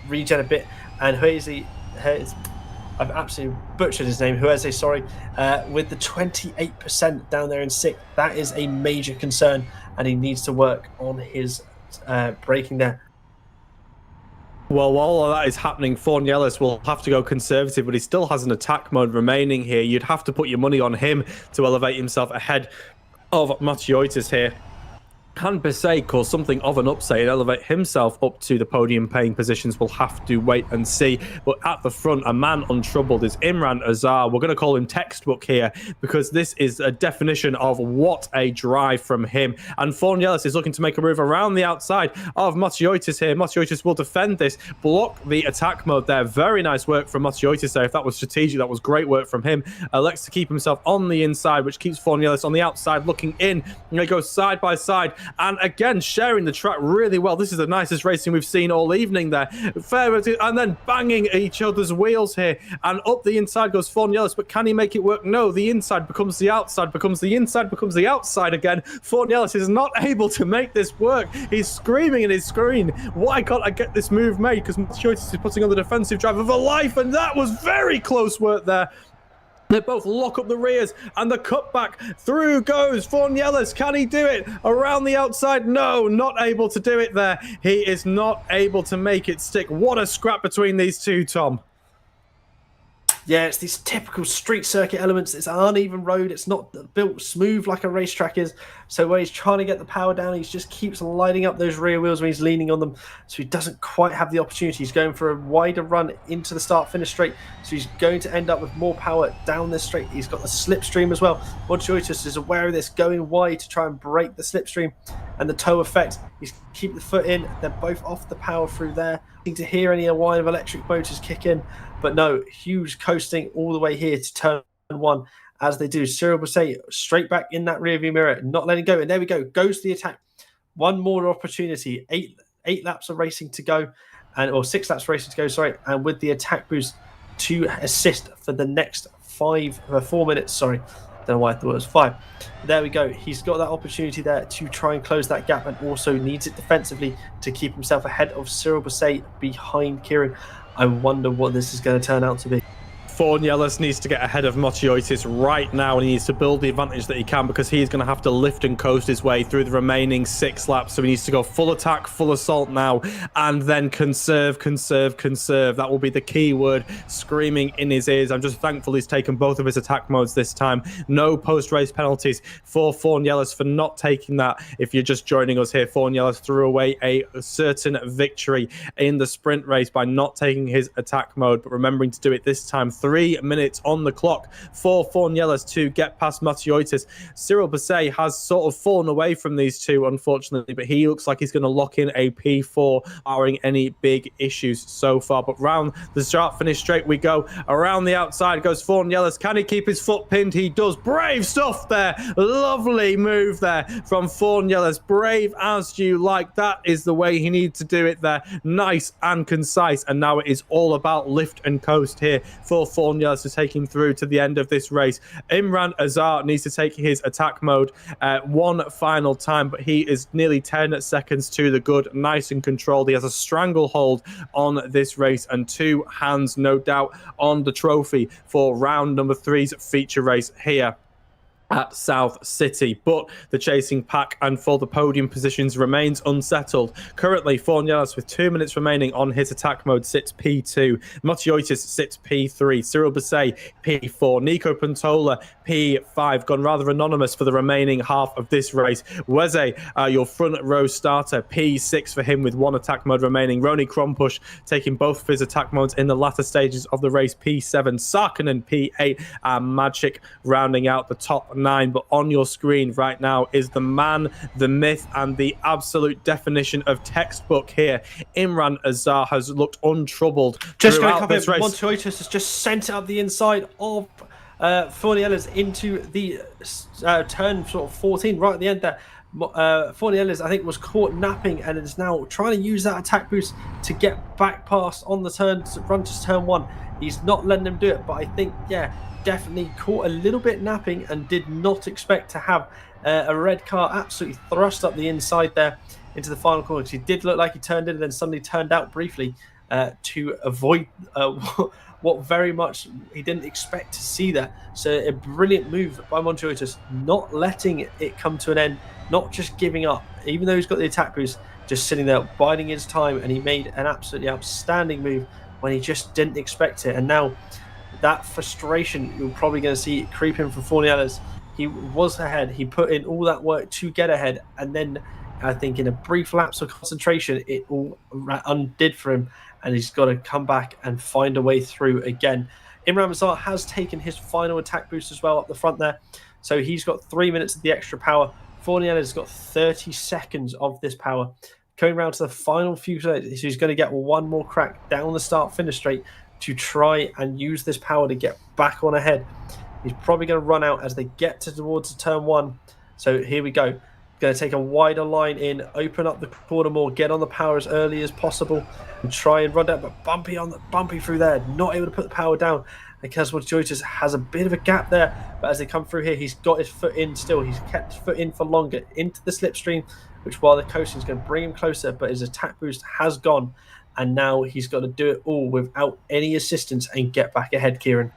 regen a bit. And I've absolutely butchered his name, Hueze, sorry, with the 28% down there in 6th. That is a major concern, and he needs to work on his braking there. Well, while all of that is happening, Forniella's will have to go conservative, but he still has an attack mode remaining here. You'd have to put your money on him to elevate himself ahead of Montoyotis here. Can Basset cause something of an upset and elevate himself up to the podium paying positions? We'll have to wait and see. But at the front, a man untroubled is Imran Azar. We're going to call him textbook here, because this is a definition of what a drive from him. And Forniella's is looking to make a move around the outside of Montoyotis here. Montoyotis will defend this, block the attack mode there. Very nice work from Montoyotis there. If that was strategic, that was great work from him. Elects to keep himself on the inside, which keeps Forniella's on the outside looking in. And they go side by side. and again sharing the track really well. This is the nicest racing we've seen all evening there. And then banging each other's wheels here, and up the inside goes Fornielis, but can he make it work? No, the inside becomes the outside, becomes the inside, becomes the outside again. Fornielis is not able to make this work. He's screaming in his screen, why can't I get this move made? Because Matiotis is putting on the defensive drive of a life, and that was very close work there. They both lock up the rears, and the cutback through goes Fornielis. Can he do it? Around the outside? No, not able to do it there. He is not able to make it stick. What a scrap between these two, Tom. Yeah, it's these typical street circuit elements. It's an uneven road. It's not built smooth like a racetrack is. So when he's trying to get the power down, he just keeps lighting up those rear wheels when he's leaning on them. So he doesn't quite have the opportunity. He's going for a wider run into the start-finish straight. So he's going to end up with more power down this straight. He's got the slipstream as well. Montiotis is aware of this, going wide to try and break the slipstream and the toe effect. He's keep the foot in. They're both off the power through there. To hear any whine of electric motors kick in, but no, huge coasting all the way here to turn one as they do. Cyril Bousset straight back in that rearview mirror, not letting go, and there we go, goes to the attack. One more opportunity, eight laps of racing to go, or 6 laps of racing to go, sorry, and with the attack boost to assist for the next 4 minutes, sorry. Don't know why I thought it was 5. There we go. He's got that opportunity there to try and close that gap, and also needs it defensively to keep himself ahead of Cyril Bousset behind Kieran. I wonder what this is going to turn out to be. Fornielis needs to get ahead of Matiotis right now, and he needs to build the advantage that he can, because he's going to have to lift and coast his way through the remaining 6 laps. So he needs to go full attack, full assault now, and then conserve. That will be the key word screaming in his ears. I'm just thankful he's taken both of his attack modes this time. No post-race penalties for Fornielis for not taking that. If you're just joining us here, Fornielis threw away a certain victory in the sprint race by not taking his attack mode, but remembering to do it this time. 3 minutes on the clock for Fornielis to get past Matiotis. Cyril Bousset has sort of fallen away from these two, unfortunately, but he looks like he's going to lock in a P4, barring any big issues so far. But round the start-finish straight we go. Around the outside goes Fornielis. Can he keep his foot pinned? He does. Brave stuff there. Lovely move there from Fornielis. Brave as you like. That is the way he needs to do it there. Nice and concise. And now it is all about lift and coast here for Fornielis to take him through to the end of this race. Imran Azar needs to take his attack mode one final time, but he is nearly 10 seconds to the good. Nice and controlled. He has a stranglehold on this race, and 2 hands, no doubt, on the trophy for round number 3's feature race here at South City. But the chasing pack and for the podium positions remains unsettled. Currently, Fornielis, with 2 minutes remaining on his attack mode, sits P2. Matiotis sits P3. Cyril Bousset, P4. Nico Pantola, P5. Gone rather anonymous for the remaining half of this race. Weze, your front row starter, P6 for him with 1 attack mode remaining. Roni Krompush taking both of his attack modes in the latter stages of the race, P7. Sarkinen, P8. And Magic rounding out the top 9. But on your screen right now is the man, the myth, and the absolute definition of textbook here. Imran Azar has looked untroubled throughout this race. Montiotis has just sent it up the inside of Fornielis into the turn sort of 14 right at the end there. Fornielis, I think, was caught napping and is now trying to use that attack boost to get back past on the turn, to run to turn 1. He's not letting him do it, but I think, yeah, definitely caught a little bit napping and did not expect to have a red car absolutely thrust up the inside there into the final corner. He did look like he turned in and then suddenly turned out briefly to avoid what very much he didn't expect to see that. So a brilliant move by Montiotis, not letting it come to an end, not just giving up, even though he's got the attack boost, just sitting there biding his time, and he made an absolutely outstanding move when he just didn't expect it. And now that frustration you're probably going to see creeping from Fornielis. He was ahead, he put in all that work to get ahead, and then I think in a brief lapse of concentration it all undid for him, and he's got to come back and find a way through again. Imran Azar has taken his final attack boost as well up the front there, so he's got 3 minutes of the extra power. Fornielis has got 30 seconds of this power. Going round to the final few seconds, he's going to get one more crack down the start finish straight to try and use this power to get back on ahead. He's probably going to run out as they get towards the turn 1. So here we go. Going to take a wider line in, open up the corner more, get on the power as early as possible, and try and run down. But bumpy through there, not able to put the power down. And Kazmodjoitis has a bit of a gap there, but as they come through here, he's got his foot in still. He's kept his foot in for longer into the slipstream, which while the coasting is going to bring him closer, but his attack boost has gone, and now he's got to do it all without any assistance and get back ahead, Kieran.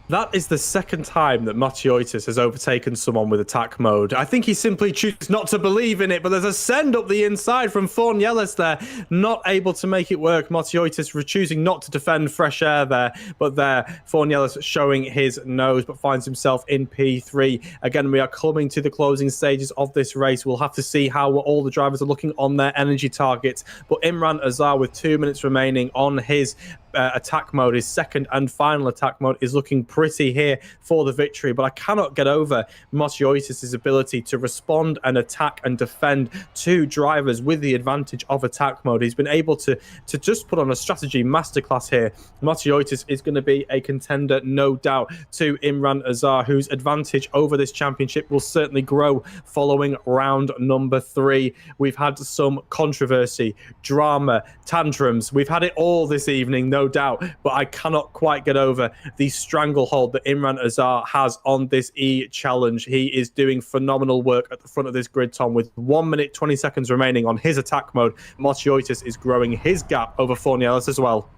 That is the second time that Matioitis has overtaken someone with attack mode. I think he simply chooses not to believe in it, but there's a send up the inside from Fornielis there, not able to make it work. Matioitis choosing not to defend fresh air there, but there, Fornielis showing his nose, but finds himself in P3. Again, we are coming to the closing stages of this race. We'll have to see how all the drivers are looking on their energy targets, but Imran Azar, with 2 minutes remaining on his attack mode, his second and final attack mode, is looking pretty here for the victory. But I cannot get over Matioitis' ability to respond and attack and defend two drivers with the advantage of attack mode. He's been able to just put on a strategy masterclass here. Matioitis is going to be a contender, no doubt, to Imran Azar, whose advantage over this championship will certainly grow following round number 3. We've had some controversy, drama, tantrums. We've had it all this evening, no doubt, but I cannot quite get over the stranglehold that Imran Azar has on this E-Challenge. He is doing phenomenal work at the front of this grid, Tom, with 1 minute 20 seconds remaining on his attack mode. Matioitis is growing his gap over Fornielis as well.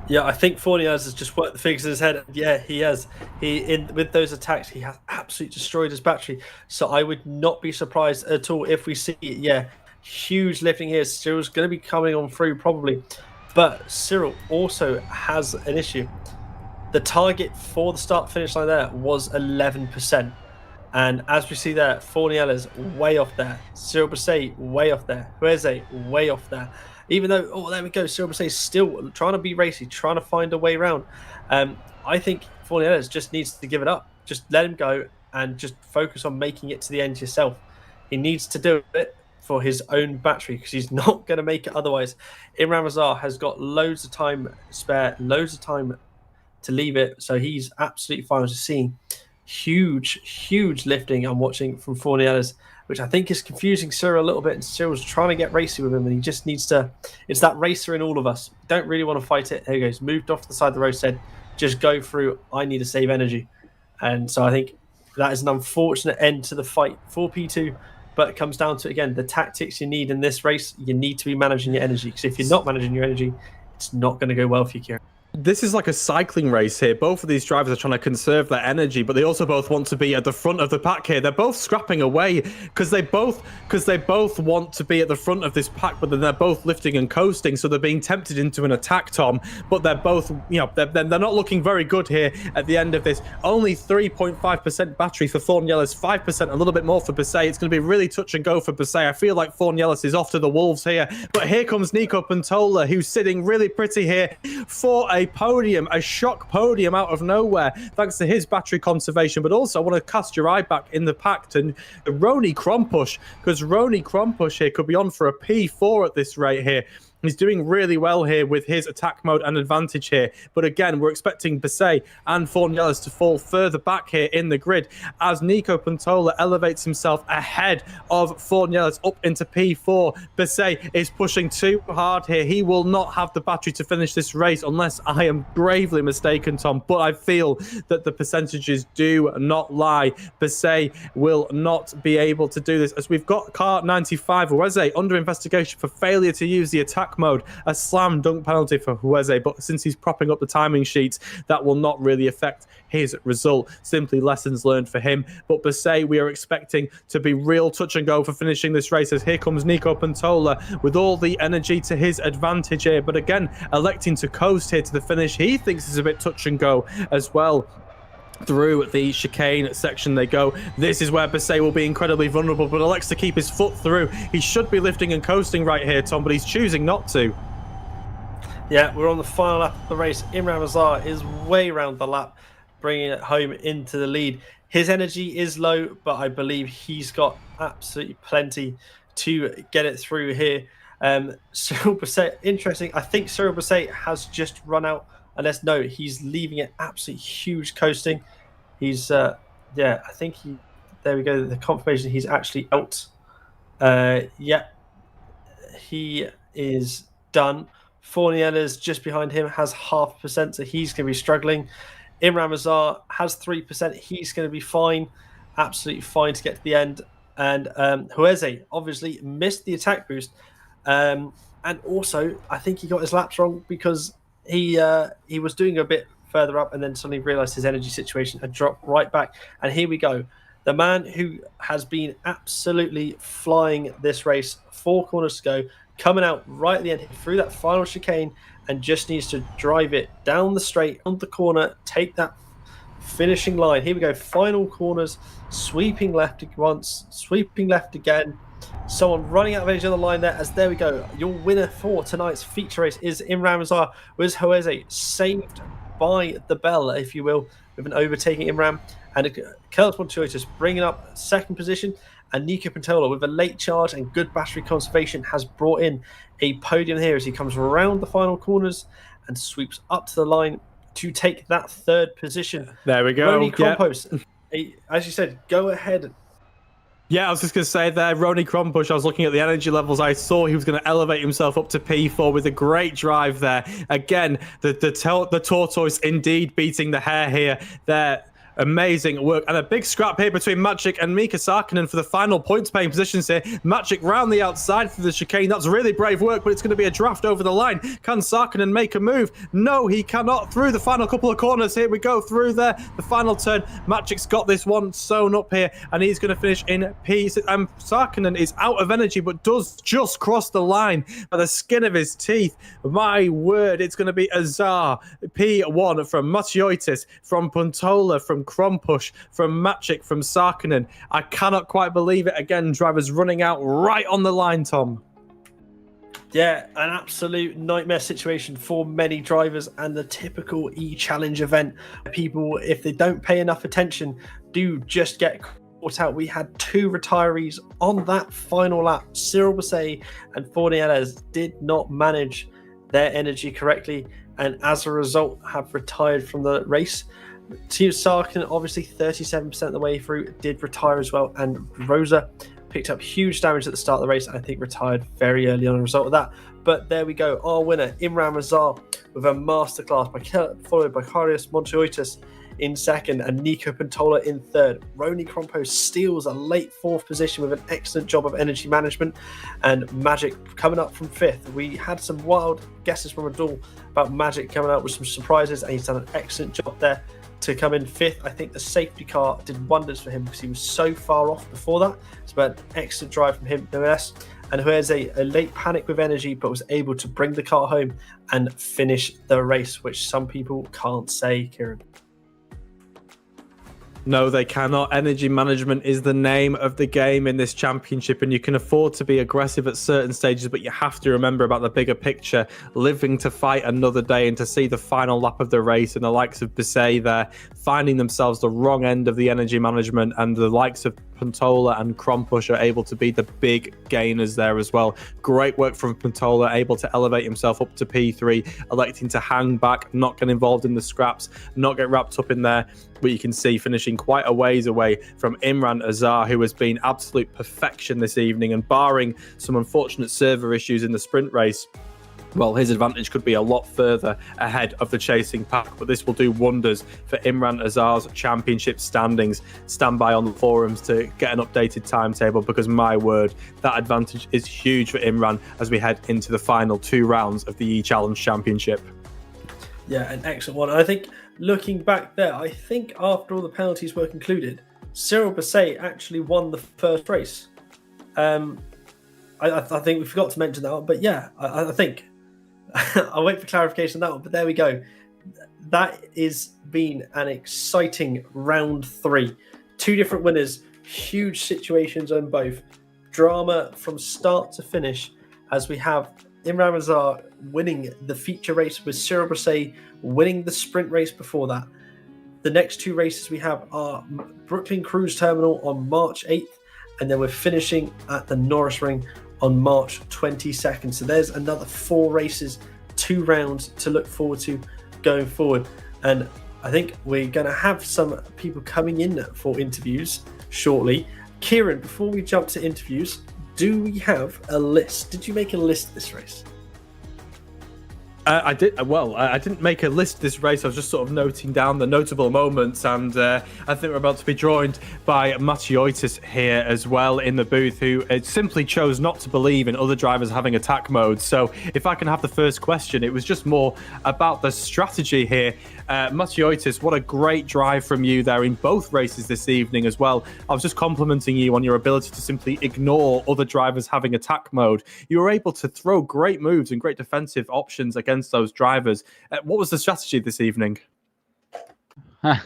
Yeah, I think Fornielis has just worked the figures in his head. Yeah, he has. With those attacks, he has absolutely destroyed his battery. So I would not be surprised at all if we see, huge lifting here. Cyril's going to be coming on through probably. But Cyril also has an issue. The target for the start-finish line there was 11%. And as we see there, Fornielis way off there. Cyril Bessay way off there. Hueze way off there. Even though, there we go, Cyril Bessay still trying to be racy, trying to find a way around. I think Fornielis just needs to give it up. Just let him go and just focus on making it to the end yourself. He needs to do it for his own battery, because he's not going to make it otherwise. Imran Azar has got loads of time spare, loads of time to leave it, so he's absolutely fine. I was just seeing huge lifting I'm watching from Fornielis, which I think is confusing Cyril a little bit, and Cyril's trying to get racy with him, and he just needs to, it's that racer in all of us. Don't really want to fight it. Here he goes, moved off to the side of the road, said, just go through, I need to save energy. And so I think that is an unfortunate end to the fight for P2. But it comes down to, again, the tactics you need in this race. You need to be managing your energy, because if you're not managing your energy, it's not going to go well for you, Kieran. This is like a cycling race here. Both of these drivers are trying to conserve their energy, but they also both want to be at the front of the pack here. They're both scrapping away because they both want to be at the front of this pack, but then they're both lifting and coasting, so they're being tempted into an attack, Tom. But they're both, they're not looking very good here at the end of this. Only 3.5% battery for Fornielis, 5%, a little bit more for Bessay. It's going to be really touch and go for Bessay. I feel like Fornielis is off to the wolves here, but here comes Nico Pantola, who's sitting really pretty here for a podium, a shock podium out of nowhere, thanks to his battery conservation. But also, I want to cast your eye back in the pack to Roni Krompush, because Roni Krompush here could be on for a P4 at this rate here. He's doing really well here with his attack mode and advantage here. But again, we're expecting Bessay and Fornielis to fall further back here in the grid as Nico Pantola elevates himself ahead of Fornielis up into P4. Bessay is pushing too hard here. He will not have the battery to finish this race unless I am gravely mistaken, Tom. But I feel that the percentages do not lie. Bessay will not be able to do this, as we've got car 95, Hueze, under investigation for failure to use the attack mode. A slam dunk penalty for Hueze, but since he's propping up the timing sheets, that will not really affect his result. Simply lessons learned for him. But Bessay, we are expecting to be real touch and go for finishing this race, as here comes Nico Pantola with all the energy to his advantage here, but again electing to coast here to the finish. He thinks it's a bit touch and go as well. Through the chicane section they go. This is where Bessay will be incredibly vulnerable, but elects to keep his foot through. He should be lifting and coasting right here, Tom, but he's choosing not to. Yeah, we're on the final lap of the race. Imran Azar is way around the lap, bringing it home into the lead. His energy is low, but I believe he's got absolutely plenty to get it through here. Cyril Bessay, interesting. I think Cyril Bessay has just run out. Unless, no, he's leaving it absolutely huge coasting. He's, I think he there we go. The confirmation he's actually out. Yeah, he is done. Forniella's just behind him, has 0.5%, so he's going to be struggling. Imran Mazar has 3%. He's going to be fine, absolutely fine to get to the end. And Hueze obviously missed the attack boost. And also, I think he got his laps wrong because he was doing a bit further up and then suddenly realised his energy situation had dropped right back. And here we go. The man who has been absolutely flying this race, 4 corners to go, coming out right at the end through that final chicane and just needs to drive it down the straight, on the corner, take that finishing line. Here we go, final corners, sweeping left once, sweeping left again. Someone running out of energy on the line there, as there we go. Your winner for tonight's feature race is Imran Mazar, with Hueze saved by the bell, if you will, with an overtaking Imran. And Curtis Montoya bringing up second position. And Nico Pantola, with a late charge and good battery conservation, has brought in a podium here as he comes around the final corners and sweeps up to the line to take that third position. There we go. Ronnie Krompos, as you said, go ahead. Yeah, I was just going to say there, Ronnie Krompush, I was looking at the energy levels. I saw he was going to elevate himself up to P4 with a great drive there. Again, the tortoise indeed beating the hare here. There. Amazing work, and a big scrap here between Maciek and Mika Sarkkinen for the final points paying positions here. Maciek round the outside through the chicane. That's really brave work, but it's going to be a draft over the line. Can Sarkkinen make a move? No, he cannot. Through the final couple of corners, here we go through there. The final turn, Maciek's got this one sewn up here, and he's going to finish in P6. And Sarkkinen is out of energy, but does just cross the line by the skin of his teeth. My word, it's going to be Azar. P1 from Matioitis, from Puntola, from Krompush, from Maciek, from Sarkkinen. I cannot quite believe it. Again, drivers running out right on the line, Tom. Yeah, an absolute nightmare situation for many drivers, and the typical e-challenge event. People, if they don't pay enough attention, do just get caught out. We had 2 retirees on that final lap. Cyril Bousset and Forniella's did not manage their energy correctly, and as a result have retired from the race. Team Sarkkinen, obviously 37% of the way through, did retire as well, and Rosa picked up huge damage at the start of the race and I think retired very early on as a result of that. But there we go, our winner, Imran Mazar, with a masterclass, followed by Karius Montoitis in second and Nico Pantola in third. Ronnie Krompos steals a late 4th position with an excellent job of energy management, and Maciek coming up from 5th. We had some wild guesses from Abdul about Maciek coming out with some surprises, and he's done an excellent job there to come in 5th. I think the safety car did wonders for him because he was so far off before that. It's about an excellent drive from him, nonetheless. And Hueze, a late panic with energy, but was able to bring the car home and finish the race, which some people can't say, Kieran. No, they cannot. Energy management is the name of the game in this championship, and you can afford to be aggressive at certain stages, but you have to remember about the bigger picture, living to fight another day and to see the final lap of the race, and the likes of Bousset there finding themselves the wrong end of the energy management, and the likes of Pantola and Krompush are able to be the big gainers there as well. Great work from Pantola, able to elevate himself up to P3, electing to hang back, not get involved in the scraps, not get wrapped up in there. But you can see finishing quite a ways away from Imran Azar, who has been absolute perfection this evening, and barring some unfortunate server issues in the sprint race, well, his advantage could be a lot further ahead of the chasing pack, but this will do wonders for Imran Azar's championship standings. Stand by on the forums to get an updated timetable, because my word, that advantage is huge for Imran as we head into the final 2 rounds of the E-Challenge Championship. Yeah, an excellent one. I think looking back there, I think after all the penalties were concluded, Cyril Bousset actually won the first race. I think we forgot to mention that one, but yeah, I think I'll wait for clarification on that one, but there we go. That has been an exciting round 3. 2 different winners, huge situations on both. Drama from start to finish, as we have Imran Azar winning the feature race with Cyril Bousset winning the sprint race before that. The next 2 races we have are Brooklyn Cruise Terminal on March 8th, and then we're finishing at the Norris Ring on March 22nd. So there's another 4 races, 2 rounds to look forward to going forward. And I think we're going to have some people coming in for interviews shortly. Kieran, before we jump to interviews, do we have a list? Did you make a list this race? I did. Well, I didn't make a list this race. I was just sort of noting down the notable moments, and I think we're about to be joined by Matiotis here as well in the booth, who simply chose not to believe in other drivers having attack mode. So, if I can have the first question, it was just more about the strategy here. Matiotis, what a great drive from you there in both races this evening as well. I was just complimenting you on your ability to simply ignore other drivers having attack mode. You were able to throw great moves and great defensive options against those drivers. What was the strategy this evening? Not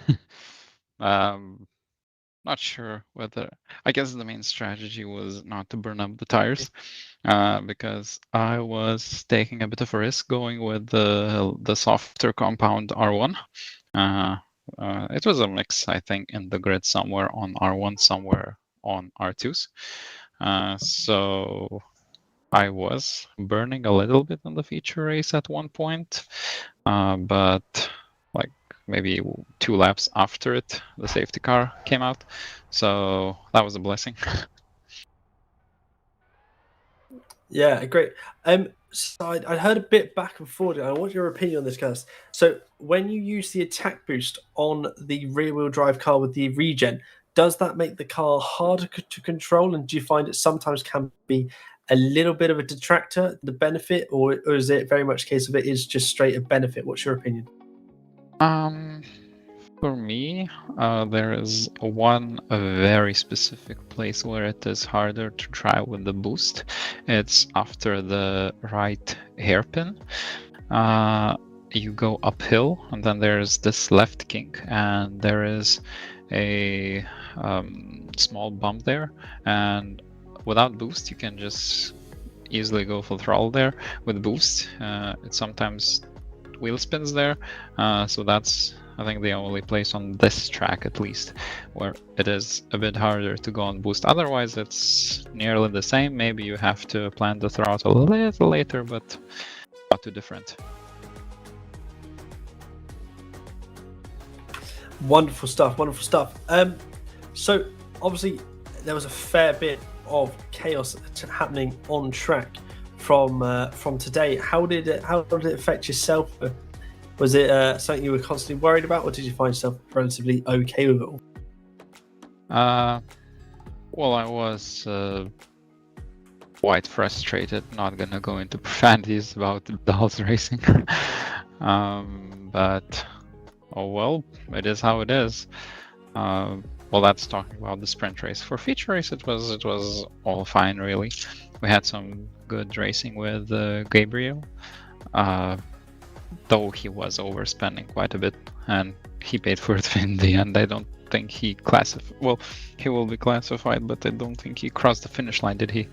sure whether. I guess the main strategy was not to burn up the tires, because I was taking a bit of a risk going with the softer compound R1. It was a mix, I think, in the grid, somewhere on R1, somewhere on R2s. So I was burning a little bit in the feature race at one point, but like maybe 2 laps after it, the safety car came out. So that was a blessing. Yeah, great. So I heard a bit back and forth. I want your opinion on this, guys. So when you use the attack boost on the rear-wheel drive car with the regen, does that make the car harder to control? And do you find it sometimes can be a little bit of a detractor, the benefit, or is it very much a case of it is just straight a benefit? What's your opinion? For me, there is one very specific place where it is harder to drive with the boost. It's after the right hairpin. You go uphill, and then there's this left kink, and there is a small bump there. And without boost, you can just easily go full throttle there. With boost, it sometimes wheel spins there, so that's, I think, the only place on this track at least where it is a bit harder to go on boost. Otherwise it's nearly the same. Maybe you have to plant the throttle a little later, but not too different. Wonderful stuff. So obviously there was a fair bit of chaos happening on track from today. How did it affect yourself? Was it something you were constantly worried about, or did you find yourself relatively okay with it all? Well, I was quite frustrated. Not gonna go into profanities about dolls racing, but oh well, it is how it is. Well, that's talking about the sprint race. For feature race, it was all fine, really. We had some good racing with Gabriel, though he was overspending quite a bit, and he paid for it in the end. I don't think he classified. Well, he will be classified, but I don't think he crossed the finish line, did he?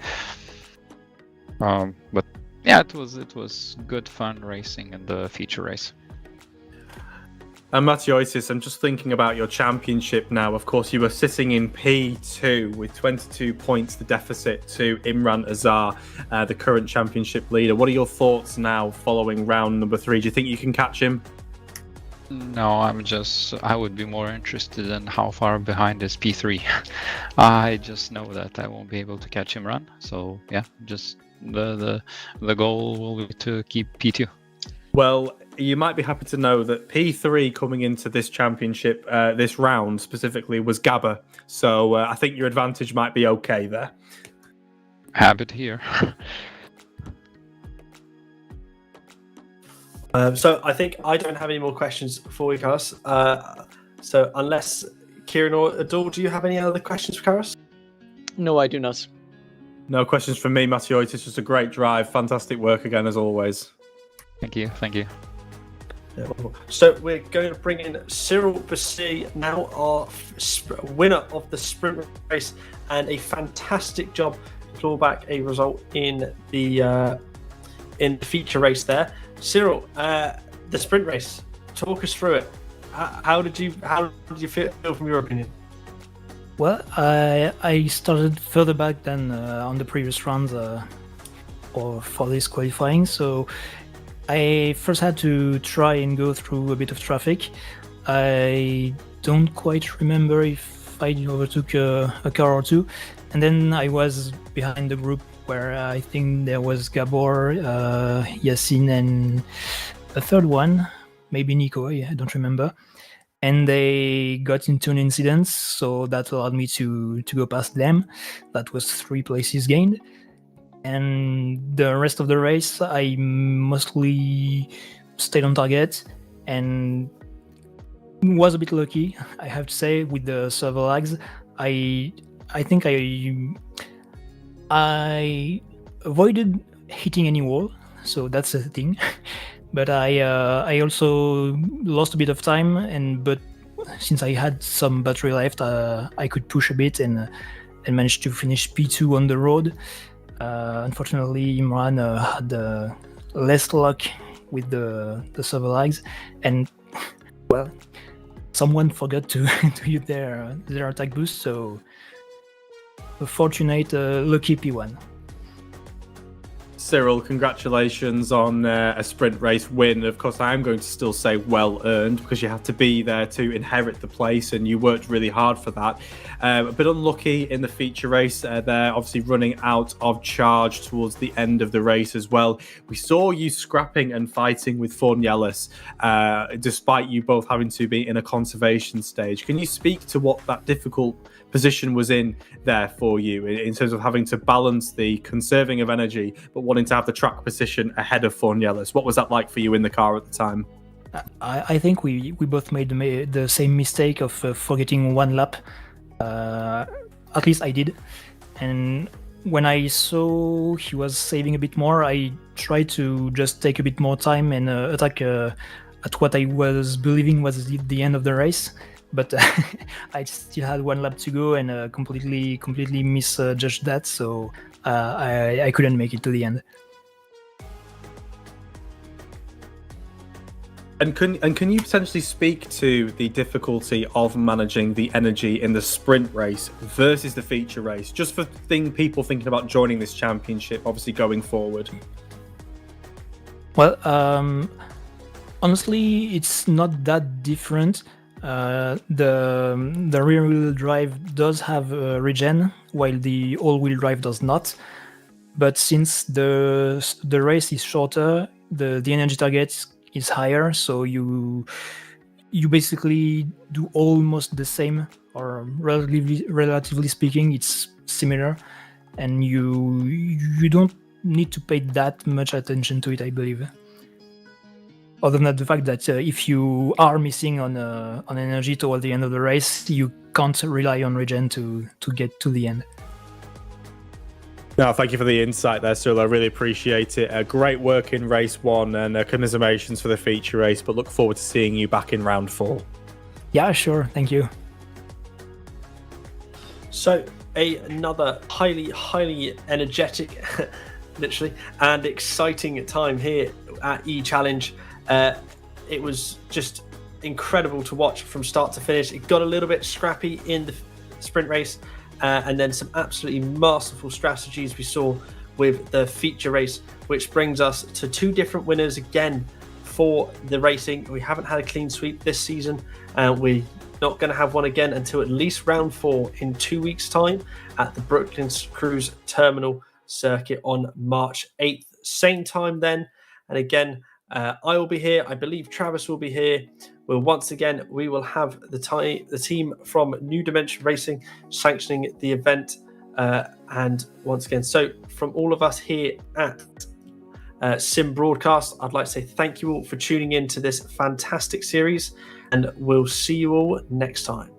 But yeah, it was good fun racing in the feature race. And Matiotis, I'm just thinking about your championship now. Of course, you were sitting in P2 with 22 points, the deficit to Imran Azar, the current championship leader. What are your thoughts now following round number 3? Do you think you can catch him? No, I would be more interested in how far behind is P3. I just know that I won't be able to catch Imran. So yeah, just the goal will be to keep P2. Well, you might be happy to know that P3 coming into this championship, this round specifically, was Gabba. So I think your advantage might be okay there. Happy to hear. So I think I don't have any more questions for you, Karas. So unless Kieran or Adol, do you have any other questions for Karas? No, I do not. No questions from me, Matiotis. Just a great drive. Fantastic work again, as always. Thank you. Yeah, so we're going to bring in Cyril Bassi now, our winner of the sprint race, and a fantastic job to claw back a result in the feature race there. Cyril, the sprint race, talk us through it. How did you feel from your opinion? Well, I started further back than on the previous rounds or for this qualifying, so I first had to try and go through a bit of traffic, I don't quite remember if I overtook a car or two. And then I was behind the group where I think there was Gabor, Yassine, and a third one, maybe Nico, I don't remember. And they got into an incident, so that allowed me to go past them. That was 3 places gained. And the rest of the race, I mostly stayed on target and was a bit lucky, I have to say, with the server lags. I think I avoided hitting any wall, so that's a thing. But I also lost a bit of time, but since I had some battery left, I could push a bit and managed to finish P2 on the road. Unfortunately, Imran had less luck with the server lags, and well, someone forgot to use their attack boost, so a fortunate, lucky P1. Cyril, congratulations on a sprint race win. Of course, I am going to still say well earned, because you have to be there to inherit the place and you worked really hard for that. A bit unlucky in the feature race. They're obviously running out of charge towards the end of the race as well. We saw you scrapping and fighting with Fornielis, despite you both having to be in a conservation stage. Can you speak to what that difficult position was in there for you in terms of having to balance the conserving of energy but wanting to have the track position ahead of Fornielis? What was that like for you in the car at the time? I think we both made the same mistake of forgetting one lap. At least I did. And when I saw he was saving a bit more, I tried to just take a bit more time and attack at what I was believing was the end of the race. But I still had one lap to go and completely misjudged that, so I couldn't make it to the end. And can you potentially speak to the difficulty of managing the energy in the sprint race versus the feature race, just for people thinking about joining this championship, obviously going forward? Well, honestly, it's not that different. The rear-wheel drive does have regen, while the all-wheel drive does not. But since the race is shorter, the energy target is higher, so you basically do almost the same, or relatively speaking, it's similar, and you don't need to pay that much attention to it, I believe. Other than the fact that if you are missing on energy toward the end of the race, you can't rely on regen to get to the end. No, thank you for the insight there, Cyril. I really appreciate it. Great work in race 1, and commiserations for the feature race, but look forward to seeing you back in round 4. Yeah, sure. Thank you. So another highly energetic, literally, and exciting time here at E-Challenge. It was just incredible to watch from start to finish. It got a little bit scrappy in the sprint race, and then some absolutely masterful strategies we saw with the feature race, which brings us to 2 different winners again for the racing. We haven't had a clean sweep this season, and we're not going to have one again until at least round 4 in 2 weeks' time at the Brooklyn Cruise Terminal circuit on March 8th. Same time then, and again, I will be here. I believe Travis will be here. We will have the team from New Dimension Racing sanctioning the event. And once again, so from all of us here at Sim Broadcast, I'd like to say thank you all for tuning in to this fantastic series, and we'll see you all next time.